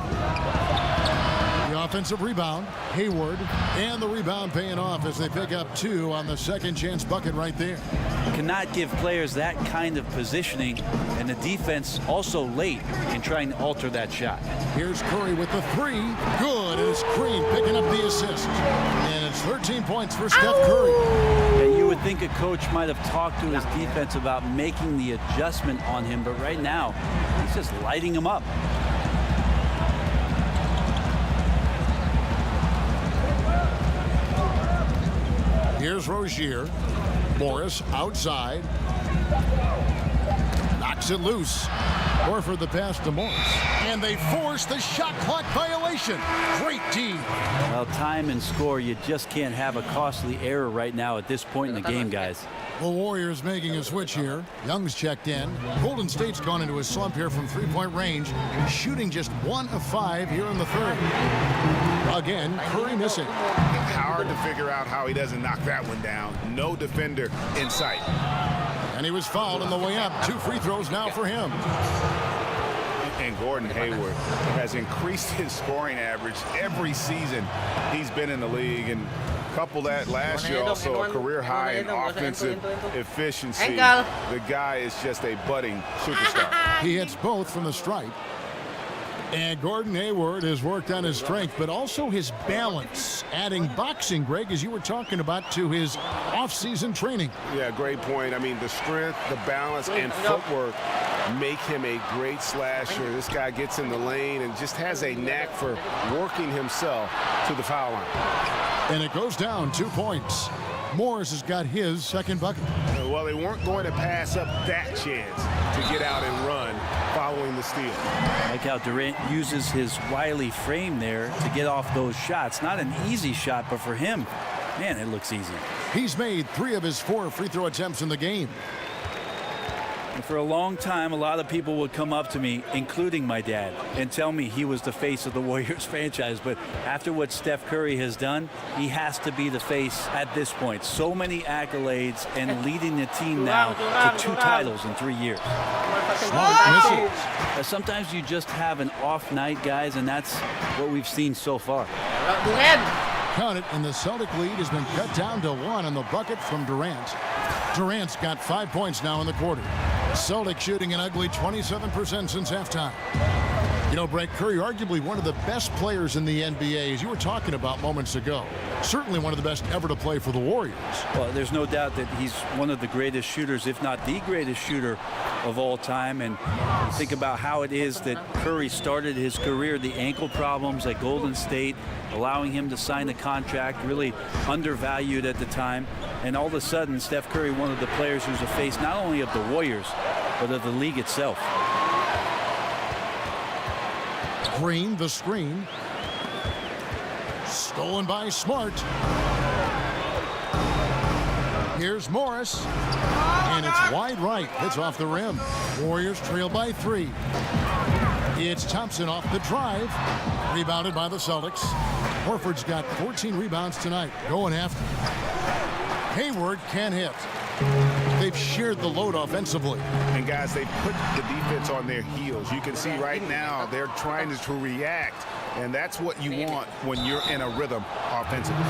Speaker 4: The offensive rebound, Hayward, and the rebound paying off as they pick up 2 on the second chance bucket right there.
Speaker 13: You cannot give players that kind of positioning, and the defense also late in trying to alter that shot.
Speaker 4: Here's Curry with the 3. Good, and it's Green picking up the assist. And it's 13 points for Steph Curry.
Speaker 13: Yeah, you would think a coach might have talked to his defense about making the adjustment on him, but right now, he's just lighting him up.
Speaker 4: Here's Rozier. Morris outside. Knocks it loose. Horford the pass to Morris. And they force the shot clock violation. Great D.
Speaker 13: Well, time and score, you just can't have a costly error right now at this point in the game, guys.
Speaker 4: The Warriors making a switch here. Young's checked in. Golden State's gone into a slump here from 3-point range, shooting just 1 of 5 here in the third. Again, Curry missing.
Speaker 6: Hard to figure out how he doesn't knock that one down. No defender in sight.
Speaker 4: And he was fouled on the way up. 2 free throws now for him.
Speaker 6: And Gordon Hayward has increased his scoring average every season he's been in the league, and couple that last year also a career high in offensive efficiency. The guy is just a budding superstar.
Speaker 4: He hits both from the stripe. And Gordon Hayward has worked on his strength, but also his balance, adding boxing, Greg, as you were talking about, to his off-season training.
Speaker 6: Yeah, great point. I mean, the strength, the balance, and footwork make him a great slasher. This guy gets in the lane and just has a knack for working himself to the foul line.
Speaker 4: And it goes down 2 points. Morris has got his second bucket.
Speaker 6: Well, they weren't going to pass up that chance to get out and run following the steal.
Speaker 13: Like how Durant uses his wily frame there to get off those shots. Not an easy shot, but for him, man, it looks easy.
Speaker 4: He's made 3 of his 4 free throw attempts in the game.
Speaker 13: And for a long time, a lot of people would come up to me, including my dad, and tell me he was the face of the Warriors franchise. But after what Steph Curry has done, he has to be the face at this point. So many accolades and leading the team now to 2 titles in 3 years. Sometimes you just have an off night, guys, and that's what we've seen so far.
Speaker 4: Count it, and the Celtic lead has been cut down to 1 on the bucket from Durant. Durant's got 5 points now in the quarter. Celtic shooting an ugly 27% since halftime. You know, Brett, Curry, arguably one of the best players in the NBA, as you were talking about moments ago. Certainly one of the best ever to play for the Warriors.
Speaker 13: Well, there's no doubt that he's one of the greatest shooters, if not the greatest shooter of all time. And you think about how it is that Curry started his career, the ankle problems at Golden State, allowing him to sign a contract, really undervalued at the time. And all of a sudden, Steph Curry, one of the players who's a face not only of the Warriors, but of the league itself.
Speaker 4: Green, the screen. Stolen by Smart. Here's Morris. And it's wide right. Hits off the rim. Warriors trail by 3. It's Thompson off the drive. Rebounded by the Celtics. Horford's got 14 rebounds tonight. Going after. Hayward can't hit. They've shared the load offensively.
Speaker 6: And guys, they put the defense on their heels. You can see right now they're trying to react And that's what you want when you're in a rhythm offensively.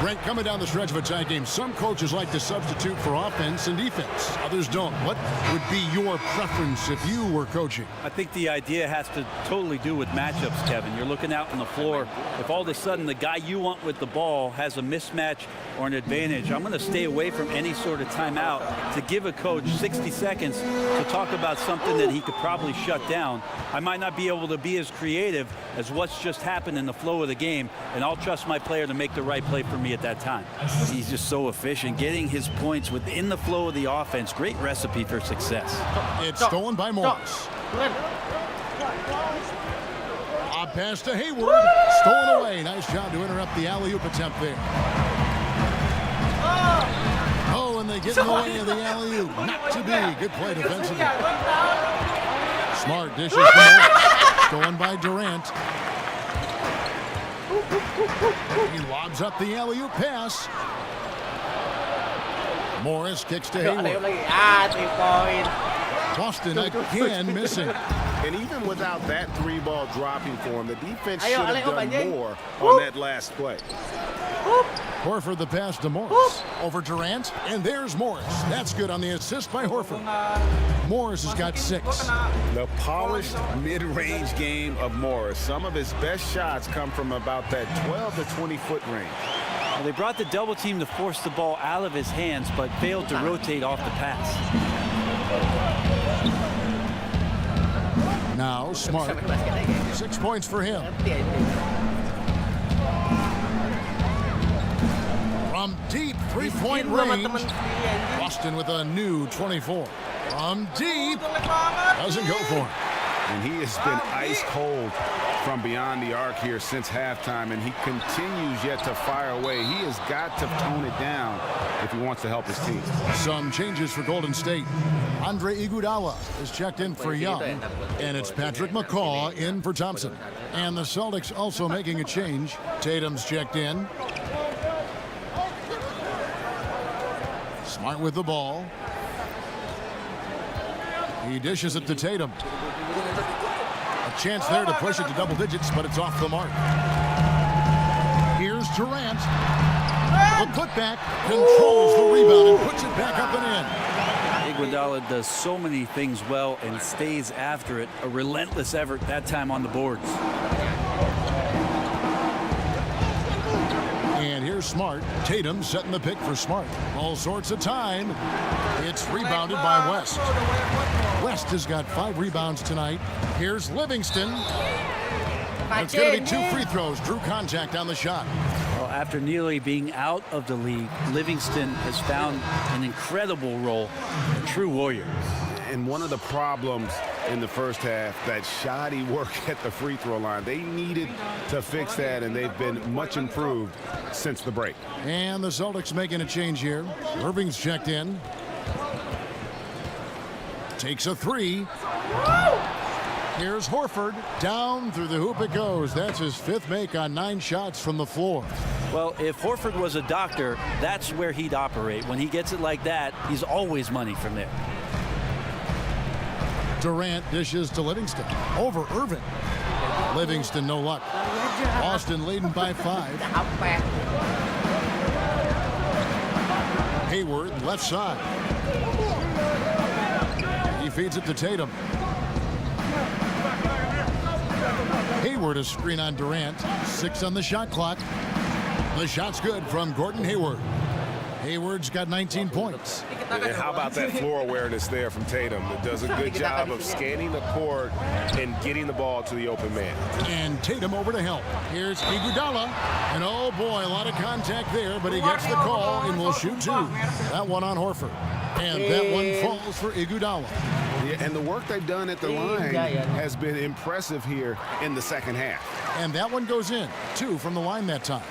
Speaker 4: Brent, coming down the stretch of a tie game, some coaches like to substitute for offense and defense. Others don't. What would be your preference if you were coaching?
Speaker 13: I think the idea has to totally do with matchups, Kevin. You're looking out on the floor. If all of a sudden the guy you want with the ball has a mismatch or an advantage, I'm going to stay away from any sort of timeout to give a coach 60 seconds to talk about something that he could probably shut down. I might not be able to be as creative as what's just happened in the flow of the game, and I'll trust my player to make the right play for me at that time. He's just so efficient, getting his points within the flow of the offense. Great recipe for success.
Speaker 4: It's stolen by Morris. Odd pass to Hayward. Stolen away. Nice job to interrupt the alley-oop attempt there. Oh, and they get in the way of the alley-oop. Not to be. Good play defensively. Smart dishes to Morris. Stolen by Durant. He lobs up the alley-oop pass. Morris kicks to Hayward. Boston again missing.
Speaker 6: And even without that three-ball dropping for him, the defense should have done more on that last play.
Speaker 4: Horford the pass to Morris. Over Durant, and there's Morris. That's good on the assist by Horford. Morris has got 6.
Speaker 6: The polished mid-range game of Morris. Some of his best shots come from about that 12 to 20-foot range.
Speaker 13: Well, they brought the double team to force the ball out of his hands, but failed to rotate off the pass.
Speaker 4: Now Smart. 6 points for him. From deep three-point range, Boston with a new 24. From deep, doesn't go for him.
Speaker 6: And he has been ice cold from beyond the arc here since halftime, and he continues yet to fire away. He has got to tone it down if he wants to help his team.
Speaker 4: Some changes for Golden State. Andre Iguodala is checked in for Young, and it's Patrick McCaw in for Thompson. And the Celtics also making a change. Tatum's checked in. Smart with the ball. He dishes it to Tatum. A chance there to push it to double digits, but it's off the mark. Here's Durant. The putback controls the rebound and puts it back up and in.
Speaker 13: Iguodala does so many things well and stays after it. A relentless effort that time on the boards.
Speaker 4: And here's Smart. Tatum setting the pick for Smart. All sorts of time. It's rebounded by West. West has got 5 rebounds tonight. Here's Livingston. It's going to be 2 free throws. Drew contact on the shot.
Speaker 13: Well, after nearly being out of the league, Livingston has found an incredible role, a true warrior.
Speaker 6: And one of the problems in the first half, that shoddy work at the free throw line. They needed to fix that, and they've been much improved since the break.
Speaker 4: And the Celtics making a change here. Irving's checked in. Takes a 3. Here's Horford. Down through the hoop it goes. That's his 5th make on 9 shots from the floor.
Speaker 13: Well, if Horford was a doctor, that's where he'd operate. When he gets it like that, he's always money from there.
Speaker 4: Durant dishes to Livingston. Over Irving. Livingston no luck. Boston leading by 5. Hayward left side. He feeds it to Tatum. Hayward a screen on Durant. 6 on the shot clock. The shot's good from Gordon Hayward. Hayward's got 19 points.
Speaker 6: And how about that floor awareness there from Tatum? That does a good job of scanning the court and getting the ball to the open man.
Speaker 4: And Tatum over to help. Here's Iguodala. And oh boy, a lot of contact there, but he gets the call and will shoot 2. That one on Horford. And that one falls for Iguodala.
Speaker 6: Yeah, and the work they've done at the line has been impressive here in the second half.
Speaker 4: And that one goes in. 2 from the line that time.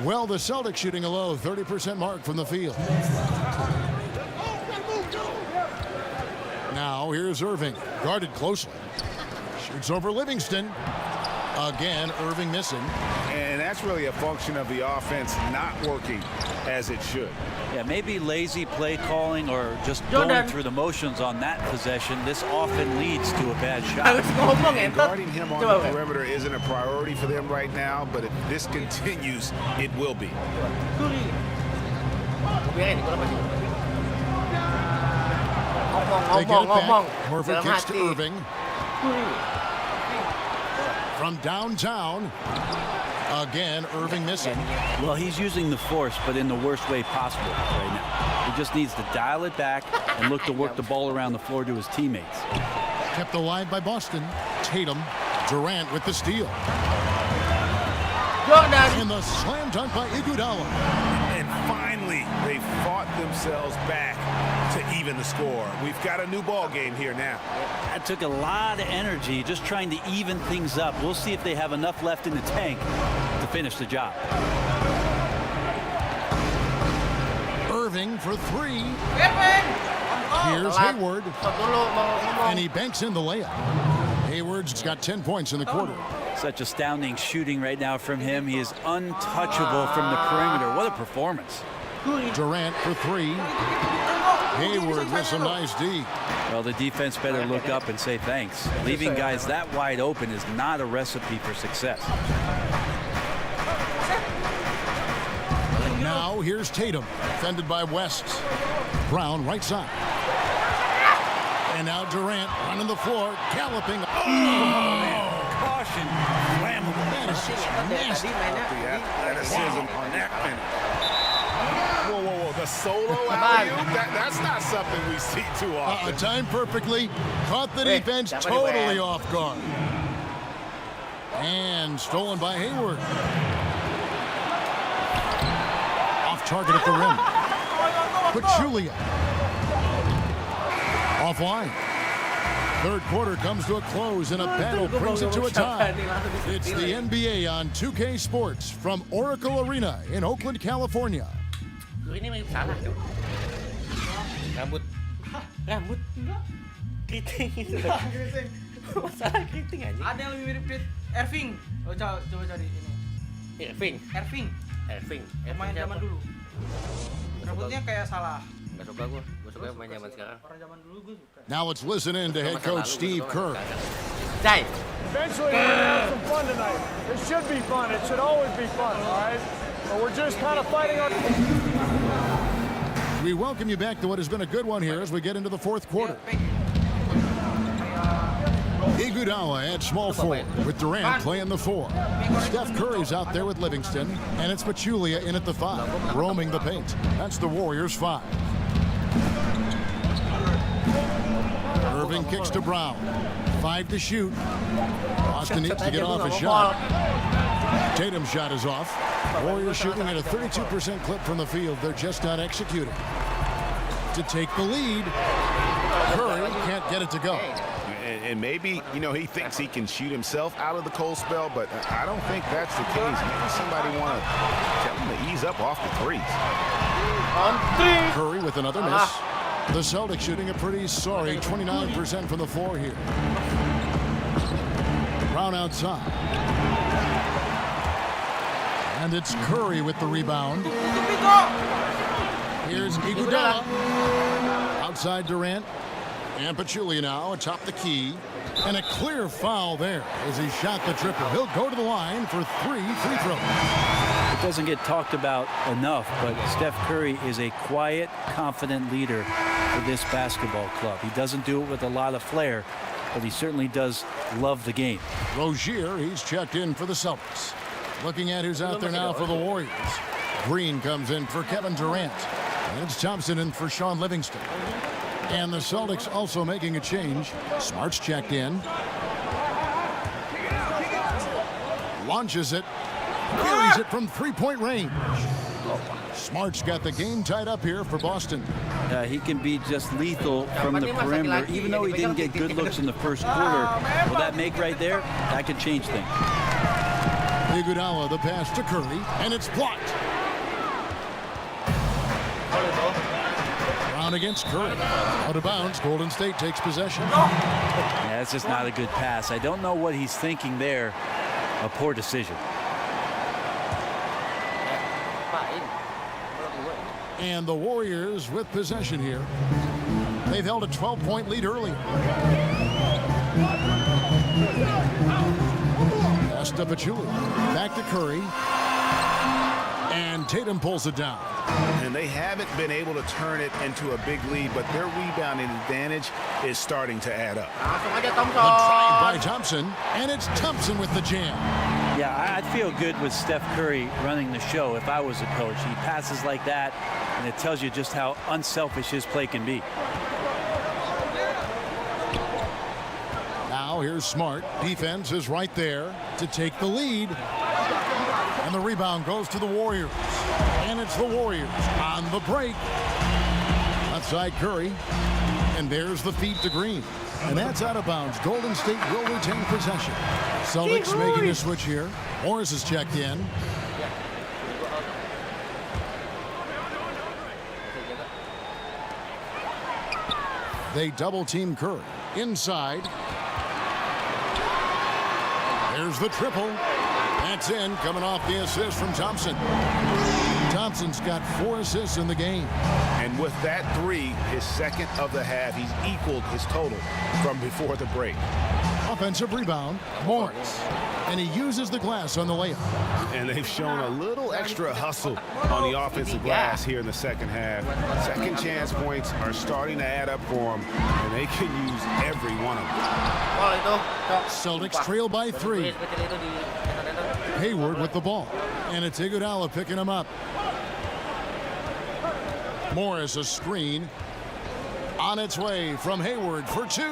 Speaker 4: Well, the Celtics shooting a low 30% mark from the field. Now here's Irving, guarded closely. Shoots over Livingston. Again, Irving missing.
Speaker 6: And that's really a function of the offense not working as it should.
Speaker 13: Yeah, maybe lazy play calling or just going through the motions on that possession. This often leads to a bad shot.
Speaker 6: And guarding him on the perimeter isn't a priority for them right now, but if this continues, it will be.
Speaker 4: They get it back. Horford kicks to Irving. From downtown. Again, Irving missing.
Speaker 13: Well, he's using the force, but in the worst way possible right now. He just needs to dial it back and look to work the ball around the floor to his teammates.
Speaker 4: Kept alive by Boston. Tatum. Durant with the steal. And the slam dunk by Iguodala.
Speaker 6: And finally, they fought themselves back to even the score. We've got a new ball game here now.
Speaker 13: That took a lot of energy just trying to even things up. We'll see if they have enough left in the tank to finish the job.
Speaker 4: Irving for three. Here's Hayward. And he banks in the layup. Hayward's got 10 points in the quarter.
Speaker 13: Such astounding shooting right now from him. He is untouchable from the perimeter. What a performance.
Speaker 4: Durant for three. Hayward with some nice D.
Speaker 13: Well, the defense better look up and say thanks. Leaving guys that wide open is not a recipe for success.
Speaker 4: Now here's Tatum, defended by West. Brown right side. And now Durant running the floor, galloping.
Speaker 13: Caution. Flammable.
Speaker 4: That is just nasty.
Speaker 6: The athleticism on that finish. Whoa, whoa, whoa. The solo alley-oop? That's not something we see too often.
Speaker 4: Timed perfectly. Caught the defense totally off guard. And stolen by Hayward. Off target at the rim. Pachulia. Offline. Third quarter comes to a close and a battle brings it to a tie. It's the NBA on 2K Sports from Oracle Arena in Oakland, California.
Speaker 1: Ini mirip salah tuh. Rambut keriting itu. Masalah keriting aja.
Speaker 2: Ada yang lebih mirip Irving. Oh, coba cari ini. Irving. Pemain zaman dulu. Rambutnya kayak salah.
Speaker 1: Gak suka gue suka pemain zaman sekarang.
Speaker 2: Orang zaman dulu gue suka.
Speaker 4: Now let's listen in to head coach Steve Kerr.
Speaker 11: Eventually, we're going to have some fun tonight. It should be fun. It should always be fun, all right? But we're just kind of fighting our...
Speaker 4: We welcome you back to what has been a good one here as we get into the fourth quarter. Iguodala at small forward with Durant playing the 4. Steph Curry's out there with Livingston, and it's Pachulia in at the 5, roaming the paint. That's the Warriors' 5. Irving kicks to Brown. 5 to shoot. Boston needs to get off a shot. Tatum's shot is off. Warriors shooting at a 32% clip from the field. They're just not executing. To take the lead, Curry can't get it to go.
Speaker 6: And maybe, he thinks he can shoot himself out of the cold spell, but I don't think that's the case. Maybe somebody want to tell him to ease up off the threes.
Speaker 4: Curry with another miss. The Celtics shooting a pretty sorry 29% from the floor here. Brown outside. And it's Curry with the rebound. Here's Iguodala. Outside Durant. And Pachulia now atop the key. And a clear foul there as he shot the triple. He'll go to the line for 3 free throws.
Speaker 13: It doesn't get talked about enough, but Steph Curry is a quiet, confident leader for this basketball club. He doesn't do it with a lot of flair, but he certainly does love the game.
Speaker 4: Rozier, he's checked in for the Celtics. Looking at who's out there now for the Warriors. Green comes in for Kevin Durant. And it's Thompson in for Sean Livingston. And the Celtics also making a change. Smart's checked in. Launches it. Carries it from three-point range. Smart's got the game tied up here for Boston.
Speaker 13: He can be just lethal from the perimeter, even though he didn't get good looks in the first quarter. Will that make right there? That could change things.
Speaker 4: Iguodala, the pass to Curry, and it's blocked. Brown against Curry. Out of bounds, Golden State takes possession.
Speaker 13: Yeah, that's just not a good pass. I don't know what he's thinking there. a poor decision.
Speaker 4: And the Warriors with possession here. They've held a 12-point lead early. Pass to Pachulia. Back to Curry. And Tatum pulls it down.
Speaker 6: And they haven't been able to turn it into a big lead, but their rebounding advantage is starting to add up.
Speaker 4: The drive by Thompson, and it's Thompson with the jam.
Speaker 13: Yeah, I'd feel good with Steph Curry running the show if I was a coach. He passes like that, and it tells you just how unselfish his play can be.
Speaker 4: Now here's Smart. Defense is right there to take the lead. And the rebound goes to the Warriors. And it's the Warriors on the break. Outside Curry. And there's the feed to Green. And that's out of bounds. Golden State will retain possession. Celtics making a switch here. Morris is checked in. They double team Curry. Inside. There's the triple. That's in, coming off the assist from Thompson. Thompson's got 4 assists in the game.
Speaker 6: And with that 3, his second of the half, he's equaled his total from before the break.
Speaker 4: Offensive rebound, Morris. And he uses the glass on the layup.
Speaker 6: And they've shown a little extra hustle on the offensive glass here in the second half. Second chance points are starting to add up for them, and they can use every one of them.
Speaker 4: Celtics trail by 3. Hayward with the ball. And it's Iguodala picking him up. Morris a screen. On its way from Hayward for 2.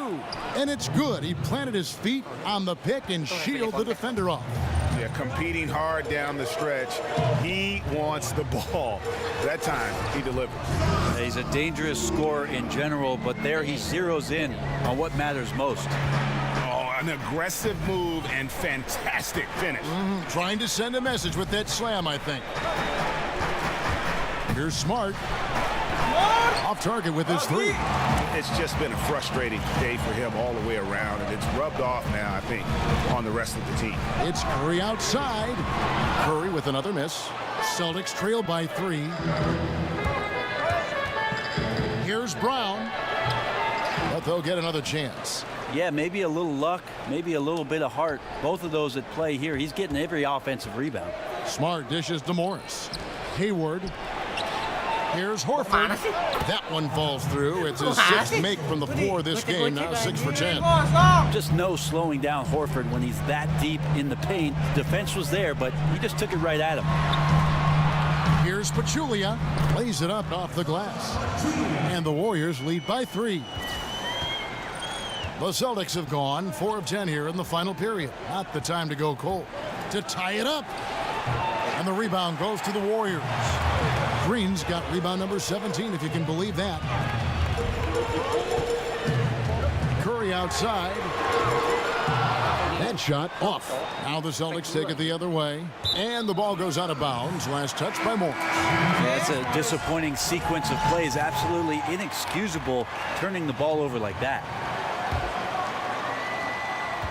Speaker 4: And it's good. He planted his feet on the pick and shielded the defender off.
Speaker 6: Yeah, competing hard down the stretch. He wants the ball. That time, he delivers.
Speaker 13: He's a dangerous scorer in general, but there he zeroes in on what matters most.
Speaker 6: Oh, an aggressive move and fantastic finish.
Speaker 4: Trying to send a message with that slam, I think. Here's Smart. Off target with his 3.
Speaker 6: It's just been a frustrating day for him all the way around, and it's rubbed off now, I think, on the rest of the team.
Speaker 4: It's Curry outside. Curry with another miss. Celtics trail by 3. Here's Brown. But they'll get another chance.
Speaker 13: Yeah, maybe a little luck, maybe a little bit of heart. Both of those at play here. He's getting every offensive rebound.
Speaker 4: Smart dishes to Morris. Hayward. Here's Horford. That one falls through. It's his 6th make from the floor this game. Now 6 for 10.
Speaker 13: Just no slowing down Horford when he's that deep in the paint. Defense was there, but he just took it right at him.
Speaker 4: Here's Pachulia. Plays it up off the glass. And the Warriors lead by 3. The Celtics have gone 4 of 10 here in the final period. Not the time to go cold. To tie it up. And the rebound goes to the Warriors. Green's got rebound number 17, if you can believe that. Curry outside. That shot off. Now the Celtics take it the other way. And the ball goes out of bounds. Last touch by Moore.
Speaker 13: Yeah, it's a disappointing sequence of plays. Absolutely inexcusable turning the ball over like that.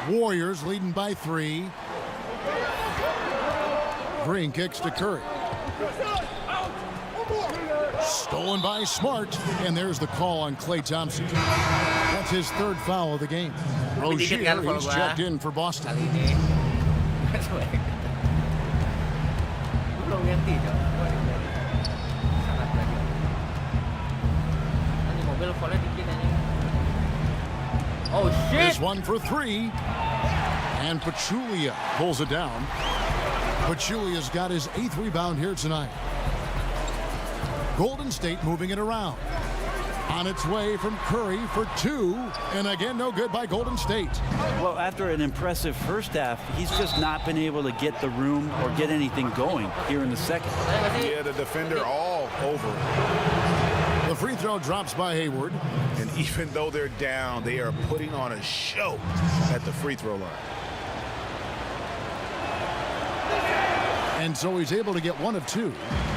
Speaker 4: Warriors leading by 3. Green kicks to Curry. Stolen by Smart. And there's the call on Klay Thompson. That's his 3rd foul of the game. Rozier is checked in for Boston.
Speaker 1: Oh shit!
Speaker 4: This one for 3. And Pachulia pulls it down. Pachulia's got his 8th rebound here tonight. Golden State moving it around. On its way from Curry for 2. And again, no good by Golden State.
Speaker 13: Well, after an impressive first half, he's just not been able to get the room or get anything going here in the second.
Speaker 6: Yeah, the defender all over.
Speaker 4: The free throw drops by Hayward.
Speaker 6: And even though they're down, they are putting on a show at the free throw line.
Speaker 4: And so he's able to get 1 of 2.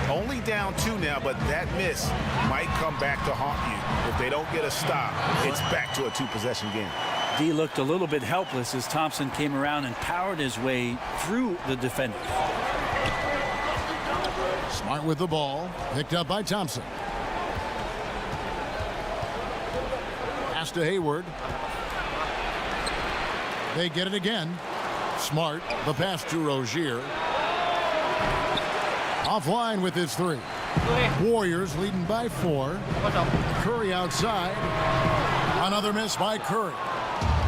Speaker 6: Only down 2 now, but that miss might come back to haunt you. If they don't get a stop, it's back to a 2-possession game.
Speaker 13: D looked a little bit helpless as Thompson came around and powered his way through the defender.
Speaker 4: Smart with the ball, picked up by Thompson. Pass to Hayward. They get it again. Smart, the pass to Rozier. Offline with his three. Warriors leading by 4. Curry outside. Another miss by Curry.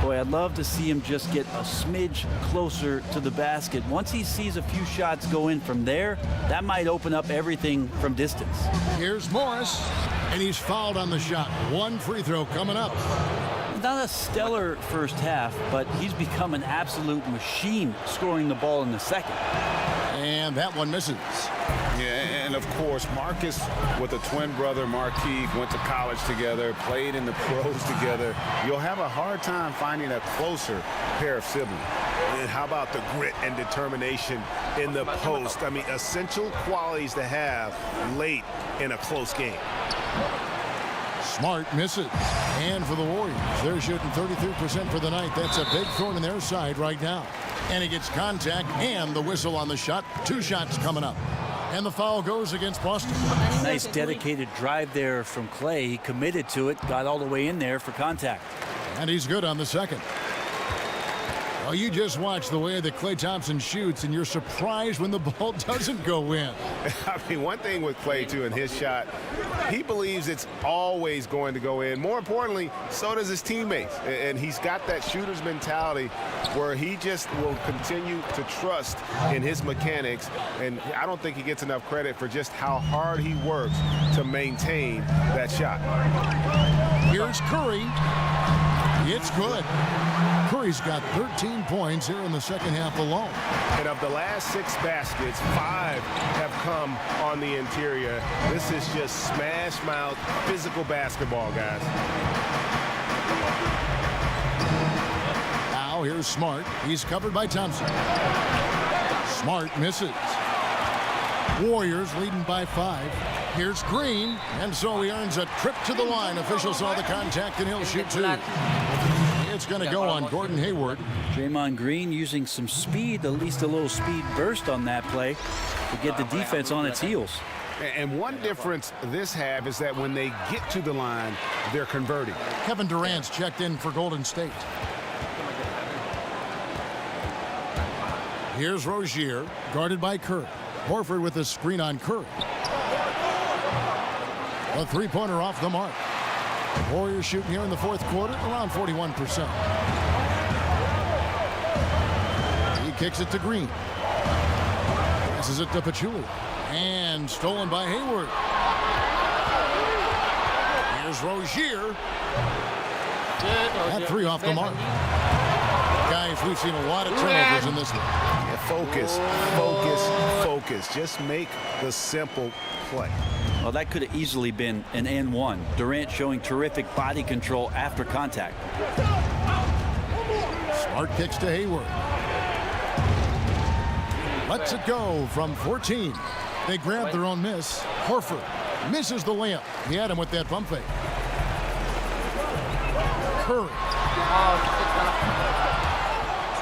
Speaker 13: Boy, I'd love to see him just get a smidge closer to the basket. Once he sees a few shots go in from there, that might open up everything from distance.
Speaker 4: Here's Morris, and he's fouled on the shot. 1 free throw coming up.
Speaker 13: Not a stellar first half, but he's become an absolute machine scoring the ball in the second.
Speaker 4: And that one misses.
Speaker 6: Yeah, and of course, Marcus with a twin brother, Marquise, went to college together, played in the pros together. You'll have a hard time finding a closer pair of siblings. And how about the grit and determination in the post? I mean, essential qualities to have late in a close game.
Speaker 4: Smart misses. And for the Warriors, they're shooting 33% for the night. That's a big thorn in their side right now. And he gets contact and the whistle on the shot. 2 shots coming up. And the foul goes against Boston.
Speaker 13: Nice dedicated drive there from Clay. He committed to it, got all the way in there for contact.
Speaker 4: And he's good on the second. Well, you just watch the way that Klay Thompson shoots, and you're surprised when the ball doesn't go in.
Speaker 6: I mean, one thing with Klay, too, in his shot, he believes it's always going to go in. More importantly, so does his teammates. And he's got that shooter's mentality where he just will continue to trust in his mechanics. And I don't think he gets enough credit for just how hard he works to maintain that shot.
Speaker 4: Here's Curry. It's good. Curry's got 13 points here in the second half alone.
Speaker 6: And of the last 6 baskets, 5 have come on the interior. This is just smash mouth physical basketball, guys.
Speaker 4: Now here's Smart. He's covered by Thompson. Smart misses. Warriors leading by 5. Here's Green, and so he earns a trip to the line. Official saw the contact, and he'll shoot 2. It's going to go on Gordon Hayward.
Speaker 13: Draymond Green using some speed, at least a little speed burst on that play to get the defense on its heels.
Speaker 6: And one difference this half is that when they get to the line, they're converting.
Speaker 4: Kevin Durant's checked in for Golden State. Here's Rozier, guarded by Curry. Horford with a screen on Curry. A 3-pointer off the mark. Warriors shooting here in the fourth quarter around 41%. He kicks it to Green. Passes it to Pachulia. And stolen by Hayward. Here's Rozier. That 3 off the mark. Guys, we've seen a lot of turnovers in this one.
Speaker 6: Yeah, focus, focus, focus. Just make the simple play.
Speaker 13: Well, that could have easily been an N1. Durant showing terrific body control after contact.
Speaker 4: Smart kicks to Hayward. Lets it go from 14. They grab their own miss. Horford misses the layup. He had him with that bump fake. Curry.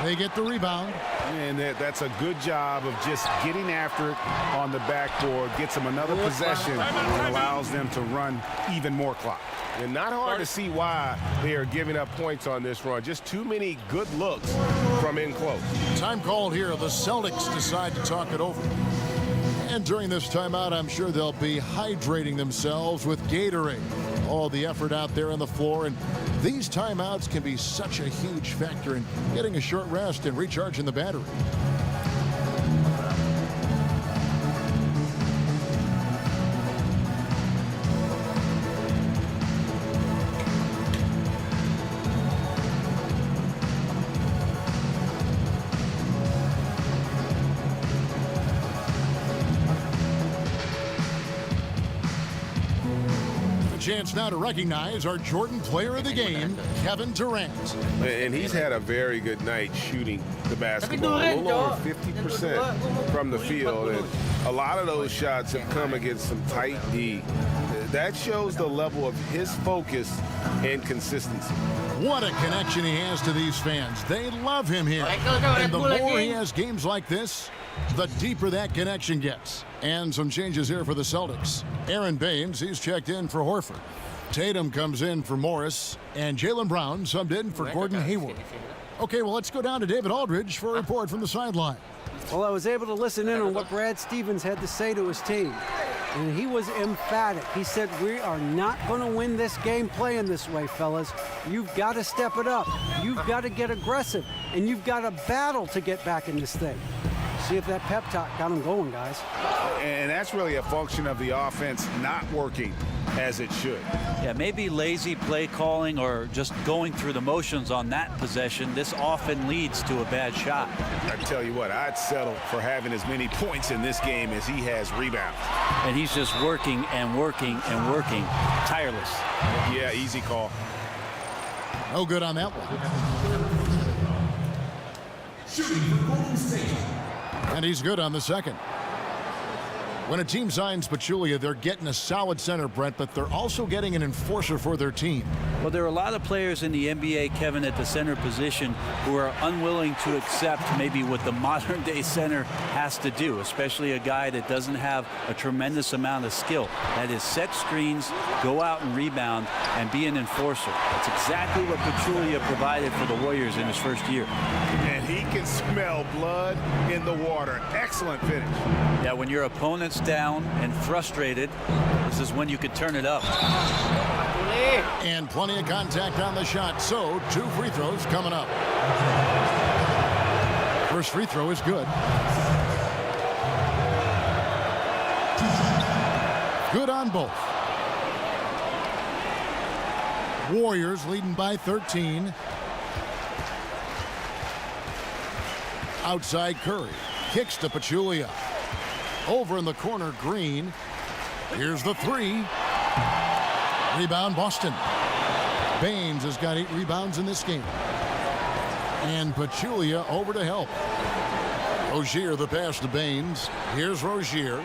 Speaker 4: They get the rebound.
Speaker 6: And that's a good job of just getting after it on the backboard, gets them another possession, and allows them to run even more clock. And not hard to see why they are giving up points on this run. Just too many good looks from in close.
Speaker 4: Time called here. The Celtics decide to talk it over. And during this timeout, I'm sure they'll be hydrating themselves with Gatorade. All the effort out there on the floor, and these timeouts can be such a huge factor in getting a short rest and recharging the battery. Chance now to recognize our Jordan Player of the Game, Kevin Durant.
Speaker 6: And he's had a very good night shooting the basketball. A little over 50% from the field. And a lot of those shots have come against some tight D. That shows the level of his focus and consistency.
Speaker 4: What a connection he has to these fans. They love him here. And the more he has games like this, the deeper that connection gets. And some changes here for the Celtics. Aaron Baines, he's checked in for Horford. Tatum comes in for Morris. And Jaylen Brown subbed in for Gordon Hayward. Okay, well, let's go down to David Aldridge for a report from the sideline.
Speaker 8: Well, I was able to listen in on what Brad Stevens had to say to his team. And he was emphatic. He said, we are not going to win this game playing this way, fellas. You've got to step it up. You've got to get aggressive. And you've got to battle to get back in this thing. See if that pep talk got them going, guys.
Speaker 6: And that's really a function of the offense not working as it should.
Speaker 13: Yeah, maybe lazy play calling or just going through the motions on that possession. This often leads to a bad shot.
Speaker 6: I tell you what, I'd settle for having as many points in this game as he has rebounds.
Speaker 13: And he's just working and working and working, tireless.
Speaker 6: Yeah, easy call.
Speaker 4: No good on that one.
Speaker 7: Shooting for Golden State.
Speaker 4: And he's good on the second. When a team signs Pachulia, they're getting a solid center, Brent, but they're also getting an enforcer for their team.
Speaker 13: Well, there are a lot of players in the NBA, Kevin, at the center position who are unwilling to accept maybe what the modern-day center has to do, especially a guy that doesn't have a tremendous amount of skill. That is set screens, go out and rebound, and be an enforcer. That's exactly what Pachulia provided for the Warriors in his first year.
Speaker 6: And he can smell blood in the water. Excellent finish.
Speaker 13: Yeah, when your opponent's down and frustrated, this is when you could turn it up.
Speaker 4: And plenty of contact on the shot, so 2 free throws coming up. First free throw is good. Good on both. Warriors leading by 13. Outside Curry. Kicks to Pachulia. Over in the corner, Green. Here's the 3. Rebound, Boston. Baines has got 8 rebounds in this game. And Pachulia over to help. Rozier the pass to Baines. Here's Rozier.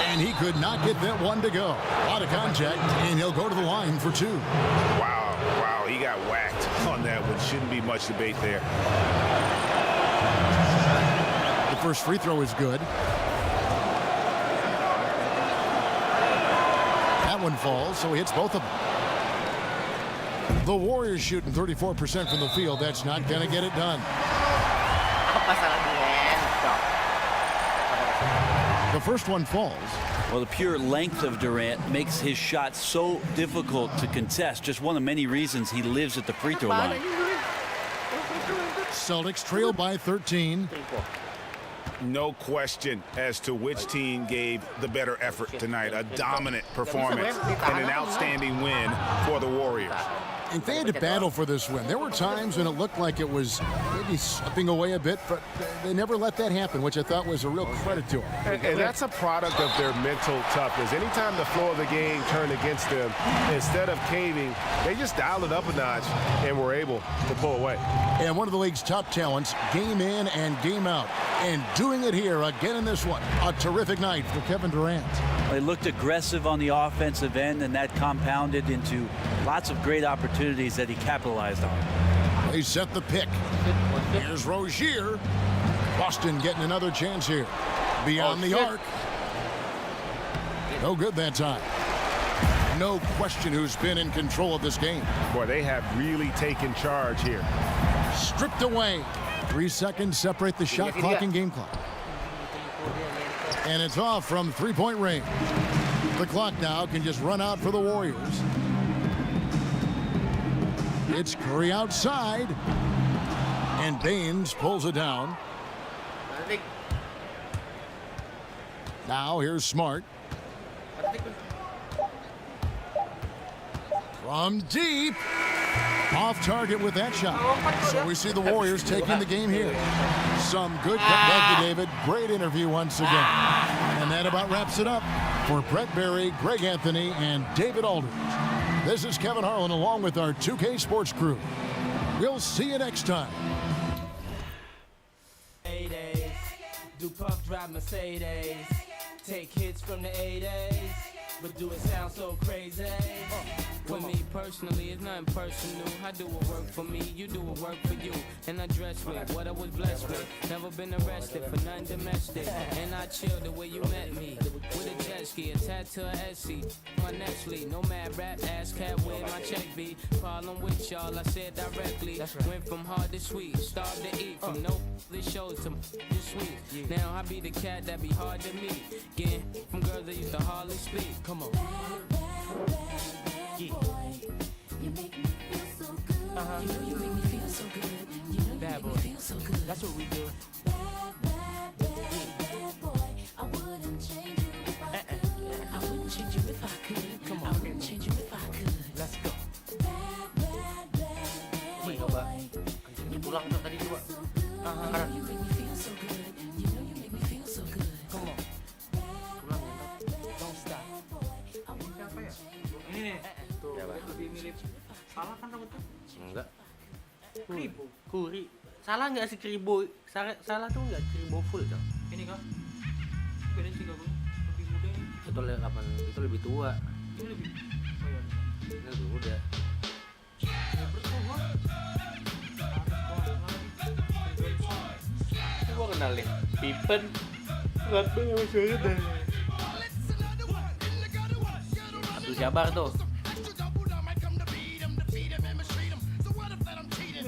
Speaker 4: And he could not get that one to go. A lot of contact, and he'll go to the line for 2.
Speaker 6: Wow, he got whacked on that one. Shouldn't be much debate there.
Speaker 4: The first free throw is good. That one falls, so he hits both of them. The Warriors shooting 34% from the field. That's not going to get it done. The first one falls.
Speaker 13: Well, the pure length of Durant makes his shot so difficult to contest. Just one of many reasons he lives at the free throw line.
Speaker 4: Celtics trail by 13.
Speaker 6: No question as to which team gave the better effort tonight. A dominant performance and an outstanding win for the Warriors.
Speaker 4: And they had to battle for this win. There were times when it looked like it was maybe slipping away a bit, but they never let that happen, which I thought was a real credit to them.
Speaker 14: And that's a product of their mental toughness. Anytime the flow of the game turned against them, instead of caving, they just dialed it up a notch and were able to pull away.
Speaker 4: And one of the league's top talents, game in and game out. And doing it here again in this one. A terrific night for Kevin Durant.
Speaker 13: They looked aggressive on the offensive end, and that compounded into lots of great opportunities that he capitalized on.
Speaker 4: They set the pick. Here's Rozier. Boston getting another chance here. Beyond the arc. No good that time. No question who's been in control of this game.
Speaker 14: Boy, they have really taken charge here.
Speaker 4: Stripped away. 3 seconds separate the shot clock and game clock. And it's off from three-point range. The clock now can just run out for the Warriors. It's Curry outside. And Baines pulls it down. Now here's Smart. From deep. Off target with that shot. So we see the Warriors taking the game here. Some good. Thank you, David. Great interview once again. And that about wraps it up for Brett Berry, Greg Anthony, and David Aldridge. This is Kevin Harlan along with our 2K Sports crew. We'll see you next time.
Speaker 15: Do puff drive Mercedes. Take hits from the 80s.
Speaker 12: but do it sound so crazy? For me personally, it's nothing personal. I do what work for me, you do what work for you. And I dress with what I was blessed with. Never been arrested for nothing domestic. And I chill the way you met me. With a jet ski, a tattoo, a SC. My Nestle, no mad rap, ass cat with my check B. Problem with y'all, I said directly. Went from hard to sweet, starved to eat. From no this shows to this sweet. Now I be the cat that be hard to meet. Getting from girls that used to hardly speak. Come on. Yeah.
Speaker 15: You make me feel so good. You know you make me feel so good. You know
Speaker 12: Bad
Speaker 15: you make
Speaker 12: boy.
Speaker 15: me feel so good.
Speaker 12: That's what we do.
Speaker 15: Bad boy. I wouldn't change you if I could. I wouldn't change you if I could.
Speaker 12: Come
Speaker 15: I
Speaker 12: on.
Speaker 15: wouldn't change you if I could.
Speaker 12: Let's go.
Speaker 1: Wih, coba. Anjing pulang tuh tadi juga. Kanan.
Speaker 15: You make me feel so good. You know you make me feel so good.
Speaker 12: Come on.
Speaker 1: Pulang ya.
Speaker 12: Don't stop.
Speaker 2: Siapa ya? Ini nih. Tuh,
Speaker 1: Siapa?
Speaker 2: lebih mirip. Salah kan rambutnya?
Speaker 1: Enggak.
Speaker 2: Seribu.
Speaker 1: Kuri. Salah nggak si Kribo? Salah tuh nggak Kribo full dong.
Speaker 2: Ini kan? Beda sih gabung. Lebih muda ini.
Speaker 1: Itu kapan? Itu lebih tua.
Speaker 2: Ini lebih. Oh iya.
Speaker 1: Ini lebih muda.
Speaker 2: Ya bertuah.
Speaker 1: Gua kenal nih. Pippen. Nggak tuh yang maksudnya deh. Abdul Jabbar tuh.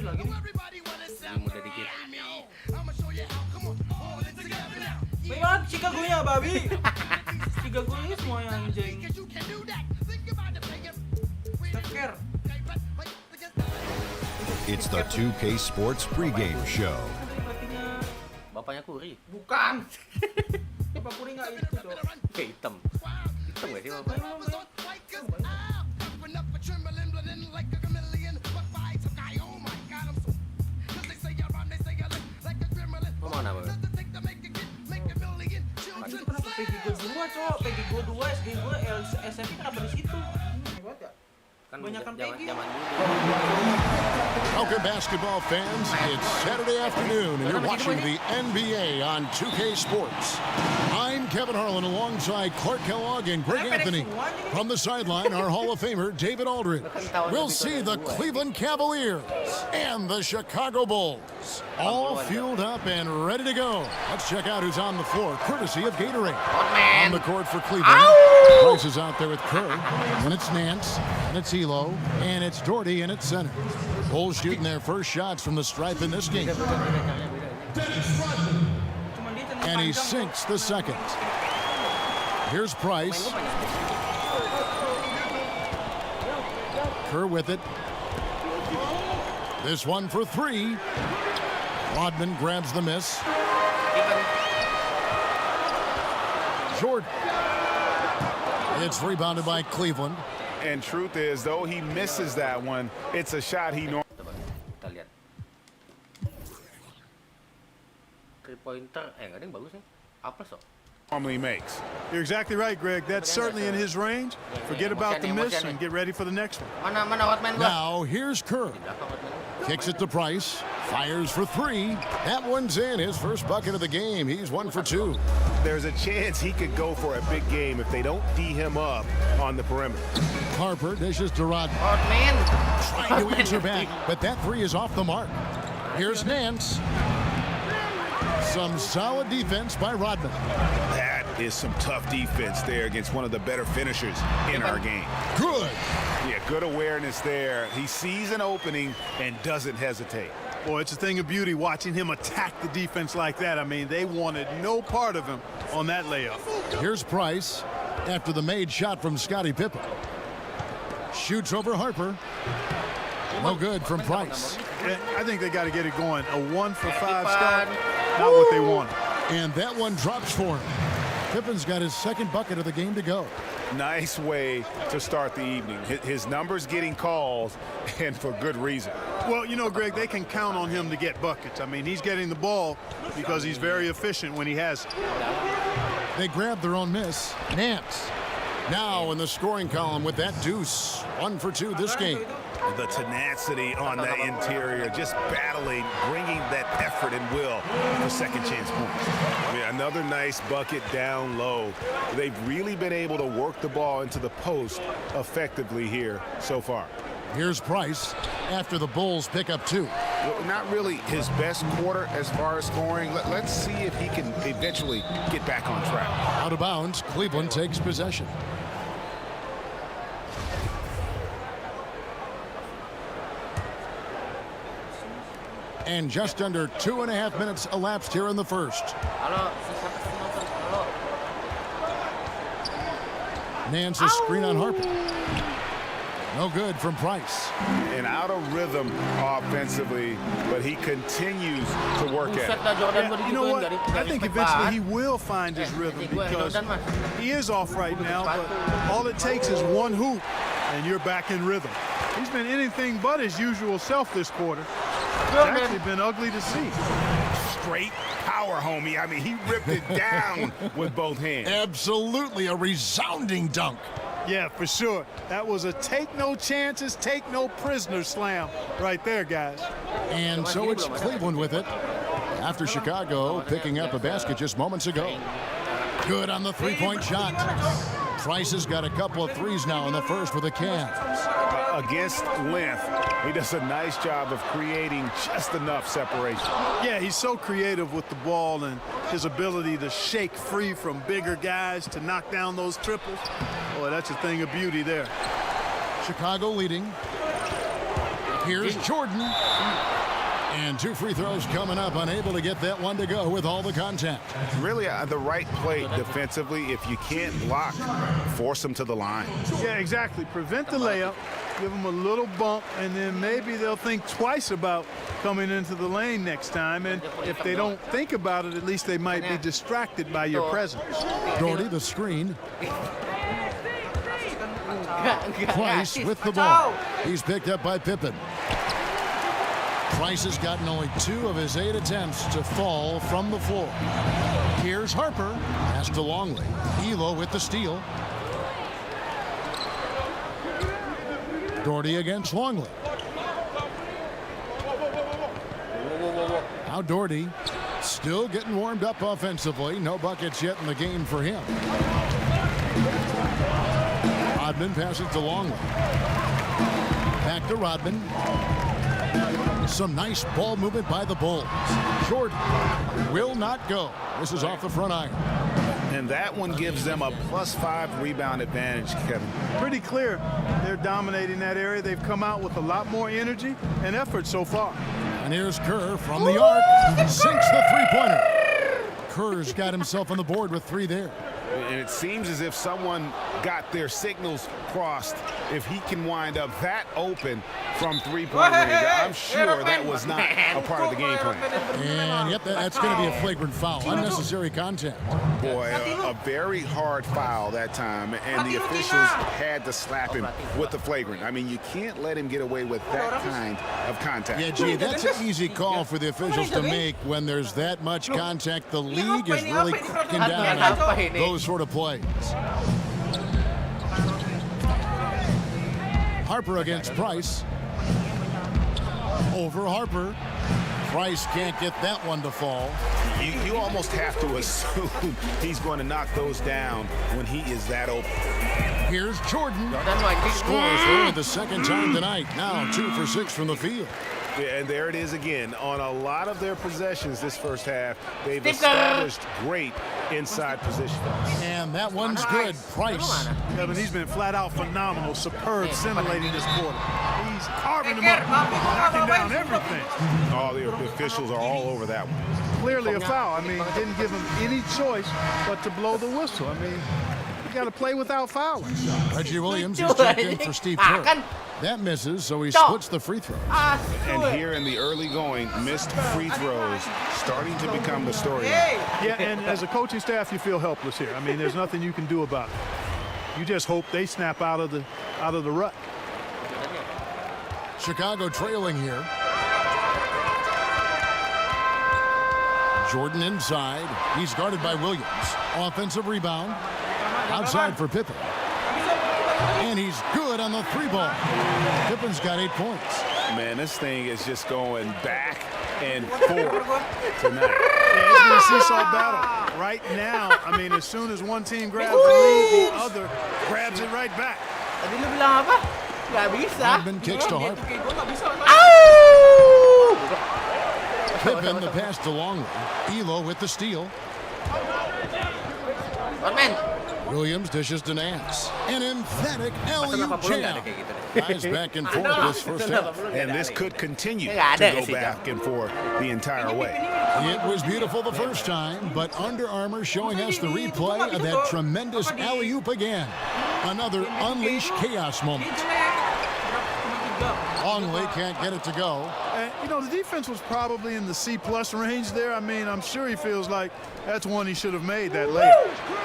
Speaker 2: Ini lagi nih.
Speaker 1: Lebih muda dikit.
Speaker 2: Baik, Chicago-nya, babi. Chicago-nya semuanya anjing. Steph Curry.
Speaker 3: It's the 2K Sports pregame show.
Speaker 1: Bapaknya Kuri.
Speaker 2: Bukan. Bapak Kuri nggak itu dong.
Speaker 1: Kayak hitam. Hitam nggak sih bapaknya? Lo mana bang?
Speaker 2: Itu kenapa PG gue 2, cowok? PG gue 2, SG gue, SMP kenapa di situ? Hebat ya?
Speaker 1: Kan
Speaker 2: Banyakan
Speaker 1: zaman
Speaker 2: PG.
Speaker 1: dulu.
Speaker 4: Welcome, basketball fans. It's Saturday afternoon, and you're watching the NBA on 2K Sports. I'm Kevin Harlan alongside Clark Kellogg and Greg Anthony. From the sideline, our Hall of Famer, David Aldridge. We'll see the Cleveland Cavaliers and the Chicago Bulls all fueled up and ready to go. Let's check out who's on the floor, courtesy of Gatorade. On the court for Cleveland, Price is out there with Kerr, and it's Nance, and it's Elo, and it's Doherty, and it's center. Bulls shooting their first shots from the stripe in this game. And he sinks the second. Here's Price. Kerr with it. This one for three. Rodman grabs the miss. Jordan. It's rebounded by Cleveland.
Speaker 6: And truth is, though he misses that one, it's a shot he normally.
Speaker 1: Kita lihat. 3-pointer, nggak ada yang bagus nih. Apa so?
Speaker 6: Normally makes.
Speaker 11: You're exactly right, Greg. That's certainly in his range. Forget about the miss and get ready for the next one.
Speaker 1: Mana Hotman gua?
Speaker 4: Now here's Kerr. Kicks it to Price. Fires for three. That one's in. His first bucket of the game. He's 1 for 2.
Speaker 6: There's a chance he could go for a big game if they don't D him up on the perimeter.
Speaker 4: Harper dishes to Rodman.
Speaker 1: Hotman.
Speaker 4: Trying to answer back, but that three is off the mark. Here's Nance. Some solid defense by Rodman.
Speaker 6: That is some tough defense there against one of the better finishers in our game.
Speaker 4: Good.
Speaker 6: Yeah, good awareness there. He sees an opening and doesn't hesitate.
Speaker 11: Boy, it's a thing of beauty watching him attack the defense like that. I mean, they wanted no part of him on that layup.
Speaker 4: Here's Price after the made shot from Scottie Pippen. Shoots over Harper. No good from Price.
Speaker 11: I think they got to get it going. A 1 for 5 start, not what they wanted.
Speaker 4: And that one drops for him. Pippen's got his second bucket of the game to go.
Speaker 6: Nice way to start the evening. His numbers getting calls, and for good reason.
Speaker 11: Well, you know, Greg, they can count on him to get buckets. I mean, he's getting the ball because he's very efficient when he has it.
Speaker 4: They grab their own miss. Nance now in the scoring column with that deuce. 1 for 2 this game.
Speaker 6: The tenacity on that interior, just battling, bringing that effort and will for second chance points. I mean, another nice bucket down low. They've really been able to work the ball into the post effectively here so far.
Speaker 4: Here's Price after the Bulls pick up 2.
Speaker 6: Well, not really his best quarter as far as scoring. Let's see if he can eventually get back on track.
Speaker 4: Out of bounds, Cleveland takes possession. And just under 2.5 minutes elapsed here in the first. Nance's screen on Harper. No good from Price.
Speaker 6: And out of rhythm offensively, but he continues to work at it.
Speaker 5: Yeah, you know what? I think eventually he will find his rhythm because he is off right now, but all it takes is one hoop and you're back in rhythm. He's been anything but his usual self this quarter. It's actually been ugly to see.
Speaker 6: Straight power, homie. I mean, he ripped it down with both hands.
Speaker 4: Absolutely a resounding dunk.
Speaker 5: Yeah, for sure. That was a take no chances, take no prisoner slam right there, guys.
Speaker 4: And so it's Cleveland with it after Chicago picking up a basket just moments ago. Good on the three-point shot. Price has got a couple of threes now in the first with the Cavs.
Speaker 6: Against length, he does a nice job of creating just enough separation.
Speaker 5: Yeah, he's so creative with the ball and his ability to shake free from bigger guys to knock down those triples. Boy, that's a thing of beauty there.
Speaker 4: Chicago leading. Here's Jordan. And 2 free throws coming up, unable to get that one to go with all the contact.
Speaker 6: Really the right play defensively. If you can't block, force them to the line.
Speaker 5: Yeah, exactly. Prevent the layup, give them a little bump, and then maybe they'll think twice about coming into the lane next time. And if they don't think about it, at least they might be distracted by your presence.
Speaker 4: Doherty, the screen. Price with the ball. He's picked up by Pippen. Price has gotten only 2 of his 8 attempts to fall from the floor. Here's Harper. Pass to Longley. Elo with the steal. Doherty against Longley. Now Doherty still getting warmed up offensively. No buckets yet in the game for him. Rodman passes to Longley. Back to Rodman. Some nice ball movement by the Bulls. Jordan will not go. This is off the front iron.
Speaker 6: And that one gives them a +5 rebound advantage, Kevin.
Speaker 5: Pretty clear. They're dominating that area. They've come out with a lot more energy and effort so far.
Speaker 4: And here's Kerr from the arc. Sinks the three-pointer. Kerr's got himself on the board with 3 there.
Speaker 6: And it seems as if someone got their signals crossed. If he can wind up that open from three-point range, I'm sure that was not a part of the game plan.
Speaker 4: And yep, that's going to be a flagrant foul. Unnecessary contact.
Speaker 6: Boy, a very hard foul that time, and the officials had to slap him with the flagrant. I mean, you can't let him get away with that kind of contact.
Speaker 4: Yeah, gee, that's an easy call for the officials to make when there's that much contact. The league is really cracking down on those sort of plays. Harper against Price. Over Harper. Price can't get that one to fall.
Speaker 6: You almost have to assume he's going to knock those down when he is that open.
Speaker 4: Here's Jordan. Scores for only the second time tonight. Now 2 for 6 from the field.
Speaker 6: Yeah, and there it is again. On a lot of their possessions this first half, they've established great inside position.
Speaker 4: And that one's good. Price.
Speaker 5: Kevin, he's been flat out phenomenal. Superb, scintillating this quarter. He's carving them up, knocking down everything.
Speaker 6: All the officials are all over that one.
Speaker 5: Clearly a foul. I mean, didn't give him any choice but to blow the whistle. I mean, you got to play without fouling.
Speaker 4: Reggie Williams is checked in for Steve Kerr. That misses, so he splits the free throws.
Speaker 6: And here in the early going, missed free throws starting to become the story.
Speaker 5: Yeah, and as a coaching staff, you feel helpless here. I mean, there's nothing you can do about it. You just hope they snap out of the rut.
Speaker 4: Chicago trailing here. Jordan inside. He's guarded by Williams. Offensive rebound. Outside for Pippen. And he's good on the 3-ball. Pippen's got 8 points.
Speaker 14: Man, this thing is just going back and forth tonight.
Speaker 5: Yeah, it's been a seesaw battle. Right now, I mean, as soon as one team grabs the lead, the other grabs it right back.
Speaker 1: Tadi lu bilang apa? Gak bisa.
Speaker 4: Rodman kicks to Harper. Pippen the pass to Longley. Elo with the steal.
Speaker 1: Rodman.
Speaker 4: Williams dishes to Nance. An emphatic alley-oop jam. Guys back and forth this first half.
Speaker 14: And this could continue to go back and forth the entire way.
Speaker 4: It was beautiful the first time, but Under Armour showing us the replay of that tremendous alley-oop again. Another unleashed chaos moment. Longley can't get it to go.
Speaker 5: And, you know, the defense was probably in the C+ range there. I mean, I'm sure he feels like that's one he should have made that late.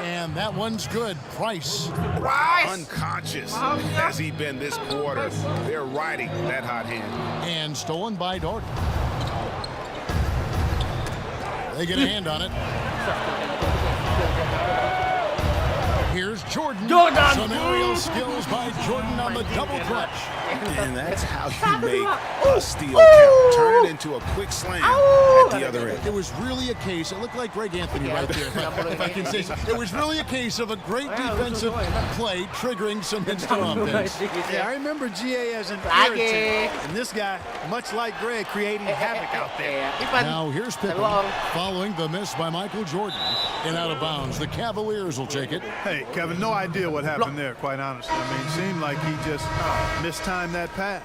Speaker 4: And that one's good. Price.
Speaker 14: Unconscious has he been this quarter. They're riding that hot hand.
Speaker 4: And stolen by Dorton. They get a hand on it. Here's Jordan. Some aerial skills by Jordan on the double clutch.
Speaker 14: And that's how you make a steal count. Turn it into a quick slam at the other end.
Speaker 4: It was really a case, it looked like Greg Anthony right there, if I can say so. It was really a case of a great defensive play triggering some instant offense.
Speaker 5: Yeah, I remember GA as an irritant. And this guy, much like Greg, creating havoc out there.
Speaker 4: Now here's Pippen following the miss by Michael Jordan. And out of bounds, the Cavaliers will take it.
Speaker 5: Hey, Kevin, no idea what happened there, quite honestly. I mean, it seemed like he just mistimed that pass.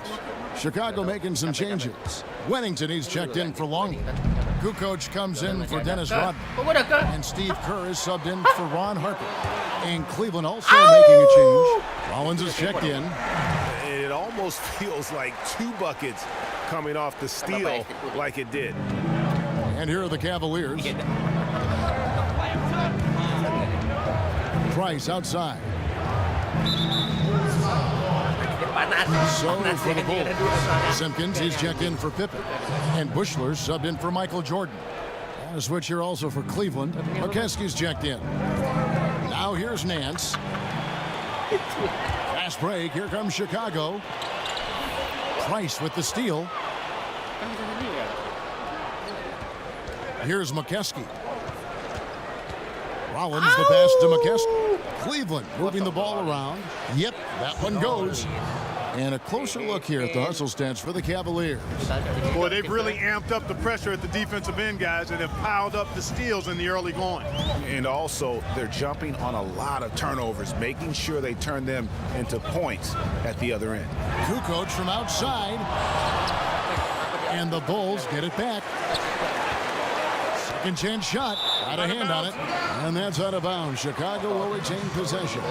Speaker 4: Chicago making some changes. Wennington, he's checked in for Longley. Kukoc comes in for Dennis Rodman. And Steve Kerr is subbed in for Ron Harper. And Cleveland also making a change. Rollins is checked in.
Speaker 14: It almost feels like 2 buckets coming off the steal like it did.
Speaker 4: And here are the Cavaliers. Price outside. So for the Bulls. Simpkins, he's checked in for Pippen. And Bushler subbed in for Michael Jordan. And a switch here also for Cleveland. McKeskey's checked in. Now here's Nance. Fast break. Here comes Chicago. Price with the steal. Here's McKeskey. Rollins the pass to McKeskey. Cleveland moving the ball around. Yep, that one goes. And a closer look here at the hustle stats for the Cavaliers.
Speaker 5: Boy, they've really amped up the pressure at the defensive end, guys, and have piled up the steals in the early going.
Speaker 14: And also, they're jumping on a lot of turnovers, making sure they turn them into points at the other end.
Speaker 4: Kukoc from outside. And the Bulls get it back. Second chance shot. Got a hand on it. And that's out of bounds. Chicago will retain possession.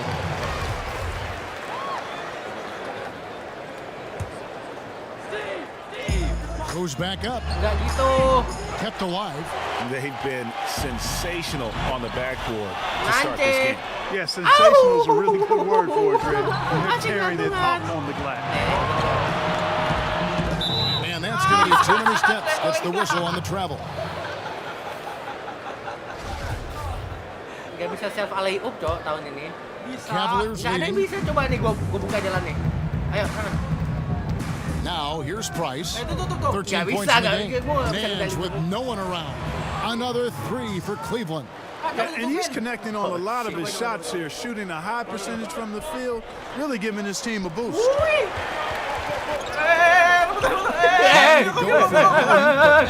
Speaker 4: Goes back up. Kept alive.
Speaker 14: They've been sensational on the backboard to start this game.
Speaker 5: Yeah, sensational is a really good word for it, Greg. They're tearing it up on the glass.
Speaker 4: And that's going to be too many steps. Gets the whistle on the travel.
Speaker 1: Gak bisa self alley-oop, Cok, tahun ini.
Speaker 4: Cavaliers
Speaker 1: Gak ada yang
Speaker 4: leading.
Speaker 1: bisa. Coba nih gua buka jalan nih. Ayo, sana.
Speaker 4: Now here's Price. 13
Speaker 1: tuh. Gak
Speaker 4: points
Speaker 1: bisa,
Speaker 4: in the
Speaker 1: gak-
Speaker 4: game.
Speaker 1: gua nggak bisa
Speaker 4: Nance
Speaker 1: dari-
Speaker 4: with no one around. Another 3 for Cleveland.
Speaker 5: And he's connecting on a lot of his shots here, shooting a high percentage from the field, really giving his team a boost.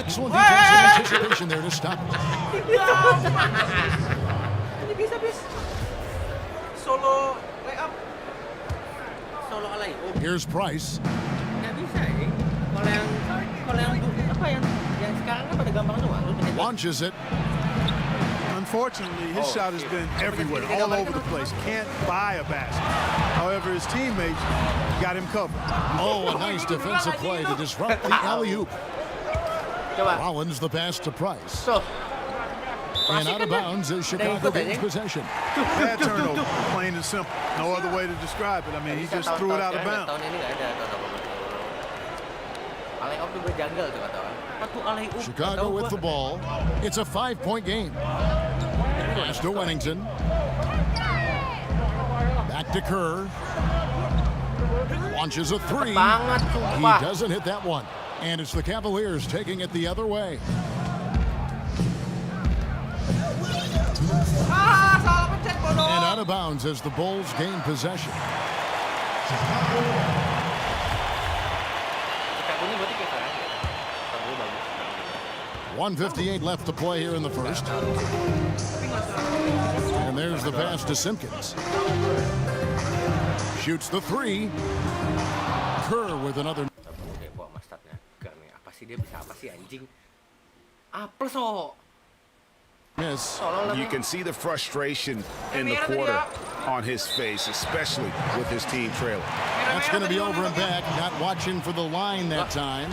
Speaker 4: Excellent defensive anticipation there to stop it.
Speaker 2: Ini bisa, bis. Solo layup.
Speaker 1: Solo alley-oop.
Speaker 4: Here's Price.
Speaker 1: Nggak bisa ya. Kalau yang apa yang sekarang kan pada gampang semua. Lu bisa-
Speaker 4: Launches it.
Speaker 5: Unfortunately, his shot has been everywhere, all over the place. Can't buy a basket. However, his teammates got him covered.
Speaker 4: Oh, a nice defensive play to disrupt the alley-oop. Rollins the pass to Price. And out of bounds as Chicago gains possession.
Speaker 5: Bad turnover, plain and simple. No other way to describe it. I mean, he just threw it out of bounds.
Speaker 1: Tahun ini nggak ada alley-oop tuh gue janggal tuh kata orang. Apa tuh alley-oop?
Speaker 4: Chicago with the ball. It's a 5-point game. Pass to Wennington. Back to Kerr. Launches a three.
Speaker 1: Banget,
Speaker 4: He
Speaker 1: sumpah.
Speaker 4: doesn't hit that one. And it's the Cavaliers taking it the other way.
Speaker 2: Salah pencet bodoh.
Speaker 4: And out of bounds as the Bulls gain possession.
Speaker 1: Ini berarti kayak sekarang ya. Tabung bagus.
Speaker 4: 1:58 left to play here in the first. And there's the pass to Simpkins. Shoots the three. Kerr with another.
Speaker 1: Tabung deh bawa mastatnya. Gak nih, apa sih dia bisa apa sih anjing? Apes oh.
Speaker 4: Miss.
Speaker 6: You can see the frustration in the quarter on his face, especially with his team trailing.
Speaker 4: That's going to be over and back. Not watching for the line that time.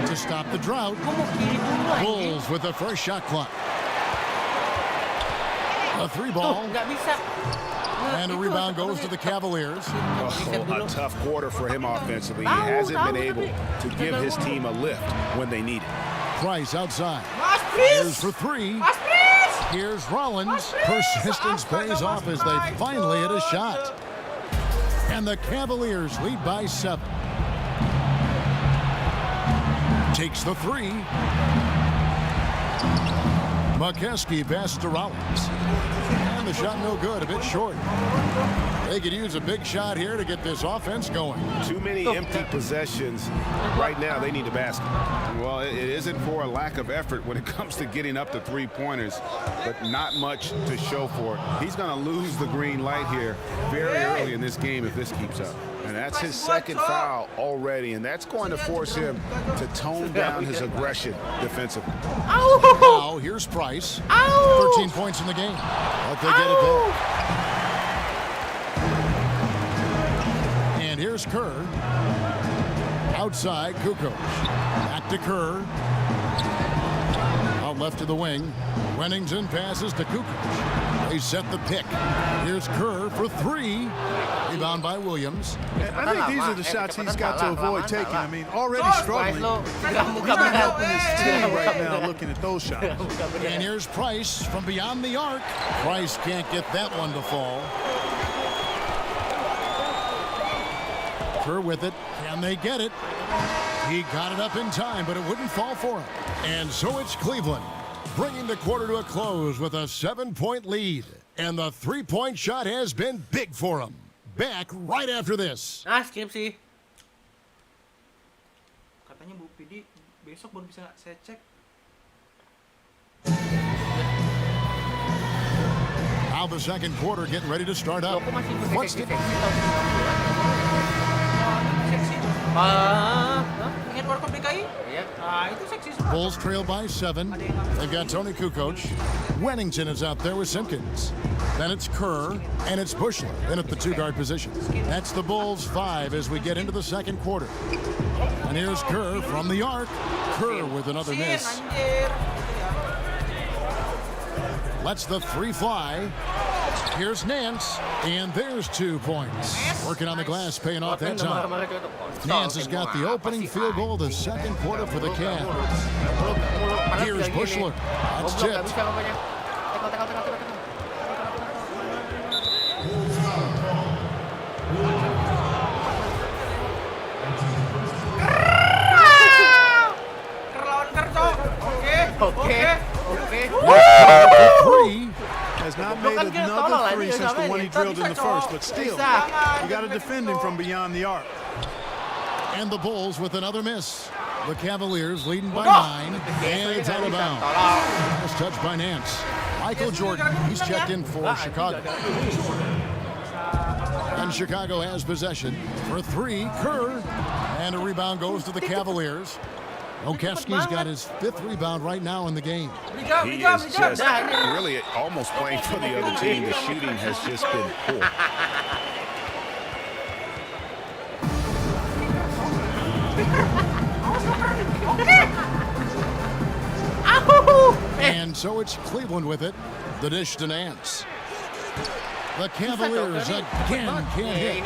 Speaker 4: To stop the drought, Bulls with the first shot clock. A three ball.
Speaker 1: Nggak bisa.
Speaker 4: And a rebound goes to the Cavaliers.
Speaker 6: A tough quarter for him offensively. He hasn't been able to give his team a lift when they need it.
Speaker 4: Price outside.
Speaker 2: Mas
Speaker 4: Here's
Speaker 2: Pris.
Speaker 4: for three.
Speaker 2: Mas Pris.
Speaker 4: Here's Rollins. Persistence pays off as they finally hit a shot. And the Cavaliers lead by 7. Takes the three. McKeskey pass to Rollins. And the shot no good, a bit short. They could use a big shot here to get this offense going.
Speaker 6: Too many empty possessions. Right now, they need a basket. Well, it isn't for a lack of effort when it comes to getting up to three-pointers, but not much to show for it. He's going to lose the green light here very early in this game if this keeps up. And that's his second foul already, and that's going to force him to tone down his aggression defensively.
Speaker 4: Now, here's Price. 13 points in the game. But they get it back. And here's Kerr. Outside, Kukoc. Back to Kerr. Out left to the wing. Wennington passes to Kukoc. They set the pick. Here's Kerr for three. Rebound by Williams.
Speaker 5: I think these are the shots he's got to avoid taking. I mean, already struggling. He's not helping his team right now looking at those shots.
Speaker 4: And here's Price from beyond the arc. Price can't get that one to fall. Kerr with it. Can they get it? He got it up in time, but it wouldn't fall for him. And so it's Cleveland, bringing the quarter to a close with a 7-point lead. And the three-point shot has been big for him. Back right after this.
Speaker 1: Ah, skip sih.
Speaker 2: Katanya Bu Pidi besok baru bisa saya cek.
Speaker 4: Now the second quarter getting ready to start up. What's the...
Speaker 2: Ingat Warkop DKI?
Speaker 1: Iya.
Speaker 2: Nah, itu seksi semua.
Speaker 4: Bulls trail by 7. They've got Tony Kukoc. Wennington is out there with Simpkins. Then it's Kerr, and it's Bushler in at the two-guard position. That's the Bulls 5 as we get into the second quarter. And here's Kerr from the arc. Kerr with another miss. Lets the three fly. Here's Nance, and there's 2 points. Working on the glass, paying off that time. Nance has got the opening field goal of the second quarter for the Cavs. Here's Bushler. That's tipped.
Speaker 5: Has not made another three since the one he drilled in the first, but still, you got to defend him from beyond the arc.
Speaker 4: And the Bulls with another miss. The Cavaliers leading by 9, and it's out of bounds. Last touch by Nance. Michael Jordan, he's checked in for Chicago. And Chicago has possession for 3. Kerr, and a rebound goes to the Cavaliers. Okefsky's got his 5th rebound right now in the game.
Speaker 6: He is just really almost playing for the other team. The shooting has just been poor.
Speaker 4: And so it's Cleveland with it. The dish to Nance. The Cavaliers again can't hit.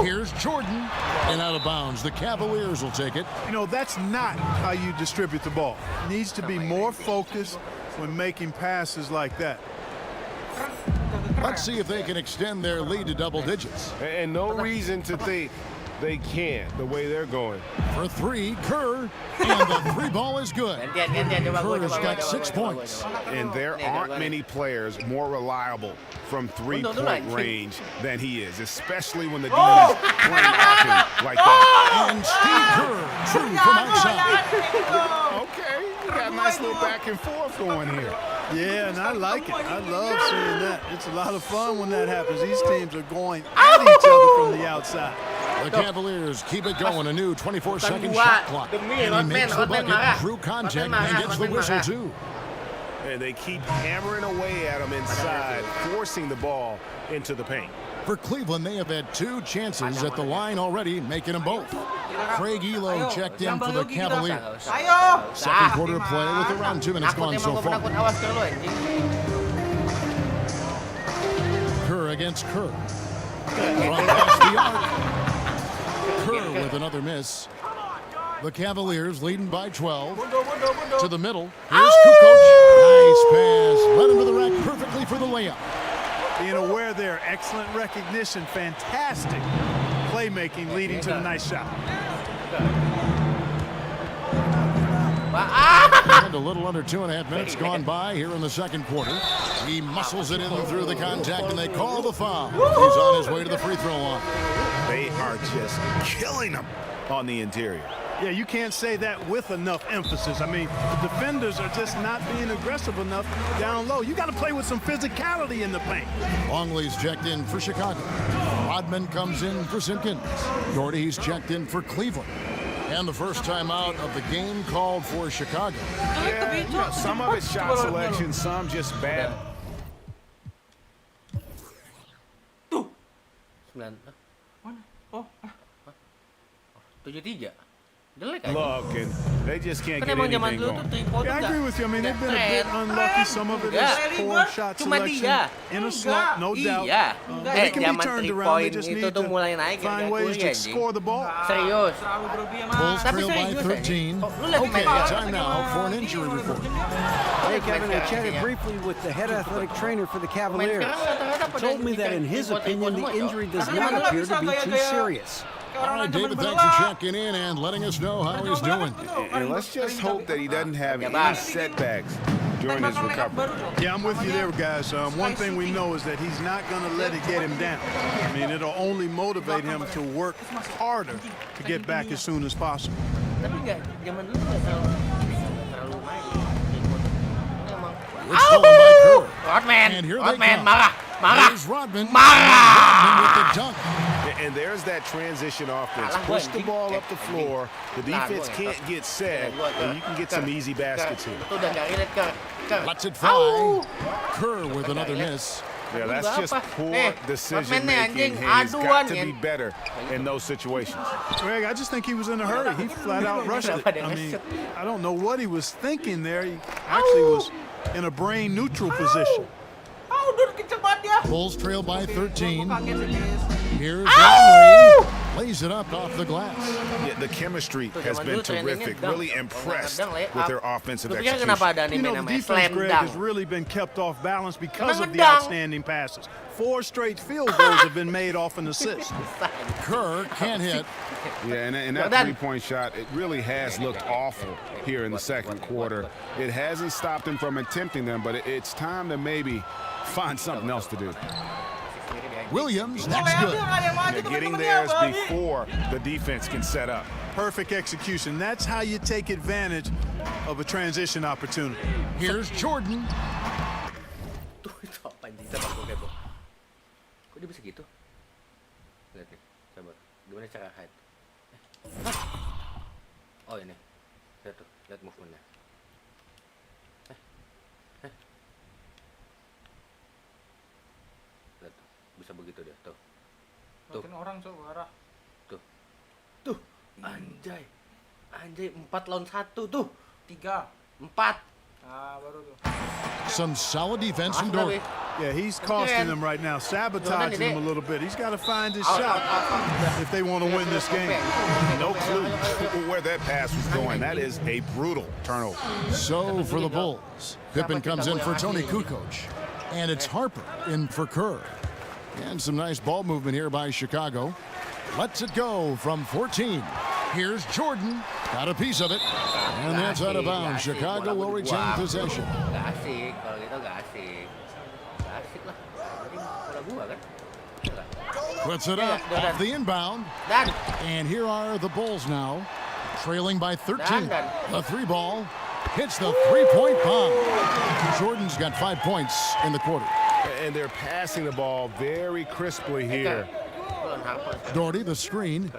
Speaker 4: Here's Jordan, and out of bounds. The Cavaliers will take it.
Speaker 16: You know, that's not how you distribute the ball. Needs to be more focused when making passes like that.
Speaker 4: Let's see if they can extend their lead to double digits.
Speaker 14: And no reason to think they can't the way they're going.
Speaker 4: For three, Kerr, and the three ball is good. Kerr's got 6 points.
Speaker 14: And there aren't many players more reliable from three-point range than he is, especially when the D is playing action like that.
Speaker 4: And Steve Kerr, true from outside.
Speaker 14: Okay, you got a nice little back and forth going here.
Speaker 16: Yeah, and I like it. I love seeing that. It's a lot of fun when that happens. These teams are going at each other from the outside.
Speaker 4: The Cavaliers keep it going. A new 24-second shot clock. And he makes the bucket through contact and gets the whistle, too.
Speaker 14: And they keep hammering away at him inside, forcing the ball into the paint.
Speaker 4: For Cleveland, they have had 2 chances at the line already, making them both. Craig Elo checked in for the Cavaliers. Second quarter of play with around 2 minutes gone so far. Kerr against Kerr. From past the arc. Kerr with another miss. The Cavaliers leading by 12. To the middle. Here's Kukoc. Nice pass. Led him to the rack perfectly for the layup.
Speaker 16: Being aware there, excellent recognition, fantastic playmaking leading to the nice shot.
Speaker 4: And a little under 2.5 minutes gone by here in the second quarter. He muscles it in through the contact, and they call the foul. He's on his way to the free throw line.
Speaker 14: They are just killing him on the interior.
Speaker 16: Yeah, you can't say that with enough emphasis. I mean, the defenders are just not being aggressive enough down low. You got to play with some physicality in the paint.
Speaker 4: Longley's checked in for Chicago. Rodman comes in for Simpkins. Doherty's checked in for Cleveland. And the first time out of the game called for Chicago.
Speaker 14: Yeah, some of it's shot selection, some just bad.
Speaker 1: 73. Jelek aja.
Speaker 14: Look, and they just can't
Speaker 1: Kan
Speaker 14: get
Speaker 1: emang
Speaker 14: anything
Speaker 1: zaman dulu tuh
Speaker 14: going.
Speaker 1: 3 point
Speaker 16: Yeah, I agree with you. I mean, they've been a bit unlucky. Some of it is poor shot
Speaker 1: Cuma
Speaker 16: selection
Speaker 1: dia.
Speaker 16: in a slump, no doubt.
Speaker 1: Iya.
Speaker 16: They can be
Speaker 1: Zaman
Speaker 16: turned
Speaker 1: 3
Speaker 16: around. They
Speaker 1: point
Speaker 16: just
Speaker 1: itu
Speaker 16: need
Speaker 1: tuh
Speaker 16: to
Speaker 1: mulai naik
Speaker 16: find ways to score the ball.
Speaker 1: Serius.
Speaker 4: Bulls
Speaker 1: Tapi
Speaker 4: trail by
Speaker 1: serius
Speaker 4: 13.
Speaker 1: Lu lagi
Speaker 4: Okay,
Speaker 1: main
Speaker 4: time now for an injury report.
Speaker 8: Hey, Kevin, I chatted briefly with the head athletic trainer for the Cavaliers. He told me that in his opinion, the injury does not appear to be too serious.
Speaker 4: All right, David, thanks for checking in and letting us know how he's doing.
Speaker 14: And let's just hope that he doesn't have any setbacks during his recovery.
Speaker 16: Yeah, I'm with you there, guys. One thing we know is that he's not going to let it get him down. I mean, it'll only motivate him to work harder to get back as soon as possible.
Speaker 1: Tapi enggak, zaman dulu enggak terlalu main. Emang.
Speaker 4: It's stolen by Kerr.
Speaker 1: Rodman,
Speaker 4: And here
Speaker 1: Rodman
Speaker 4: they come.
Speaker 1: marah, marah.
Speaker 4: Here's Rodman.
Speaker 1: Marah.
Speaker 4: Rodman with the dunk.
Speaker 14: And there's that transition offense. Push the ball up the floor. The defense can't get set, and you can get some easy baskets here.
Speaker 1: Itu udah enggak relate Kerr.
Speaker 4: Lets it fly. Kerr with another miss.
Speaker 14: Yeah, that's just poor decision making. He's got to be better in those situations.
Speaker 16: Greg, I just think he was in a hurry. He flat out rushed it. I mean, I don't know what he was thinking there. He actually was in a brain neutral position.
Speaker 4: Bulls trail by 13. Here's Longley. Lays it up off the glass.
Speaker 14: Yeah, the chemistry has been terrific. Really impressed with their offensive execution.
Speaker 16: You know, the defense, Greg, has really been kept off balance because of the outstanding passes. 4 straight field goals have been made off an assist.
Speaker 4: Kerr can't hit.
Speaker 14: Yeah, and that three-point shot, it really has looked awful here in the second quarter. It hasn't stopped him from attempting them, but it's time to maybe find something else to do.
Speaker 4: Williams, that's good.
Speaker 14: Yeah, getting theirs before the defense can set up.
Speaker 16: Perfect execution. That's how you take advantage of a transition opportunity.
Speaker 4: Here's Jordan.
Speaker 1: Tuh, itu apa anjing sama gue kepo. Kok dia bisa gitu? Lihat nih, coba. Gimana cara hide? Oh ini. Lihat tuh, lihat movementnya. Lihat tuh, bisa begitu dia, tuh. Tuh.
Speaker 2: Orang coba arah.
Speaker 1: Tuh. Tuh, anjay. Anjay, 4 lawan 1 tuh.
Speaker 2: 3.
Speaker 1: 4.
Speaker 4: Some solid defense from Doherty.
Speaker 16: Yeah, he's costing them right now, sabotaging them a little bit. He's got to find his shot if they want to win this game.
Speaker 6: No clue where that pass was going. That is a brutal turnover.
Speaker 4: So for the Bulls, Pippen comes in for Tony Kukoc, and it's Harper in for Kerr. And some nice ball movement here by Chicago. Lets it go from 14. Here's Jordan, got a piece of it, and that's out of bounds. Chicago will retain possession. Puts it up off the inbound. And here are the Bulls now, trailing by 13. The three ball hits the three-point bomb. Jordan's got 5 points in the quarter.
Speaker 6: And they're passing the ball very crisply here.
Speaker 4: Doherty, the screen.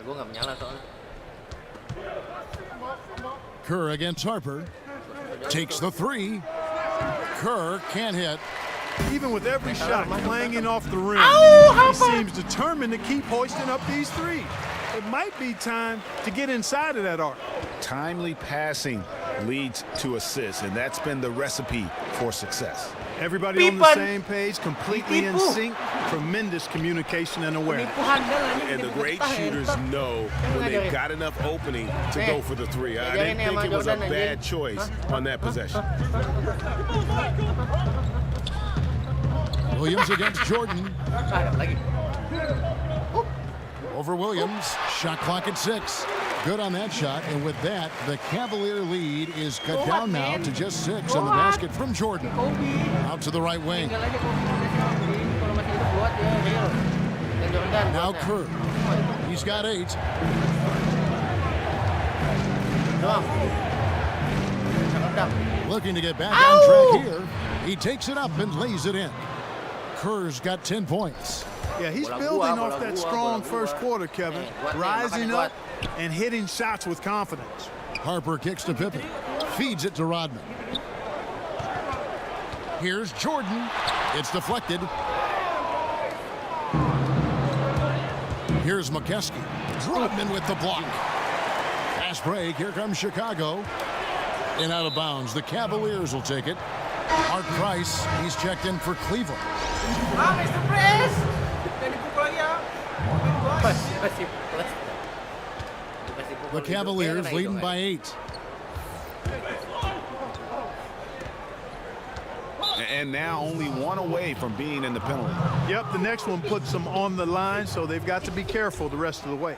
Speaker 4: Kerr against Harper. Takes the three. Kerr can't hit.
Speaker 16: Even with every shot clanging off the rim, he seems determined to keep hoisting up these threes. It might be time to get inside of that arc.
Speaker 6: Timely passing leads to assists, and that's been the recipe for success.
Speaker 16: Everybody on the same page, completely in sync, tremendous communication and awareness.
Speaker 6: And the great shooters know when they've got enough opening to go for the three. I didn't think it was a bad choice on that possession.
Speaker 4: Williams against Jordan. Over Williams, shot clock at 6. Good on that shot, and with that, the Cavalier lead is cut down now to just 6 on the basket from Jordan. Out to the right wing. Now Kerr. He's got 8. Looking to get back on track here. He takes it up and lays it in. Kerr's got 10 points.
Speaker 16: Yeah, he's building off that strong first quarter, Kevin. Rising up and hitting shots with confidence.
Speaker 4: Harper kicks to Pippen. Feeds it to Rodman. Here's Jordan. It's deflected. Here's McKeskey. Rodman with the block. Fast break. Here comes Chicago. And out of bounds. The Cavaliers will take it. Art Price, he's checked in for Cleveland.
Speaker 2: Mr. Press! Jangan dipukul lagi ya.
Speaker 4: The Cavaliers leading by 8.
Speaker 6: And now only one away from being in the penalty.
Speaker 16: Yep, the next one puts them on the line, so they've got to be careful the rest of the way.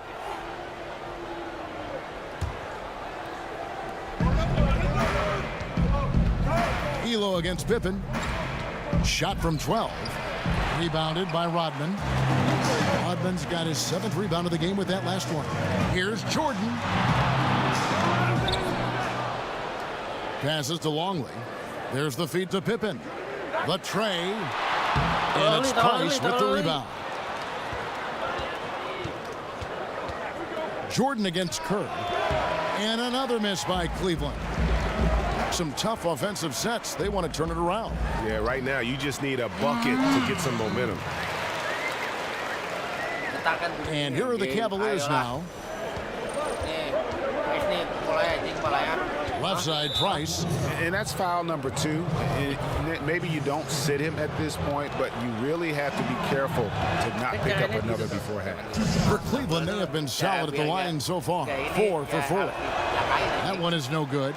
Speaker 4: Elo against Pippen. Shot from 12. Rebounded by Rodman. Rodman's got his 7th rebound of the game with that last one. Here's Jordan. Passes to Longley. There's the feed to Pippen. The tray. And it's Price with the rebound. Jordan against Kerr. And another miss by Cleveland. Some tough offensive sets. They want to turn it around.
Speaker 6: Yeah, right now you just need a bucket to get some momentum.
Speaker 4: And here are the Cavaliers now. Left side, Price.
Speaker 6: And that's foul number 2. And maybe you don't sit him at this point, but you really have to be careful to not pick up another before half.
Speaker 4: For Cleveland, they have been solid at the line so far. 4 for 4. That one is no good.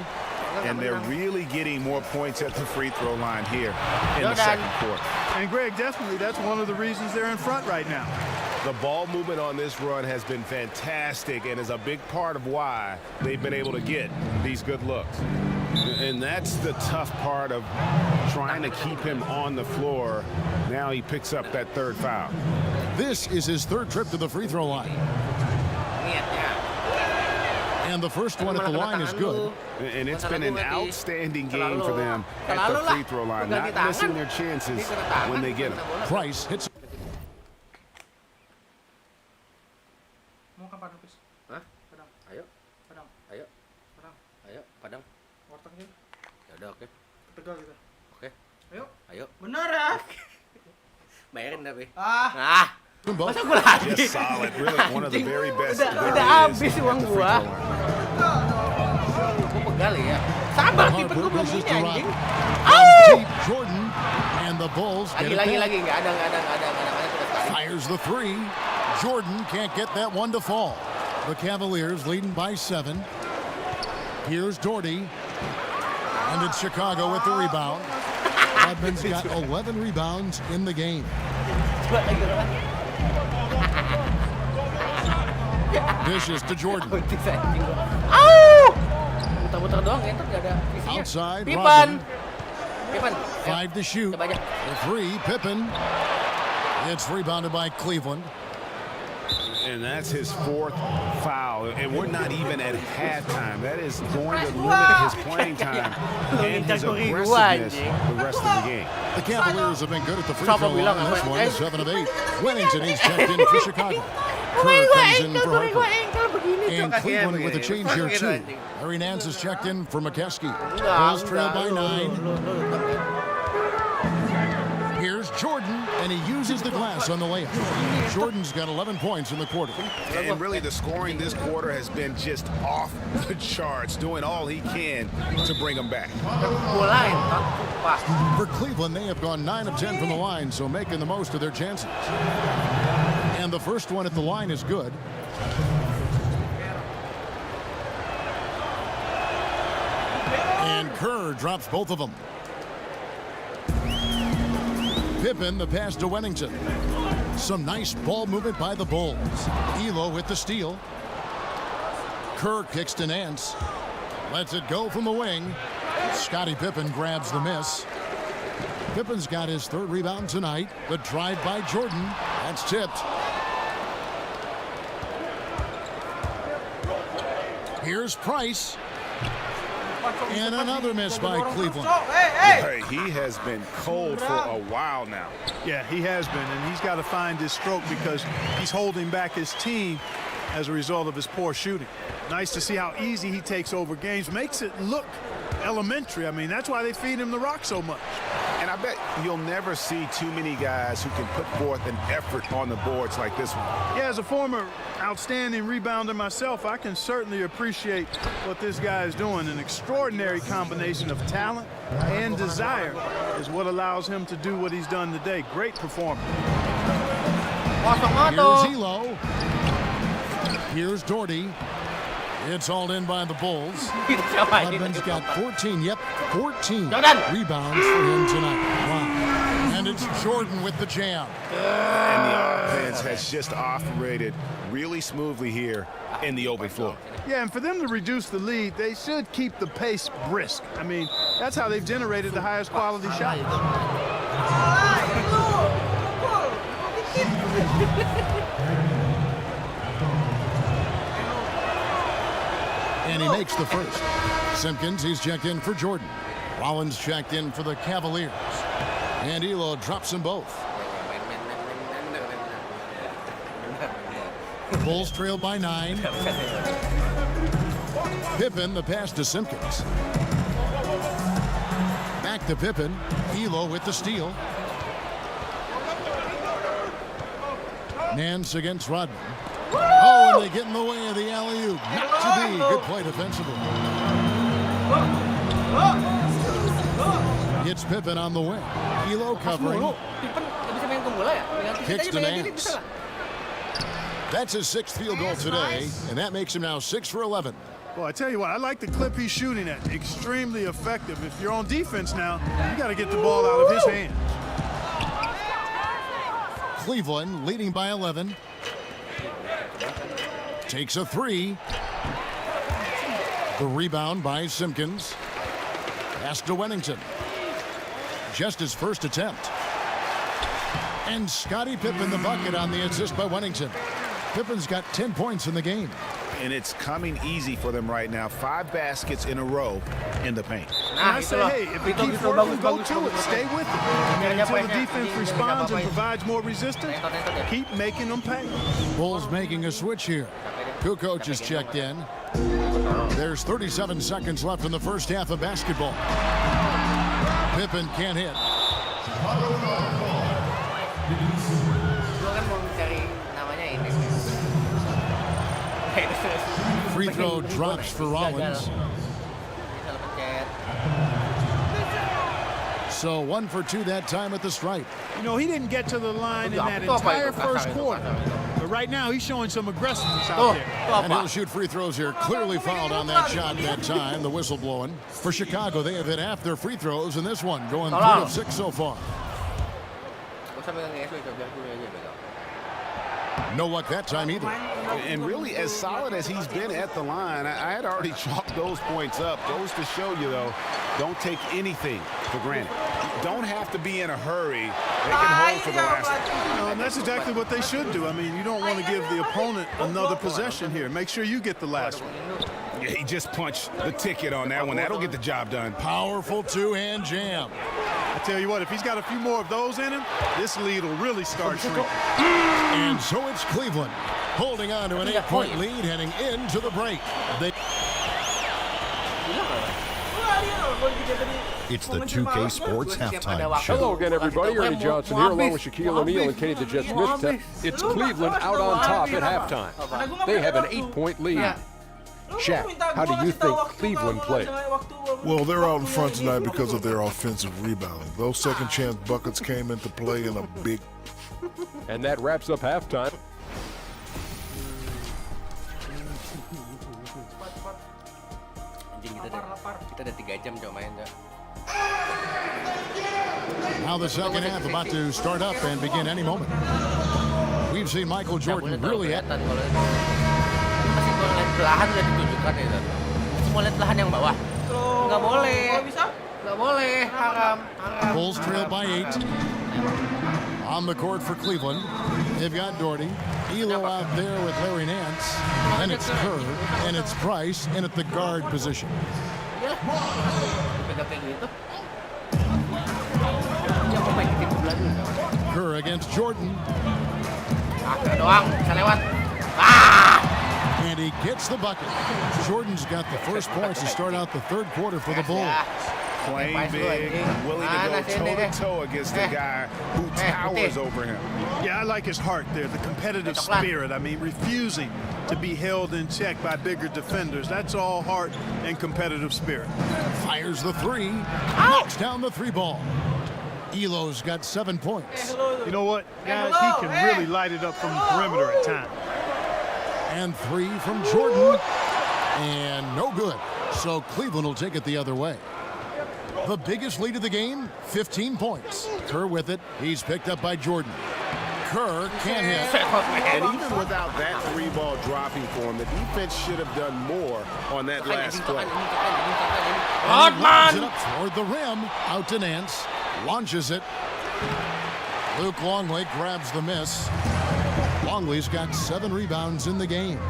Speaker 6: And they're really getting more points at the free throw line here in the second quarter.
Speaker 16: And Greg, definitely that's one of the reasons they're in front right now.
Speaker 6: The ball movement on this run has been fantastic and is a big part of why they've been able to get these good looks. And that's the tough part of trying to keep him on the floor. Now he picks up that 3rd foul.
Speaker 4: This is his 3rd trip to the free throw line. And the first one at the line is good.
Speaker 6: And it's been an outstanding game for them at the free throw line, not missing their chances when they get them.
Speaker 4: Price hits.
Speaker 2: Mau kapan, Rupis?
Speaker 1: Hah?
Speaker 2: Padang.
Speaker 1: Ayo.
Speaker 2: Padang.
Speaker 1: Ayo.
Speaker 2: Padang.
Speaker 1: Ayo, Padang.
Speaker 2: Wartegnya.
Speaker 1: Ya udah, oke.
Speaker 2: Tegal kita.
Speaker 1: Oke.
Speaker 2: Ayo.
Speaker 1: Ayo.
Speaker 2: Bener ya?
Speaker 1: Bayarin tapi.
Speaker 2: Ah.
Speaker 1: Masa gue lagi?
Speaker 6: Just solid, really one of the very best.
Speaker 1: Udah habis uang gua. kali ya. Sabar Pippen, gue belum
Speaker 4: pushes
Speaker 1: ini
Speaker 4: to
Speaker 1: anjing.
Speaker 4: Rodman. From deep, Jordan. And the Bulls get it back.
Speaker 1: Lagi, nggak ada tugas kali.
Speaker 4: Fires the three. Jordan can't get that one to fall. The Cavaliers leading by 7. Here's Doherty. And it's Chicago with the rebound. Rodman's got 11 rebounds in the game. Dishes to Jordan.
Speaker 1: Muter-muter doang ya, nggak ada visinya.
Speaker 4: Outside,
Speaker 1: Pippen.
Speaker 4: 5 to shoot.
Speaker 1: Coba aja.
Speaker 4: The 3, Pippen. It's rebounded by Cleveland.
Speaker 14: And that's his 4th foul. And we're not even at halftime. That is going to limit his playing time and his aggressiveness the rest of the game.
Speaker 4: The Cavaliers have been good at the free throw line in this one. 7 of 8. Wennington is checked in for Chicago. Kerr comes in for Harper. And Cleveland with a change here too. Larry Nance is checked in for McKeskey. Bulls trail by 9. Here's Jordan, and he uses the glass on the layup. Jordan's got 11 points in the quarter.
Speaker 14: And really the scoring this quarter has been just off the charts, doing all he can to bring them back.
Speaker 4: For Cleveland, they have gone 9 of 10 from the line, so making the most of their chances. And the first one at the line is good. And Kerr drops both of them. Pippen, the pass to Wennington. Some nice ball movement by the Bulls. Elo with the steal. Kerr kicks to Nance. Lets it go from the wing. Scottie Pippen grabs the miss. Pippen's got his 3rd rebound tonight. The drive by Jordan. That's tipped. Here's Price. And another miss by Cleveland.
Speaker 14: Hey, he has been cold for a while now.
Speaker 16: Yeah, he has been, and he's got to find his stroke because he's holding back his team as a result of his poor shooting. Nice to see how easy he takes over games. Makes it look elementary. I mean, that's why they feed him the rock so much.
Speaker 14: And I bet you'll never see too many guys who can put forth an effort on the boards like this one.
Speaker 16: Yeah, as a former outstanding rebounder myself, I can certainly appreciate what this guy is doing. An extraordinary combination of talent and desire is what allows him to do what he's done today. Great performance.
Speaker 4: Here's Elo. Here's Doherty. It's hauled in by the Bulls. Rodman's got 14. Yep, 14 rebounds for him tonight. Wow. And it's Jordan with the jam.
Speaker 14: And the offense has just operated really smoothly here in the open floor.
Speaker 16: Yeah, and for them to reduce the lead, they should keep the pace brisk. I mean, that's how they've generated the highest quality shots.
Speaker 4: And he makes the first. Simpkins, he's checked in for Jordan. Rollins checked in for the Cavaliers. And Elo drops them both. Bulls trail by 9. Pippen, the pass to Simpkins. Back to Pippen. Elo with the steal. Nance against Rodman. Oh, and they get in the way of the alley-oop. Not to be. Good play defensively. It's Pippen on the wing. Elo covering. Kicks to Nance. That's his 6th field goal today, and that makes him now 6 for 11.
Speaker 16: Well, I tell you what, I like the clip he's shooting at. Extremely effective. If you're on defense now, you got to get the ball out of his hands.
Speaker 4: Cleveland leading by 11. Takes a 3. The rebound by Simpkins. Pass to Wennington. Just his first attempt. And Scottie Pippen the bucket on the assist by Wennington. Pippen's got 10 points in the game.
Speaker 14: And it's coming easy for them right now. 5 baskets in a row in the paint.
Speaker 16: And I say, hey, if it keeps working, go to it. Stay with it. And until the defense responds and provides more resistance, keep making them pay.
Speaker 4: Bulls making a switch here. Kukoc is checked in. There's 37 seconds left in the first half of basketball. Pippen can't hit. Free throw drops for Rollins. So 1 for 2 that time at the stripe.
Speaker 16: You know, he didn't get to the line in that entire first quarter. But right now, he's showing some aggressiveness out there.
Speaker 4: And he'll shoot free throws here. Clearly fouled on that shot that time. The whistle blowing. For Chicago, they have hit half their free throws in this one, going 3 of 6 so far. No luck that time either.
Speaker 14: And really, as solid as he's been at the line, I had already chalked those points up. Goes to show you, though, don't take anything for granted. Don't have to be in a hurry. They can hold for the last one.
Speaker 16: And that's exactly what they should do. I mean, you don't want to give the opponent another possession here. Make sure you get the last one.
Speaker 14: Yeah, he just punched the ticket on that one. That'll get the job done.
Speaker 4: Powerful two-hand jam.
Speaker 16: I tell you what, if he's got a few more of those in him, this lead will really start shrinking.
Speaker 4: And so it's Cleveland holding on to an 8-point lead heading into the break.
Speaker 3: It's the 2K Sports Halftime Show.
Speaker 9: Hello again, everybody. Ernie Johnson here, along with Shaquille O'Neal and Kenny the Jet Smith. It's Cleveland out on top at halftime. They have an 8-point lead. Shaq, how do you think Cleveland played?
Speaker 10: Well, they're out in front tonight because of their offensive rebounding. Those second chance buckets came into play in a big.
Speaker 9: And that wraps up halftime.
Speaker 1: Kita ada 3 jam coba main coba.
Speaker 4: Now the second half about to start up and begin any moment. We've seen Michael Jordan really
Speaker 1: masih boleh lihat belahan udah ditunjukkan ya. Masih mau lihat belahan yang bawah. Nggak boleh. Nggak boleh. Haram.
Speaker 4: Bulls trail by 8. On the court for Cleveland, they've got Doherty. Elo out there with Larry Nance. Then it's Kerr and it's Price in at the guard position. Kerr against Jordan. And he gets the bucket. Jordan's got the first points to start out the third quarter for the Bulls.
Speaker 14: Playing big, willing to go toe-to-toe against the guy who towers over him.
Speaker 16: Yeah, I like his heart there, the competitive spirit. I mean, refusing to be held in check by bigger defenders. That's all heart and competitive spirit.
Speaker 4: Fires the 3, knocks down the 3 ball. Elo's got 7 points.
Speaker 16: You know what, guys? He can really light it up from the perimeter at times.
Speaker 4: And 3 from Jordan. And no good. So Cleveland will take it the other way. The biggest lead of the game, 15 points. Kerr with it. He's picked up by Jordan. Kerr can't hit.
Speaker 14: And even without that 3-ball dropping for him, the defense should have done more on that last play.
Speaker 4: And he launches it up toward the rim. Out to Nance. Launches it. Luke Longley grabs the miss. Longley's got 7 rebounds in the game.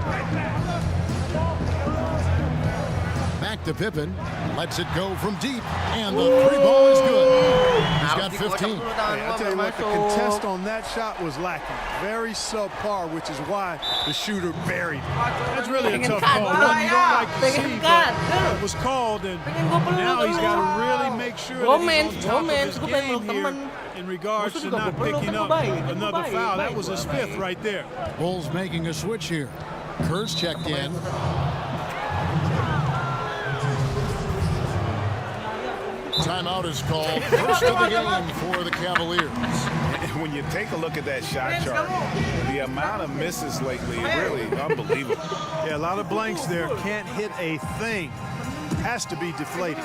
Speaker 4: Back to Pippen. Lets it go from deep. And the 3-ball is good. He's got 15.
Speaker 16: I'll tell you what, the contest on that shot was lacking. Very subpar, which is why the shooter buried it. That's really a tough call. One you don't like to see, but it was called, and now he's got to really make sure that he's on top of his game here in regards to not picking up another foul. That was his 5th right there.
Speaker 4: Bulls making a switch here. Kerr's checked in. Timeout is called. First of the game for the Cavaliers.
Speaker 14: When you take a look at that shot chart, the amount of misses lately is really unbelievable.
Speaker 16: Yeah, a lot of blanks there. Can't hit a thing. Has to be deflated.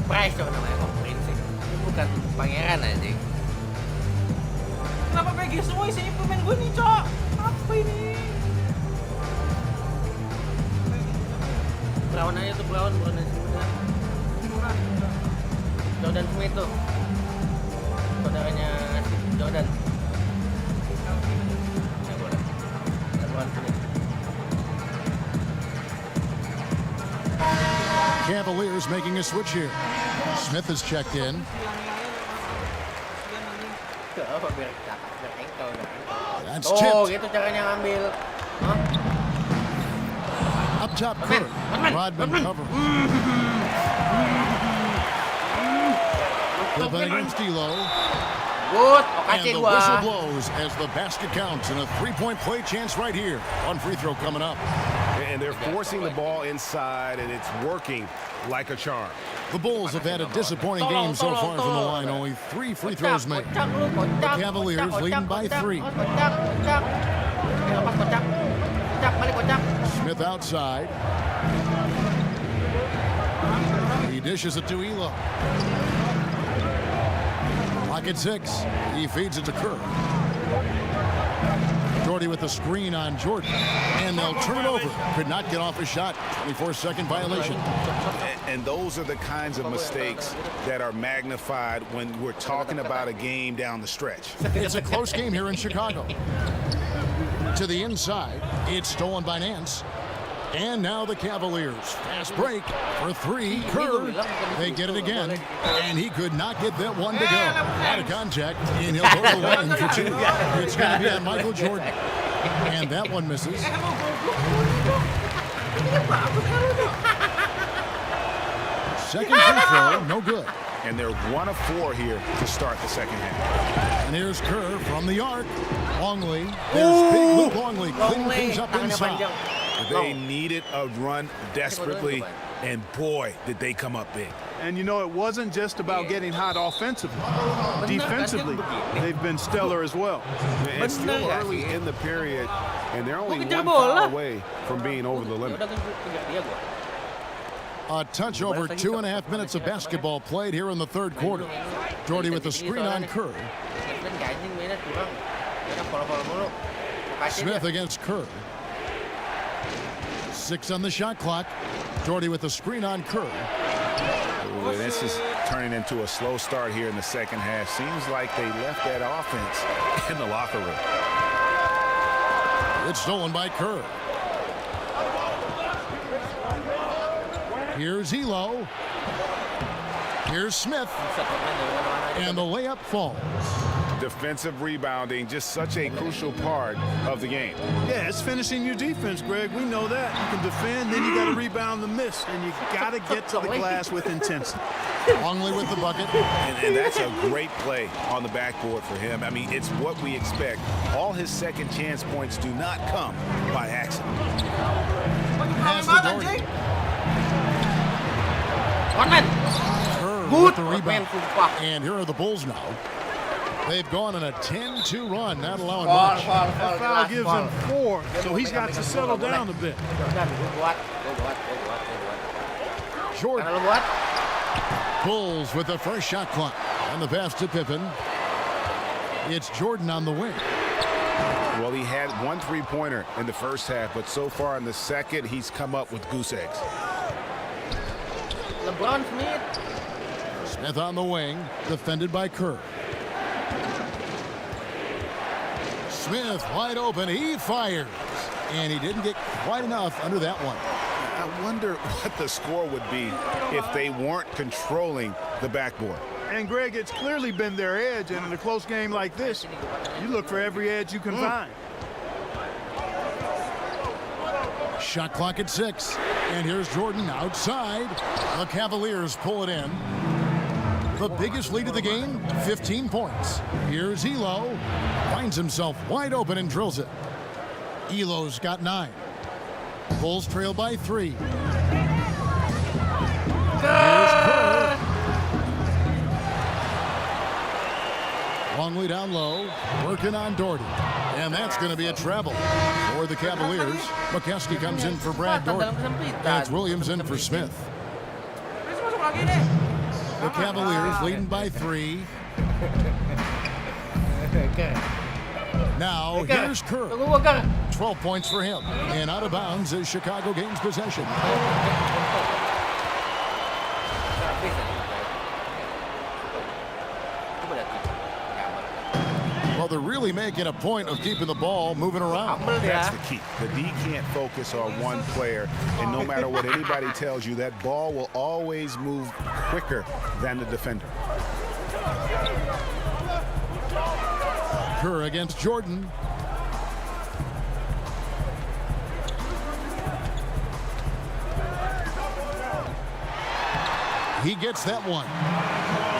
Speaker 1: Price dong namanya kok Prince. Ini bukan pangeran aja. Kenapa PG semua isinya pemain gue nih, Cok? Apa ini? Brown aja tuh, Brown aja semuanya. Jordan Smith tuh. Saudaranya Jordan.
Speaker 4: Cavaliers making a switch here. Smith is checked in. That's tipped.
Speaker 1: Oh, gitu caranya ngambil.
Speaker 4: Up top, Kerr. Rodman cover. Pippen against Elo.
Speaker 1: Good.
Speaker 4: And the whistle blows as the basket counts and a three-point play chance right here. One free throw coming up.
Speaker 14: And they're forcing the ball inside, and it's working like a charm.
Speaker 4: The Bulls have had a disappointing game so far from the line. Only 3 free throws made. The Cavaliers leading by 3. Smith outside. He dishes it to Elo. Pocket 6. He feeds it to Kerr. Jordy with the screen on Jordan. And they'll turn it over. Could not get off a shot. 24-second violation.
Speaker 14: And those are the kinds of mistakes that are magnified when we're talking about a game down the stretch.
Speaker 4: It's a close game here in Chicago. To the inside. It's stolen by Nance. And now the Cavaliers. Fast break for 3. Kerr. They get it again. And he could not get that one to go. Out of contact. And he'll go to the line for 2. It's going to be on Michael Jordan. And that one misses. Second free throw, no good.
Speaker 14: And they're 1 of 4 here to start the second half.
Speaker 4: And here's Kerr from the arc. Longley. There's Big Luke Longley cleaning things up inside.
Speaker 14: They needed a run desperately, and boy, did they come up big.
Speaker 16: And you know, it wasn't just about getting hot offensively. Defensively, they've been stellar as well.
Speaker 14: It's still early in the period, and they're only 1 foul away from being over the limit.
Speaker 4: A touch over 2.5 minutes of basketball played here in the third quarter. Jordy with the screen on Kerr. Smith against Kerr. 6 on the shot clock. Jordy with the screen on Kerr.
Speaker 14: Ooh, this is turning into a slow start here in the second half. Seems like they left that offense in the locker room.
Speaker 4: It's stolen by Kerr. Here's Elo. Here's Smith. And the layup falls.
Speaker 14: Defensive rebounding, just such a crucial part of the game.
Speaker 16: Yeah, it's finishing your defense, Greg. We know that. You can defend, then you got to rebound the miss, and you got to get to the glass with intensity.
Speaker 4: Longley with the bucket.
Speaker 14: And that's a great play on the backboard for him. I mean, it's what we expect. All his second chance points do not come by accident.
Speaker 4: Pass to Jordan. Kerr with the rebound. And here are the Bulls now. They've gone on a 10-2 run, not allowing much.
Speaker 16: That foul gives him 4, so he's got to settle down a bit.
Speaker 4: Jordan. Bulls with the first shot clock. And the pass to Pippen. It's Jordan on the wing.
Speaker 14: Well, he had 1 3-pointer in the first half, but so far in the second, he's come up with goose eggs.
Speaker 4: Smith on the wing, defended by Kerr. Smith wide open, he fires. And he didn't get quite enough under that one.
Speaker 14: I wonder what the score would be if they weren't controlling the backboard.
Speaker 16: And Greg, it's clearly been their edge, and in a close game like this, you look for every edge you can find.
Speaker 4: Shot clock at 6. And here's Jordan outside. The Cavaliers pull it in. The biggest lead of the game, 15 points. Here's Elo. Finds himself wide open and drills it. Elo's got 9. Bulls trail by 3. Here's Kerr. Longley down low, working on Doherty. And that's going to be a travel for the Cavaliers. McCaskey comes in for Brad Doherty. And it's Williams in for Smith. The Cavaliers leading by 3. Now here's Kerr. 12 points for him. And out of bounds is Chicago gains possession. Well, they're really making a point of keeping the ball moving around.
Speaker 14: That's the key. The D can't focus on one player, and no matter what anybody tells you, that ball will always move quicker than the defender.
Speaker 4: Kerr against Jordan. He gets that one.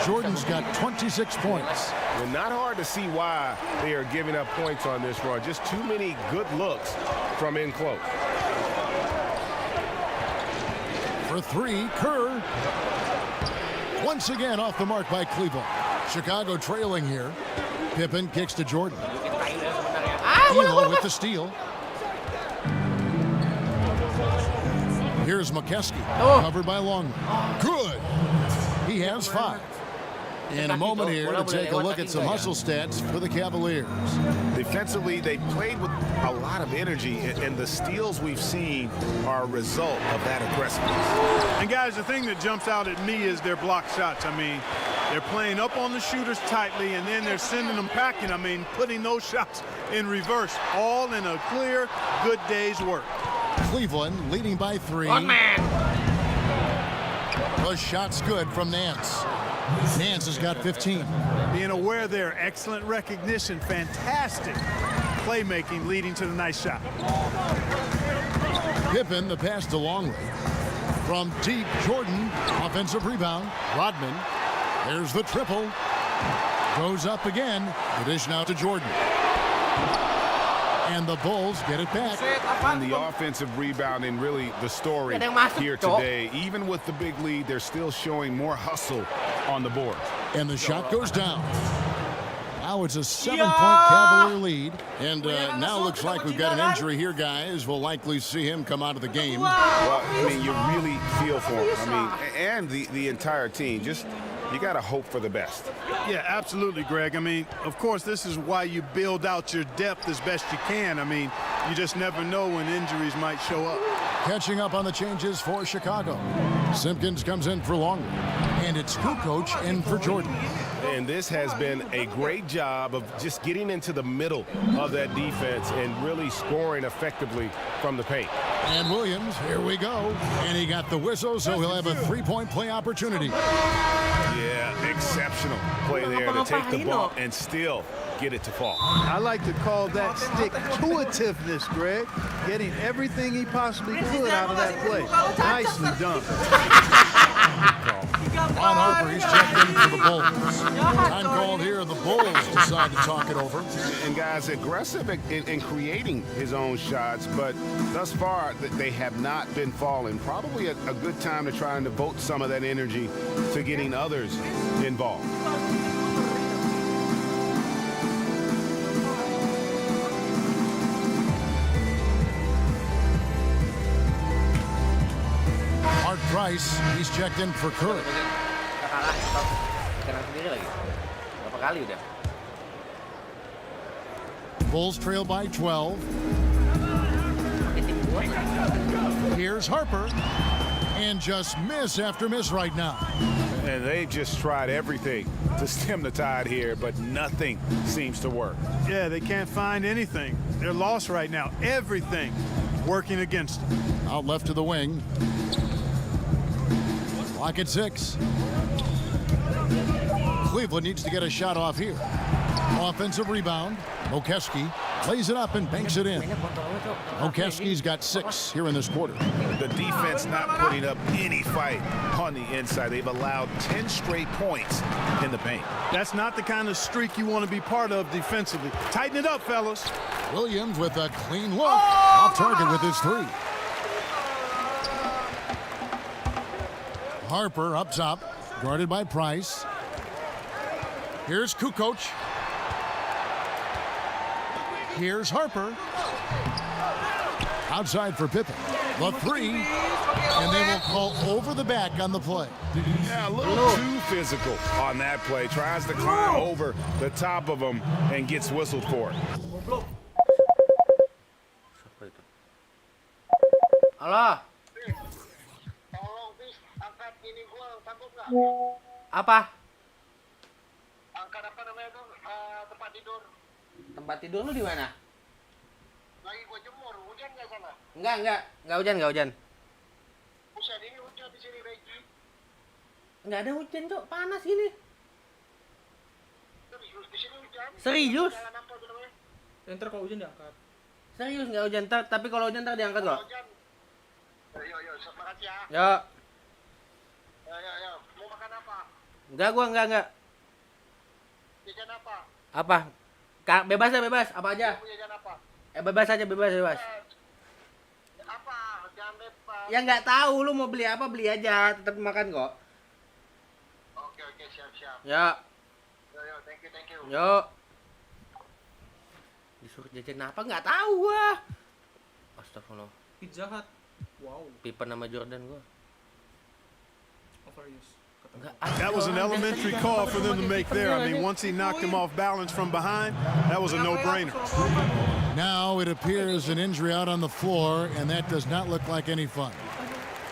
Speaker 4: Jordan's got 26 points.
Speaker 14: Well, not hard to see why they are giving up points on this run. Just too many good looks from in close.
Speaker 4: For three, Kerr. Once again off the mark by Cleveland. Chicago trailing here. Pippen kicks to Jordan. Elo with the steal. Here's McKeskey, covered by Longley. Good. He has 5. In a moment here to take a look at some hustle stats for the Cavaliers.
Speaker 14: Defensively, they played with a lot of energy, and the steals we've seen are a result of that aggressiveness.
Speaker 16: And guys, the thing that jumps out at me is their block shots. I mean, they're playing up on the shooters tightly, and then they're sending them packing. I mean, putting those shots in reverse, all in a clear, good day's work.
Speaker 4: Cleveland leading by 3.
Speaker 1: Oh, man.
Speaker 4: The shot's good from Nance. Nance has got 15.
Speaker 16: Being aware there, excellent recognition, fantastic playmaking leading to the nice shot.
Speaker 4: Pippen, the pass to Longley. From deep, Jordan, offensive rebound. Rodman, there's the triple. Goes up again. The dish now to Jordan. And the Bulls get it back.
Speaker 14: And the offensive rebound and really the story here today. Even with the big lead, they're still showing more hustle on the board.
Speaker 4: And the shot goes down. Now it's a 7-point Cavalier lead. And now looks like we've got an injury here, guys. We'll likely see him come out of the game.
Speaker 14: Well, I mean, you really feel for him. I mean, and the entire team. Just, you got to hope for the best.
Speaker 16: Yeah, absolutely, Greg. I mean, of course, this is why you build out your depth as best you can. I mean, you just never know when injuries might show up.
Speaker 4: Catching up on the changes for Chicago. Simpkins comes in for Longley. And it's Kukoc in for Jordan.
Speaker 14: And this has been a great job of just getting into the middle of that defense and really scoring effectively from the paint.
Speaker 4: And Williams, here we go. And he got the whistle, so he'll have a 3-point play opportunity.
Speaker 14: Yeah, exceptional play there to take the bump and still get it to fall.
Speaker 16: I like to call that stick-to-itiveness, Greg. Getting everything he possibly could out of that play. Nicely done.
Speaker 4: Ron Harper, he's checked in for the Bulls. Time called here, the Bulls decide to talk it over.
Speaker 14: And guys, aggressive in creating his own shots, but thus far they have not been falling. Probably a good time to try and devote some of that energy to getting others involved.
Speaker 4: Mark Price, he's checked in for Kerr. Bulls trail by 12. Here's Harper. And just miss after miss right now.
Speaker 14: And they've just tried everything to stem the tide here, but nothing seems to work.
Speaker 16: Yeah, they can't find anything. They're lost right now. Everything working against them.
Speaker 4: Out left to the wing. Clock at 6. Cleveland needs to get a shot off here. Offensive rebound. Mokeski lays it up and banks it in. Mokeski's got 6 here in this quarter.
Speaker 14: The defense not putting up any fight on the inside. They've allowed 10 straight points in the paint.
Speaker 16: That's not the kind of streak you want to be part of defensively. Tighten it up, fellas.
Speaker 4: Williams with a clean look. Off target with his 3. Harper up top, guarded by Price. Here's Kukoc. Here's Harper. Outside for Pippen. The 3. And they will call over the back on the play.
Speaker 14: Yeah, a little too physical on that play. Tries to climb over the top of him and gets whistled for it.
Speaker 1: Halo. Apa?
Speaker 17: Angkat apa namanya tuh tempat tidur.
Speaker 1: Tempat tidur lu di mana?
Speaker 17: Lagi gua jemur, hujan nggak sana?
Speaker 1: Enggak hujan.
Speaker 17: Buset, ini hujan di sini, Regi.
Speaker 1: Enggak ada hujan, Cok. Panas gini.
Speaker 17: Serius, di sini hujan.
Speaker 1: Serius?
Speaker 17: Jalan apa tuh namanya?
Speaker 2: Ntar kalau hujan diangkat.
Speaker 1: Serius nggak hujan, tapi kalau hujan ntar diangkat kok.
Speaker 17: Hujan. Yo, semangat ya.
Speaker 1: Yo.
Speaker 17: Ya.
Speaker 1: Enggak, gua enggak.
Speaker 17: Jajan apa?
Speaker 1: Apa? Bebas ya, bebas. Apa aja?
Speaker 17: Kamu jajan apa?
Speaker 1: Bebas aja, bebas.
Speaker 17: Apa? Jangan bebas.
Speaker 1: Ya nggak tahu lu mau beli apa, beli aja, tetap makan kok.
Speaker 17: Oke, siap.
Speaker 1: Ya.
Speaker 17: Yo, thank you.
Speaker 1: Yuk. Disuruh jajan apa nggak tahu gua. Astagfirullah.
Speaker 2: Pizza Hut. Wow.
Speaker 1: Pippen nama Jordan gua.
Speaker 2: Overuse.
Speaker 16: That was an elementary call for them to make there. I mean, once he knocked him off balance from behind, that was a no-brainer.
Speaker 4: Now it appears an injury out on the floor, and that does not look like any fun.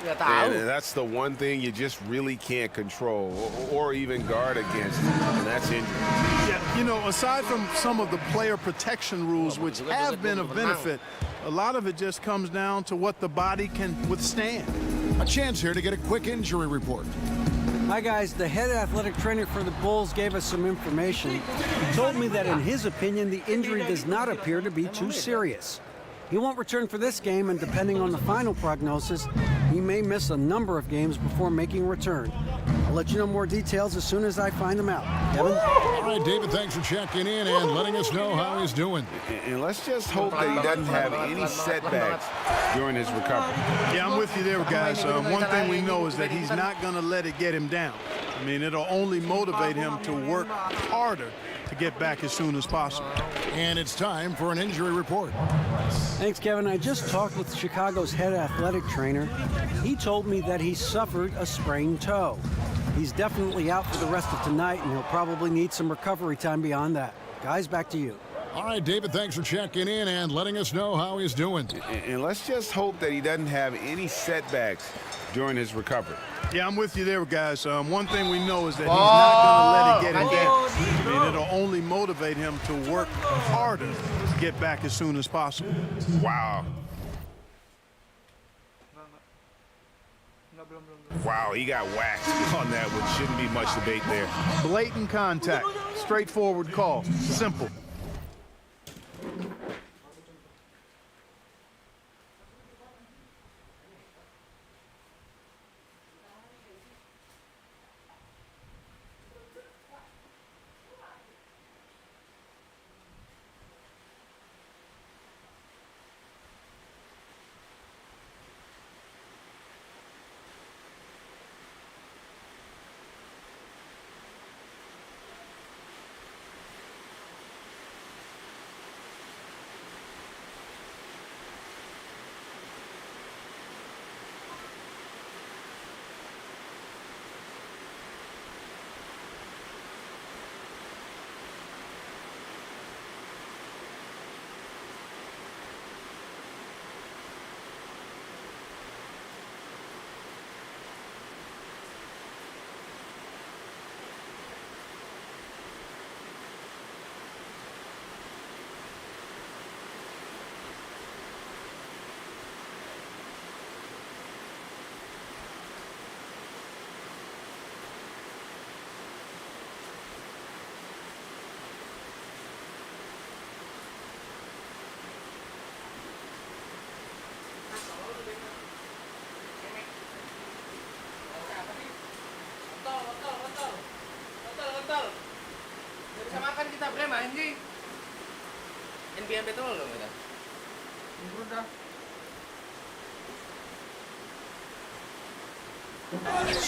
Speaker 14: And that's the one thing you just really can't control or even guard against, and that's injury.
Speaker 16: Yeah, you know, aside from some of the player protection rules, which have been of benefit, a lot of it just comes down to what the body can withstand.
Speaker 4: A chance here to get a quick injury report.
Speaker 8: Hi guys, the head athletic trainer for the Bulls gave us some information. He told me that in his opinion, the injury does not appear to be too serious. He won't return for this game, and depending on the final prognosis, he may miss a number of games before making a return. I'll let you know more details as soon as I find them out. Kevin?
Speaker 4: All right, David, thanks for checking in and letting us know how he's doing.
Speaker 14: And let's just hope that he doesn't have any setbacks during his recovery.
Speaker 16: Yeah, I'm with you there, guys. One thing we know is that he's not going to let it get him down. I mean, it'll only motivate him to work harder to get back as soon as possible.
Speaker 4: And it's time for an injury report.
Speaker 8: Thanks, Kevin. I just talked with Chicago's head athletic trainer. He told me that he suffered a sprained toe. He's definitely out for the rest of tonight, and he'll probably need some recovery time beyond that. Guys, back to you.
Speaker 4: All right, David, thanks for checking in and letting us know how he's doing.
Speaker 14: And let's just hope that he doesn't have any setbacks during his recovery.
Speaker 16: Yeah, I'm with you there, guys. One thing we know is that he's not going to let it get him down. I mean, it'll only motivate him to work harder to get back as soon as possible.
Speaker 14: Wow. Wow, he got waxed on that one. Shouldn't be much debate there.
Speaker 16: Blatant contact. Straightforward call. Simple.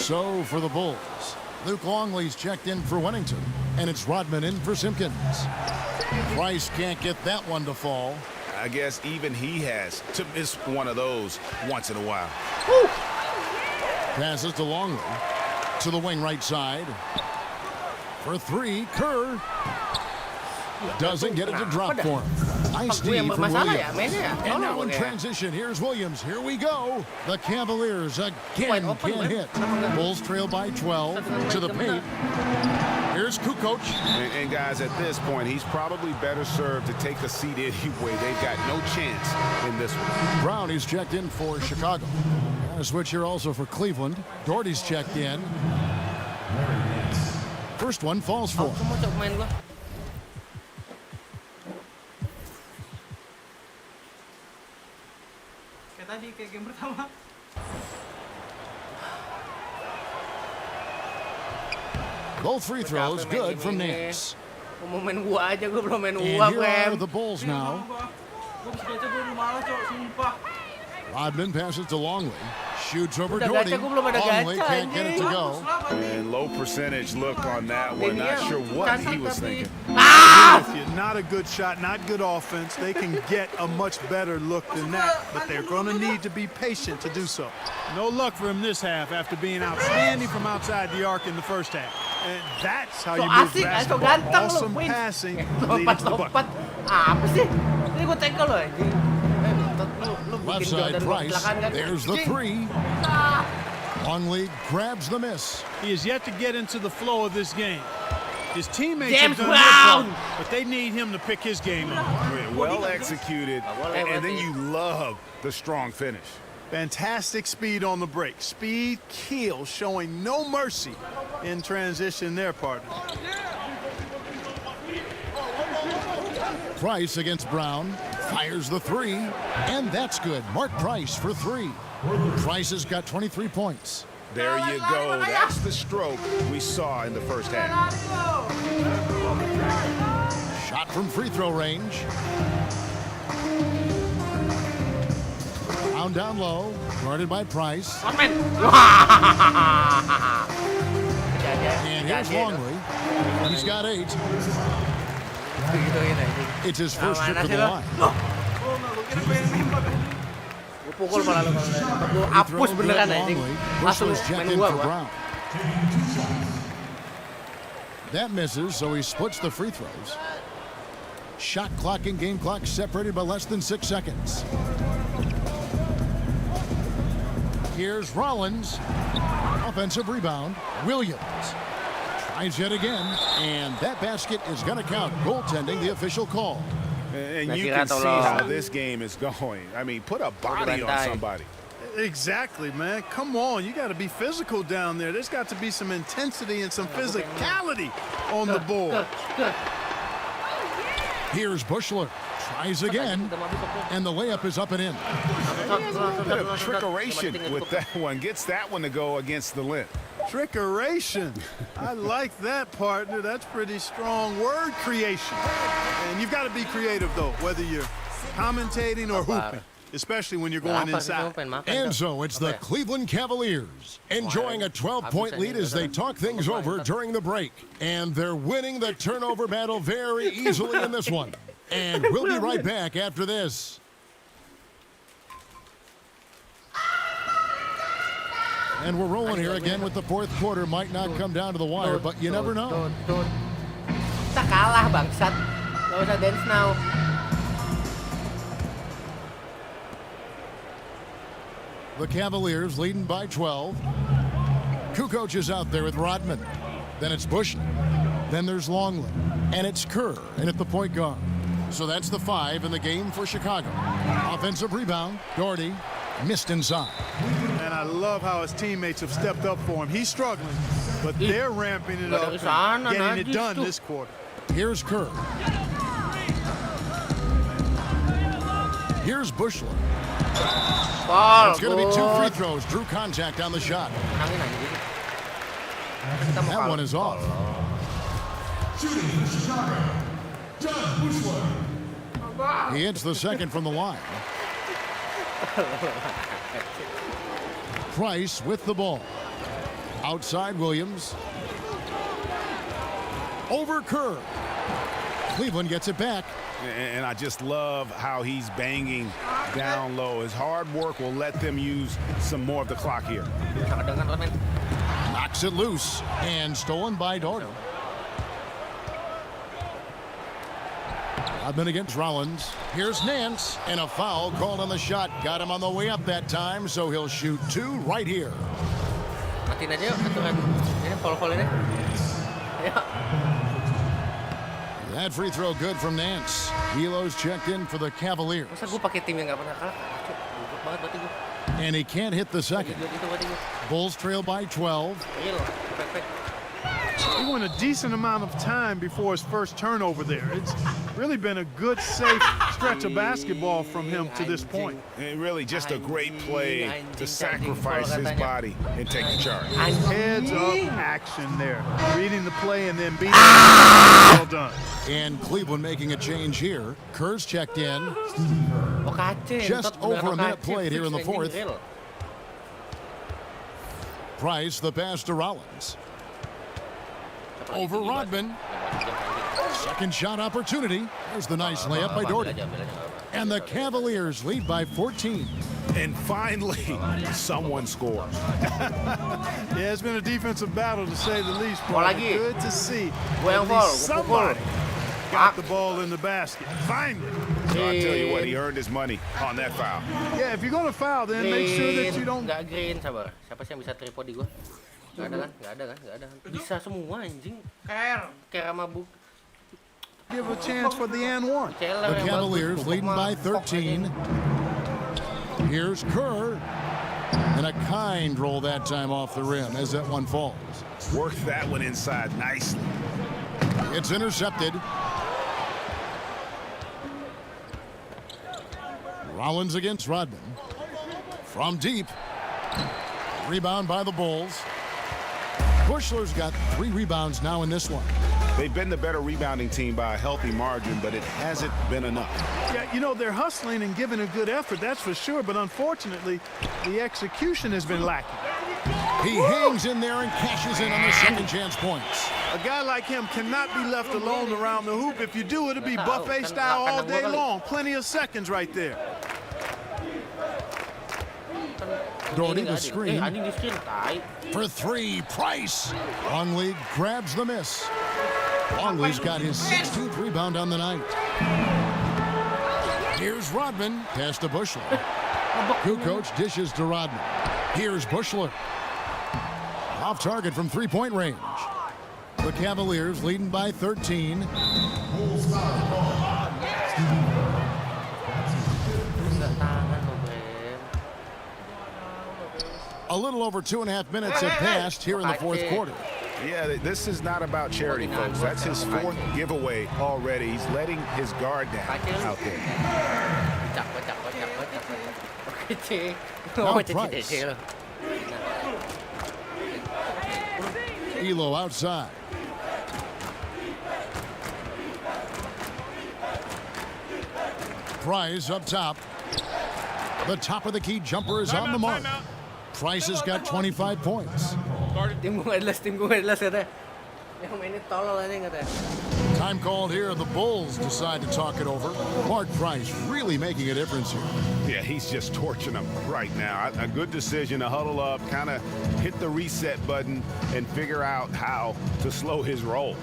Speaker 4: So for the Bulls, Luke Longley's checked in for Wennington, and it's Rodman in for Simpkins. Price can't get that one to fall.
Speaker 14: I guess even he has to miss one of those once in a while.
Speaker 4: Woo! Passes to Longley to the wing right side. For three, Kerr doesn't get it to drop for him. Nice D from Williams. And now in transition, here's Williams. Here we go. The Cavaliers again can't hit. Bulls trail by 12 to the paint. Here's Kukoc.
Speaker 14: And guys, at this point, he's probably better served to take a seat anyway. They've got no chance in this one.
Speaker 4: Brown is checked in for Chicago. A switch here also for Cleveland. Doherty's checked in. First one falls for him.
Speaker 2: Tadi kayak game pertama.
Speaker 4: Both free throws good from Nance.
Speaker 1: Mau main gua aja, gua belum main
Speaker 4: And
Speaker 1: uang,
Speaker 4: here are
Speaker 1: Rem.
Speaker 4: the Bulls now.
Speaker 2: Gua bisa gacha gua malas, Cok, sumpah.
Speaker 4: Rodman passes to Longley. Shoots over
Speaker 1: Udah
Speaker 4: Doherty.
Speaker 1: gacha, gua belum ada
Speaker 4: Longley
Speaker 1: gacha,
Speaker 4: can't get it to go.
Speaker 14: And low percentage look on that one. Not sure what he was thinking.
Speaker 16: With you. Not a good shot, not good offense. They can get a much better look than that, but they're going to need to be patient to do so. No luck for him this half after being outstanding from outside the arc in the first half. And that's how you move basketball. Awesome passing leading to the bucket.
Speaker 1: Apa sih? Ini gua tackle loh, anjing. Lu
Speaker 4: Left
Speaker 1: bikin
Speaker 4: side
Speaker 1: Jordan
Speaker 4: Price.
Speaker 1: kecelakaan kan?
Speaker 4: There's the
Speaker 1: Anjing.
Speaker 4: three. Longley grabs the miss.
Speaker 16: He is yet to get into the flow of this game. His teammates
Speaker 1: James
Speaker 16: have done
Speaker 1: Brown!
Speaker 16: their part, but they need him to pick his game up.
Speaker 14: Well executed, and then you love the strong finish.
Speaker 16: Fantastic speed on the break. Speed kills, showing no mercy in transition there, partner.
Speaker 4: Price against Brown. Fires the three. And that's good. Mark Price for three. Price has got 23 points.
Speaker 14: There you go. That's the stroke we saw in the first half.
Speaker 4: Shot from free throw range. Brown down low. Guarded by Price. And here's Longley. He's got 8. It's his first trip to the line.
Speaker 1: Gua pukul malah lu kalau gua hapus beneran anjing. Langsung main gua.
Speaker 4: Brown. That misses, so he splits the free throws. Shot clock and game clock separated by less than 6 seconds. Here's Rollins. Offensive rebound. Williams. Tries yet again, and that basket is going to count. Goaltending, the official call.
Speaker 14: And you can see how this game is going. I mean, put a body on somebody.
Speaker 16: Exactly, man. Come on. You got to be physical down there. There's got to be some intensity and some physicality on the board.
Speaker 4: Here's Bushler. Tries again, and the layup is up and in.
Speaker 14: A bit of trickeration with that one. Gets that one to go against the lint.
Speaker 16: Trickeration. I like that, partner. That's pretty strong word creation. And you've got to be creative, though, whether you're commentating or hooping, especially when you're going inside.
Speaker 4: And so it's the Cleveland Cavaliers enjoying a 12-point lead as they talk things over during the break. And they're winning the turnover battle very easily in this one. And we'll be right back after this. And we're rolling here again with the fourth quarter. Might not come down to the wire, but you never know.
Speaker 1: Kita kalah, bangsat. Gak usah dance now.
Speaker 4: The Cavaliers leading by 12. Kukoc is out there with Rodman. Then it's Bushler. Then there's Longley. And it's Kerr in at the point guard. So that's the 5 in the game for Chicago. Offensive rebound. Doherty missed inside.
Speaker 16: And I love how his teammates have stepped up for him. He's struggling, but they're ramping it up and getting it done this quarter.
Speaker 4: Here's Kerr. Here's Bushler. It's going to be 2 free throws. Drew contact on the shot. That one is off.
Speaker 7: Shooting for Chicago, John Bushler.
Speaker 4: He hits the second from the line. Price with the ball. Outside Williams. Over Kerr. Cleveland gets it back.
Speaker 14: And I just love how he's banging down low. His hard work will let them use some more of the clock here.
Speaker 4: Knocks it loose and stolen by Doherty. Rodman against Rollins. Here's Nance, and a foul called on the shot. Got him on the way up that time, so he'll shoot 2 right here.
Speaker 1: Matiin aja yuk, aturan. Ini foul-foul ini. Ayo.
Speaker 4: That free throw good from Nance. Helo's checked in for the Cavaliers.
Speaker 1: Masa gue pakai tim yang gak pernah kalah? Goblok banget berarti gue.
Speaker 4: And he can't hit the second. Bulls trail by 12.
Speaker 16: doing a decent amount of time before his first turnover there. It's really been a good, safe stretch of basketball from him to this point.
Speaker 6: And really just a great play to sacrifice his body and take the charge.
Speaker 16: Heads-up action there. Reading the play and then beating it. Well done.
Speaker 4: And Cleveland making a change here. Kerr's checked in. Just over a minute played here in the fourth. Price, the pass to Rollins. Over Rodman. Second shot opportunity. There's the nice layup by Doherty. And the Cavaliers lead by 14.
Speaker 6: And finally, someone scores.
Speaker 16: Yeah, it's been a defensive battle to say the least. Good to see. At least somebody got the ball in the basket. Finally.
Speaker 6: So I tell you what, he earned his money on that foul.
Speaker 16: Yeah, if you're going to foul, then make sure that you don't.
Speaker 1: Nggak green, sabar. Siapa sih yang bisa tripod di gua? Nggak ada kan? Nggak ada kan? Nggak ada. Bisa semua anjing. Kayak mabuk.
Speaker 16: Give a chance for the and one.
Speaker 4: The Cavaliers leading by 13. Here's Kerr. And a kind roll that time off the rim as that one falls.
Speaker 6: Worked that one inside nicely.
Speaker 4: It's intercepted. Rollins against Rodman. From deep. Rebound by the Bulls. Bushler's got 3 rebounds now in this one.
Speaker 6: They've been the better rebounding team by a healthy margin, but it hasn't been enough.
Speaker 16: Yeah, you know, they're hustling and giving a good effort, that's for sure, but unfortunately, the execution has been lacking.
Speaker 4: He hangs in there and cashes in on the second chance points.
Speaker 16: A guy like him cannot be left alone around the hoop. If you do, it'll be buffet style all day long. Plenty of seconds right there.
Speaker 4: Doherty the screen. For 3, Price. Longley grabs the miss. Longley's got his 16th rebound on the night. Here's Rodman. Pass to Bushler. Kukoc dishes to Rodman. Here's Bushler. Off target from 3-point range. The Cavaliers leading by 13. A little over 2.5 minutes have passed here in the fourth quarter.
Speaker 6: Yeah, this is not about charity, folks. That's his 4th giveaway already. He's letting his guard down out there.
Speaker 4: Now Price. Elo outside. Price up top. The top of the key jumper is on the mark. Price has got 25 points.
Speaker 1: Tim gue headless katanya. Yang mainin tolol aja katanya.
Speaker 4: Time called here. The Bulls decide to talk it over. Mark Price really making a difference here.
Speaker 6: Yeah, he's just torching them right now. A good decision to huddle up, kind of hit the reset button, and figure out how to slow his roll.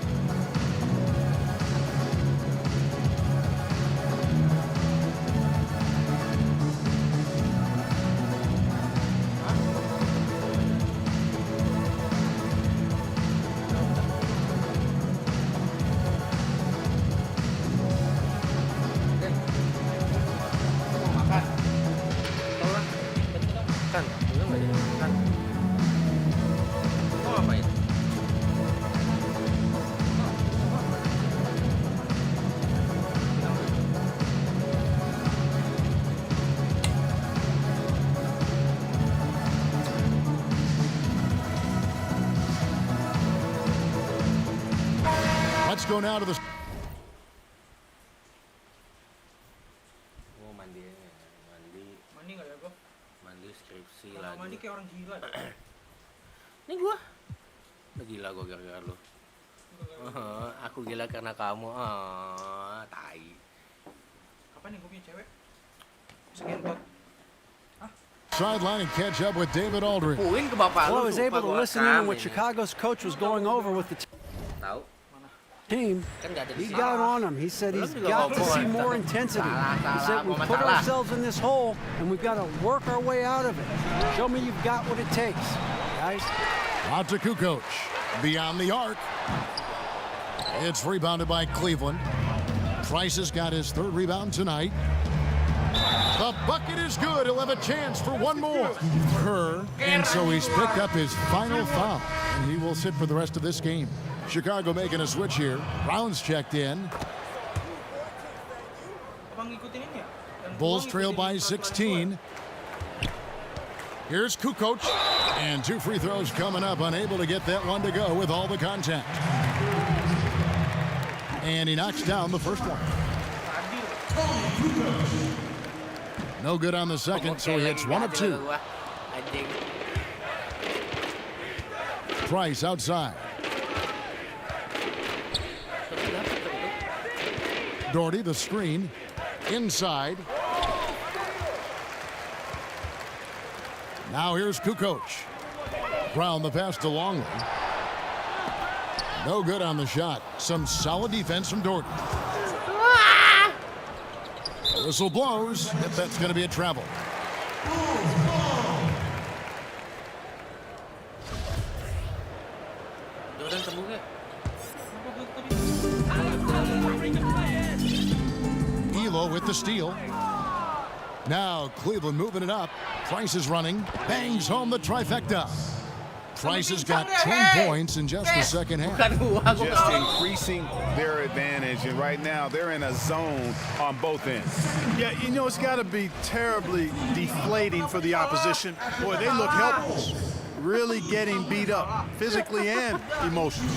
Speaker 4: Let's go now to the...
Speaker 2: Mandi nggak ya, Bro?
Speaker 1: Mandi skripsi
Speaker 2: Kalau
Speaker 1: lagi.
Speaker 2: mandi kayak orang gila.
Speaker 1: Ini gua. Udah gila gua gara-gara lu. Aku gila karena kamu. Tai.
Speaker 2: Kapan nih gue punya cewek? Sekian buat.
Speaker 4: Sideline and catch up with David Aldridge.
Speaker 8: Well, I was able to listen in on what Chicago's coach was going over with the team. He got on him. He said he's got to see more intensity. He said we put ourselves in this hole and we've got to work our way out of it. Show me you've got what it takes, guys.
Speaker 4: Out to Kukoc. Beyond the arc. It's rebounded by Cleveland. Price has got his 3rd rebound tonight. The bucket is good. He'll have a chance for one more. Kerr, and so he's picked up his final foul. And he will sit for the rest of this game. Chicago making a switch here. Brown's checked in.
Speaker 2: Abang ngikutin ini ya? Yang
Speaker 4: Bulls
Speaker 2: uang
Speaker 4: trail
Speaker 2: ngikutin
Speaker 4: by
Speaker 2: peraturan
Speaker 4: 16. Here's Kukoc. And 2 free throws coming up. Unable to get that one to go with all the contact. And he knocks down the first one. No good on the second, so he hits 1 of 2. Price outside. Doherty, the screen. Inside. Now here's Kukoc. Brown the pass to Longley. No good on the shot. Some solid defense from Doherty. Whistle blows. If that's going to be a travel. Elo with the steal. Now Cleveland moving it up. Price is running. Bangs home the trifecta. Price has got 10 points in just the second half.
Speaker 14: Just increasing their advantage, and right now they're in a zone on both ends.
Speaker 16: Yeah, you know, it's got to be terribly deflating for the opposition. Boy, they look helpless. Really getting beat up, physically and emotionally.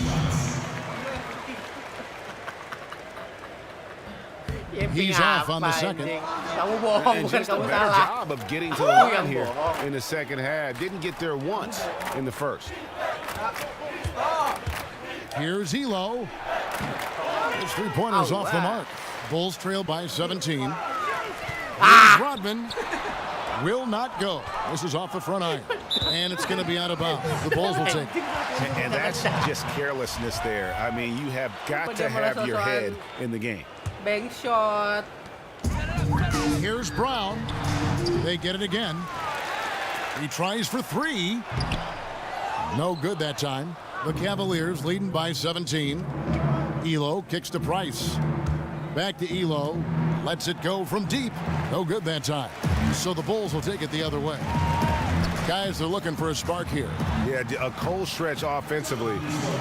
Speaker 4: He's off on the second.
Speaker 14: And just a better job of getting to the line here in the second half. Didn't get there once in the first.
Speaker 4: Here's Elo. His 3-pointers off the mark. Bulls trail by 17. Here's Rodman. Will not go. This is off the front iron. And it's going to be out of bounds. The Bulls will take it.
Speaker 14: And that's just carelessness there. I mean, you have got to have your head in the game.
Speaker 1: Bank shot.
Speaker 4: Here's Brown. They get it again. He tries for 3. No good that time. The Cavaliers leading by 17. Elo kicks to Price. Back to Elo. Lets it go from deep. No good that time. So the Bulls will take it the other way. Guys, they're looking for a spark here.
Speaker 14: Yeah, a cold stretch offensively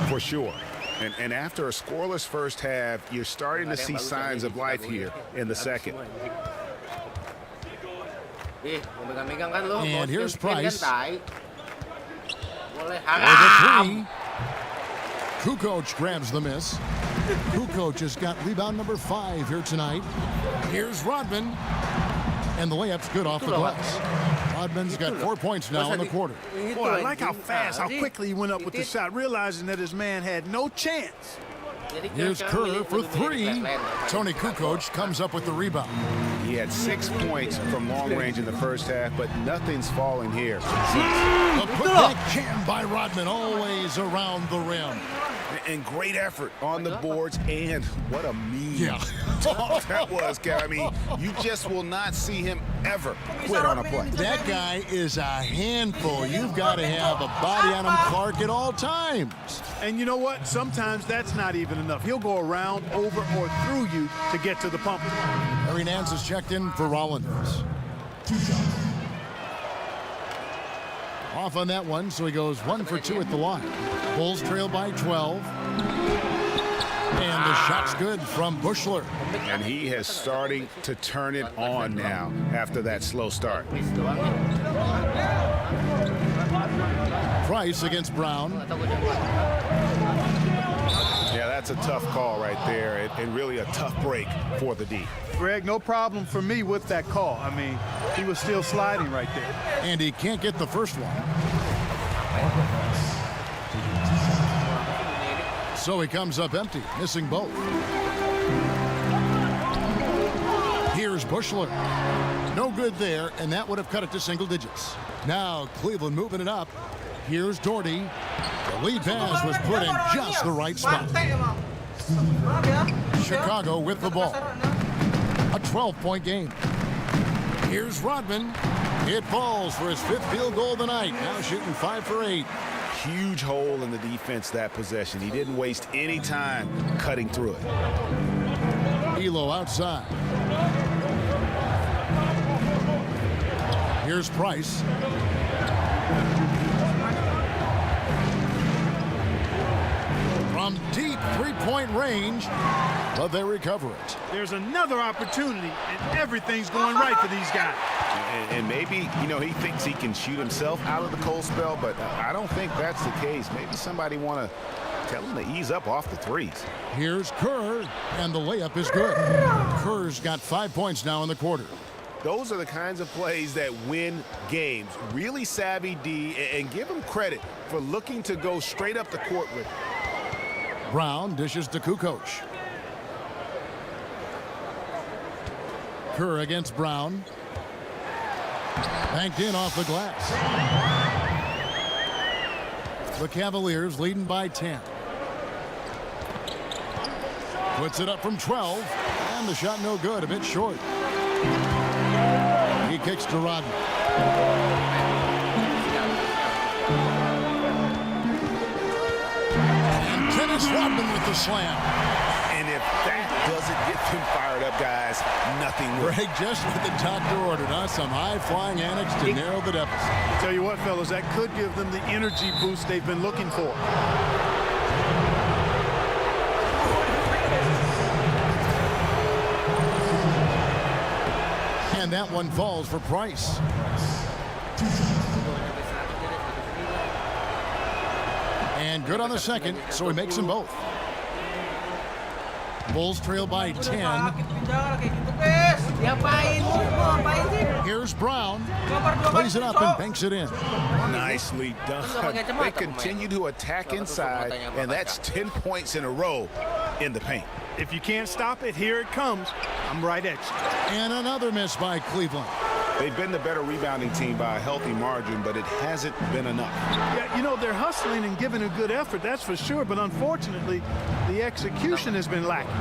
Speaker 14: for sure. And after a scoreless first half, you're starting to see signs of life here in the second.
Speaker 4: And here's Price. For the 3. Kukoc grabs the miss. Kukoc has got rebound number 5 here tonight. Here's Rodman. And the layup's good off the glass. Rodman's got 4 points now in the quarter.
Speaker 16: Boy, I like how fast, how quickly he went up with the shot, realizing that his man had no chance.
Speaker 4: Here's Kerr for 3. Tony Kukoc comes up with the rebound.
Speaker 14: He had 6 points from long range in the first half, but nothing's falling here.
Speaker 4: A putback jam by Rodman, always around the rim.
Speaker 14: And great effort on the boards, and what a mean
Speaker 4: talk
Speaker 14: that was, Kev. I mean, you just will not see him ever quit on a play.
Speaker 4: That guy is a handful. You've got to have a body on him, Clark, at all times.
Speaker 16: And you know what? Sometimes that's not even enough. He'll go around, over, or through you to get to the pump.
Speaker 4: Harry Nance is checked in for Rollins. Off on that one, so he goes 1 for 2 at the line. Bulls trail by 12. And the shot's good from Bushler.
Speaker 14: And he has starting to turn it on now after that slow start.
Speaker 4: Price against Brown.
Speaker 14: Yeah, that's a tough call right there, and really a tough break for the D.
Speaker 16: Greg, no problem for me with that call. I mean, he was still sliding right there.
Speaker 4: And he can't get the first one. So he comes up empty, missing both. Here's Bushler. No good there, and that would have cut it to single digits. Now Cleveland moving it up. Here's Doherty. The lead pass was put in just the right spot. Chicago with the ball. A 12-point game. Here's Rodman. It falls for his 5th field goal of the night. Now shooting 5 for 8.
Speaker 14: Huge hole in the defense that possession. He didn't waste any time cutting through it.
Speaker 4: Elo outside. Here's Price. from deep three-point range, but they recover it.
Speaker 16: There's another opportunity, and everything's going right for these guys.
Speaker 6: And maybe, you know, he thinks he can shoot himself out of the cold spell, but I don't think that's the case. Maybe somebody want to tell him to ease up off the threes.
Speaker 4: Here's Kerr, and the layup is good. Kerr's got 5 points now in the quarter.
Speaker 14: Those are the kinds of plays that win games. Really savvy D, and give him credit for looking to go straight up the court with it.
Speaker 4: Brown dishes to Kukoc. Kerr against Brown. Banked in off the glass. The Cavaliers leading by 10. Puts it up from 12, and the shot no good, a bit short. He kicks to Rodman. And Dennis Rodman with the slam.
Speaker 14: And if that doesn't get them fired up, guys, nothing will.
Speaker 4: Greg, just what the doctor ordered, huh? Some high-flying annex to narrow the deficit.
Speaker 16: Tell you what, fellas, that could give them the energy boost they've been looking for.
Speaker 4: And that one falls for Price. And good on the second, so he makes them both. Bulls trail by 10. Here's Brown. Plays it up and banks it in.
Speaker 14: Nicely done. They continue to attack inside, and that's 10 points in a row in the paint.
Speaker 16: If you can't stop it, here it comes. I'm right at you.
Speaker 4: And another miss by Cleveland.
Speaker 14: They've been the better rebounding team by a healthy margin, but it hasn't been enough.
Speaker 16: Yeah, you know, they're hustling and giving a good effort, that's for sure, but unfortunately, the execution has been lacking.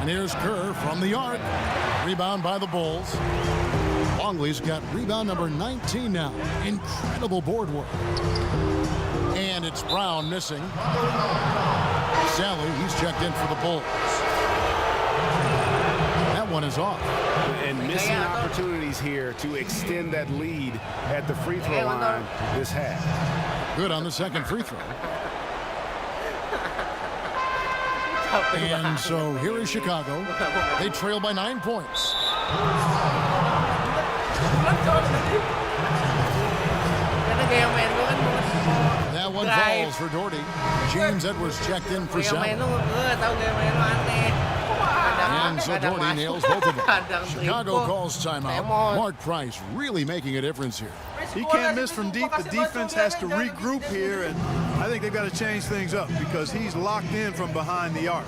Speaker 4: And here's Kerr from the arc. Rebound by the Bulls. Longley's got rebound number 19 now. Incredible board work. And it's Brown missing. Sally, he's checked in for the Bulls. That one is off.
Speaker 14: And missing opportunities here to extend that lead at the free throw line this half.
Speaker 4: Good on the second free throw. And so here is Chicago. They trail by 9 points. That one falls for Doherty. James Edwards checked in for 7. And so Doherty nails both of them. Chicago calls timeout. Mark Price really making a difference here.
Speaker 16: He can't miss from deep. The defense has to regroup here, and I think they've got to change things up because he's locked in from behind the arc.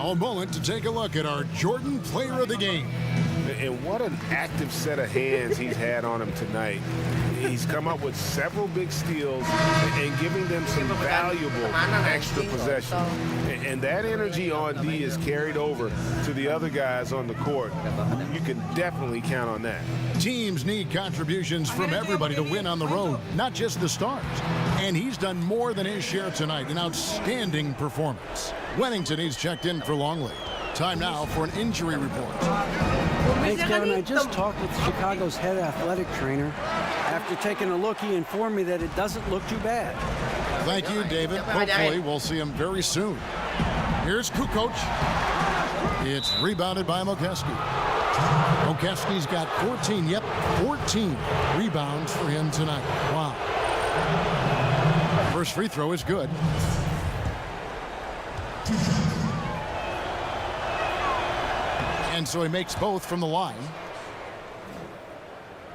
Speaker 4: A moment to take a look at our Jordan Player of the Game.
Speaker 14: And what an active set of hands he's had on him tonight. He's come up with several big steals and giving them some valuable extra possessions. And that energy on D is carried over to the other guys on the court. You can definitely count on that.
Speaker 4: Teams need contributions from everybody to win on the road, not just the stars. And he's done more than his share tonight. An outstanding performance. Wennington, he's checked in for Longley. Time now for an injury report.
Speaker 8: Thanks, Kevin. I just talked with Chicago's head athletic trainer. After taking a look, he informed me that it doesn't look too bad.
Speaker 4: Thank you, David. Hopefully, we'll see him very soon. Here's Kukoc. It's rebounded by Mokeski. Mokeski's got 14, 14 rebounds for him tonight. Wow. First free throw is good. And so he makes both from the line.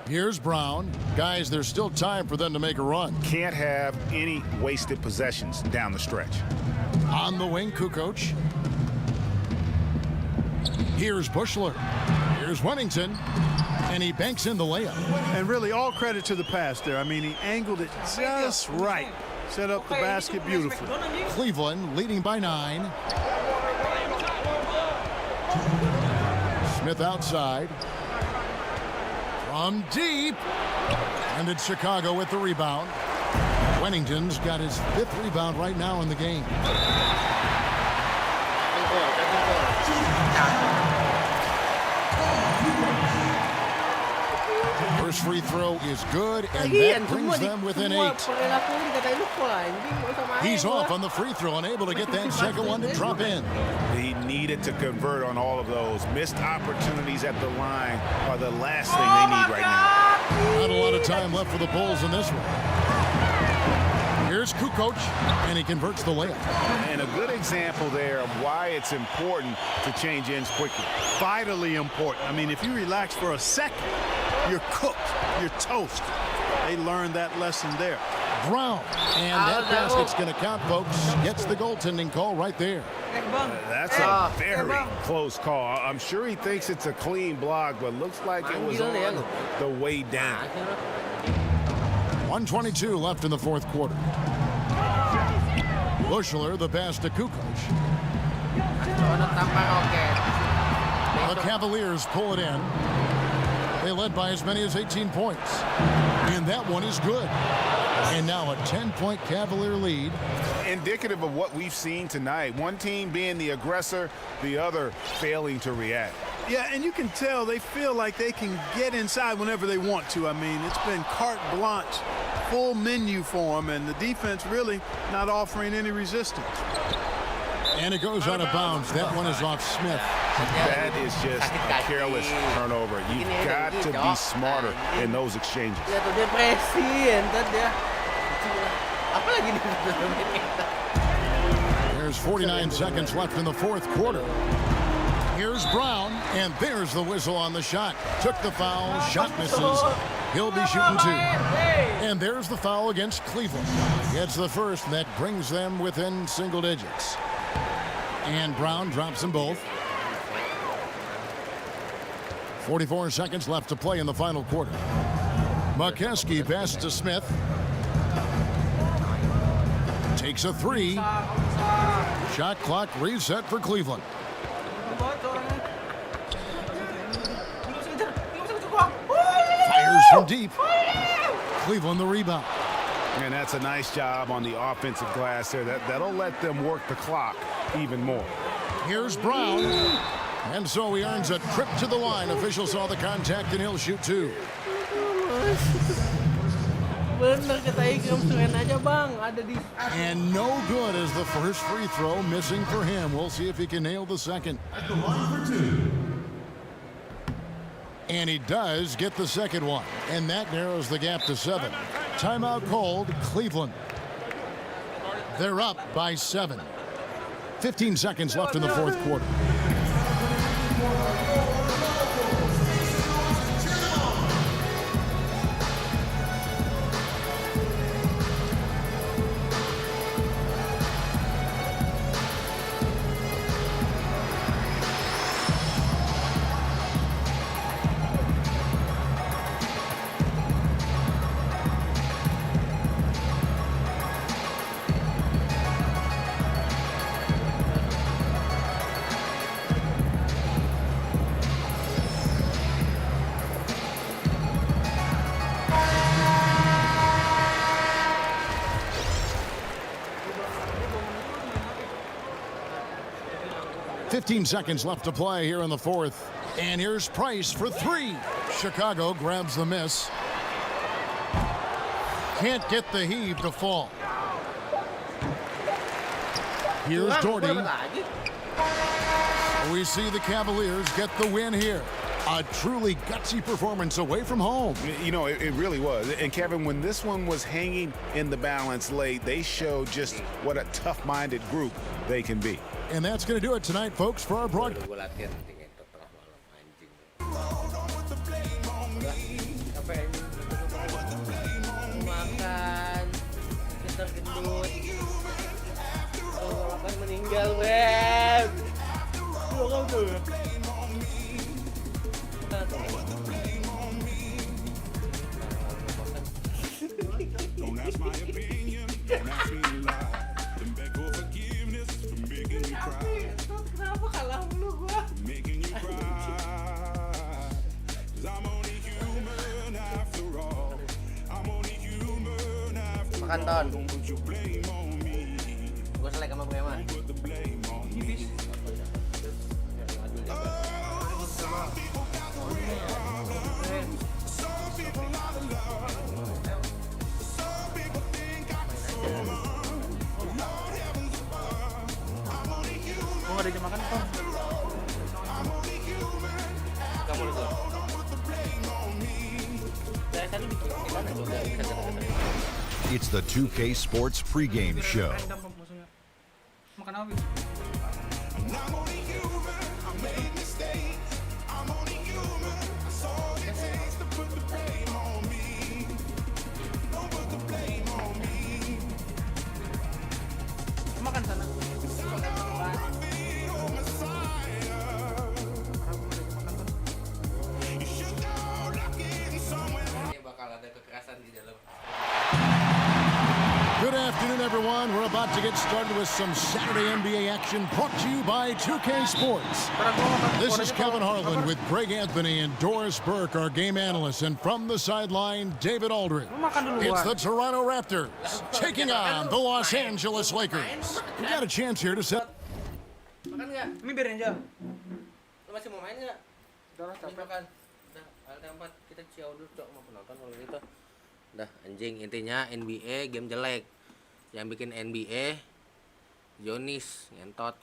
Speaker 4: Here's Brown. Guys, there's still time for them to make a run.
Speaker 6: Can't have any wasted possessions down the stretch.
Speaker 4: On the wing, Kukoc. Here's Bushler. Here's Wennington. And he banks in the layup.
Speaker 16: And really all credit to the pass there. I mean, he angled it just right. Set up the basket beautifully.
Speaker 4: Cleveland leading by 9. Smith outside. From deep. And it's Chicago with the rebound. Wennington's got his 5th rebound right now in the game. First free throw is good, and that brings them within 8. He's off on the free throw, unable to get that second one to drop in.
Speaker 6: He needed to convert on all of those. Missed opportunities at the line are the last thing they need right now.
Speaker 4: Not a lot of time left for the Bulls in this one. Here's Kukoc, and he converts the layup.
Speaker 6: And a good example there of why it's important to change ends quickly.
Speaker 16: Vitally important. I mean, if you relax for a second, you're cooked. You're toast. They learned that lesson there.
Speaker 4: Brown, and that basket's going to count, folks. Gets the goaltending call right there.
Speaker 6: That's a very close call. I'm sure he thinks it's a clean block, but looks like it was on the way down.
Speaker 4: 1:22 left in the 4th quarter. Bushler, the pass to Kukoc. The Cavaliers pull it in. They led by as many as 18 points. And that one is good. And now a 10-point Cavalier lead.
Speaker 6: Indicative of what we've seen tonight. One team being the aggressor, the other failing to react.
Speaker 16: Yeah, and you can tell they feel like they can get inside whenever they want to. I mean, it's been carte blanche, full menu for them, and the defense really not offering any resistance.
Speaker 4: And it goes out of bounds. That one is off Smith.
Speaker 6: That is just a careless turnover. You've got to be smarter in those exchanges.
Speaker 4: There's 49 seconds left in the 4th quarter. Here's Brown, and there's the whistle on the shot. Took the foul, shot misses. He'll be shooting 2. And there's the foul against Cleveland. Gets the first, and that brings them within single digits. And Brown drops them both. 44 seconds left to play in the final quarter. McKeskey passes to Smith. Takes a 3. Shot clock reset for Cleveland. Fires from deep. Cleveland the rebound.
Speaker 6: And that's a nice job on the offensive glass there. That'll let them work the clock even more.
Speaker 4: Here's Brown. And so he earns a trip to the line. Officials saw the contact, and he'll shoot 2. And no good as the first free throw missing for him. We'll see if he can nail the second.
Speaker 7: At the line for 2.
Speaker 4: And he does get the second one. And that narrows the gap to 7. Timeout called, Cleveland. They're up by 7. 15 seconds left in the 4th quarter. Fifteen seconds left to play here in the 4th. And here's Price for 3. Chicago grabs the miss. Can't get the heave to fall. Here's Doherty. We see the Cavaliers get the win here. A truly gutsy performance away from home.
Speaker 6: You know, it really was. And Kevin, when this one was hanging in the balance late, they showed just what a tough-minded group they can be.
Speaker 4: And that's going to do it tonight, folks, for our broadcast.
Speaker 1: Tinggal web. Dorong tuh.
Speaker 12: Don't ask my opinion, don't ask me to lie. Then beg for forgiveness for making you cry.
Speaker 2: Kenapa kalah mulu gua?
Speaker 12: Making you cry. 'Cause I'm only human after all. I'm only human after all.
Speaker 1: Makan ton.
Speaker 12: Don't put your blame on me.
Speaker 1: Gua selek sama gue mah.
Speaker 12: Don't put the blame on me. Some people got the real. Some people out of love. Some people think I'm someone. Lord heavens above. I'm only human.
Speaker 2: Gua nggak ada jam makan kok.
Speaker 12: I'm only human.
Speaker 1: Kamu itu.
Speaker 12: Don't put the blame on me.
Speaker 1: Saya tadi bikin mana juga bisa.
Speaker 3: It's the 2K Sports pregame show.
Speaker 2: Makan apa?
Speaker 12: I'm only human. I made mistakes. I'm only human. That's all it takes to put the blame on me. Don't put the blame on me.
Speaker 2: Makan sana.
Speaker 1: Ini bakal ada kekerasan di dalam.
Speaker 4: Good afternoon, everyone. We're about to get started with some Saturday NBA action brought to you by 2K Sports. This is Kevin Harlan with Greg Anthony and Doris Burke, our game analysts. And from the sideline, David Aldridge. It's the Toronto Raptors taking on the Los Angeles Lakers. We got a chance here to set.
Speaker 1: Makan nggak?
Speaker 2: Ini biarin aja.
Speaker 1: Lu masih mau main nggak?
Speaker 2: Udah capek.
Speaker 1: Makan. Udah, ada tempat kita ciao dulu cok mau penonton kalau gitu. Udah anjing, intinya NBA game jelek. Yang bikin NBA Jonis ngentot.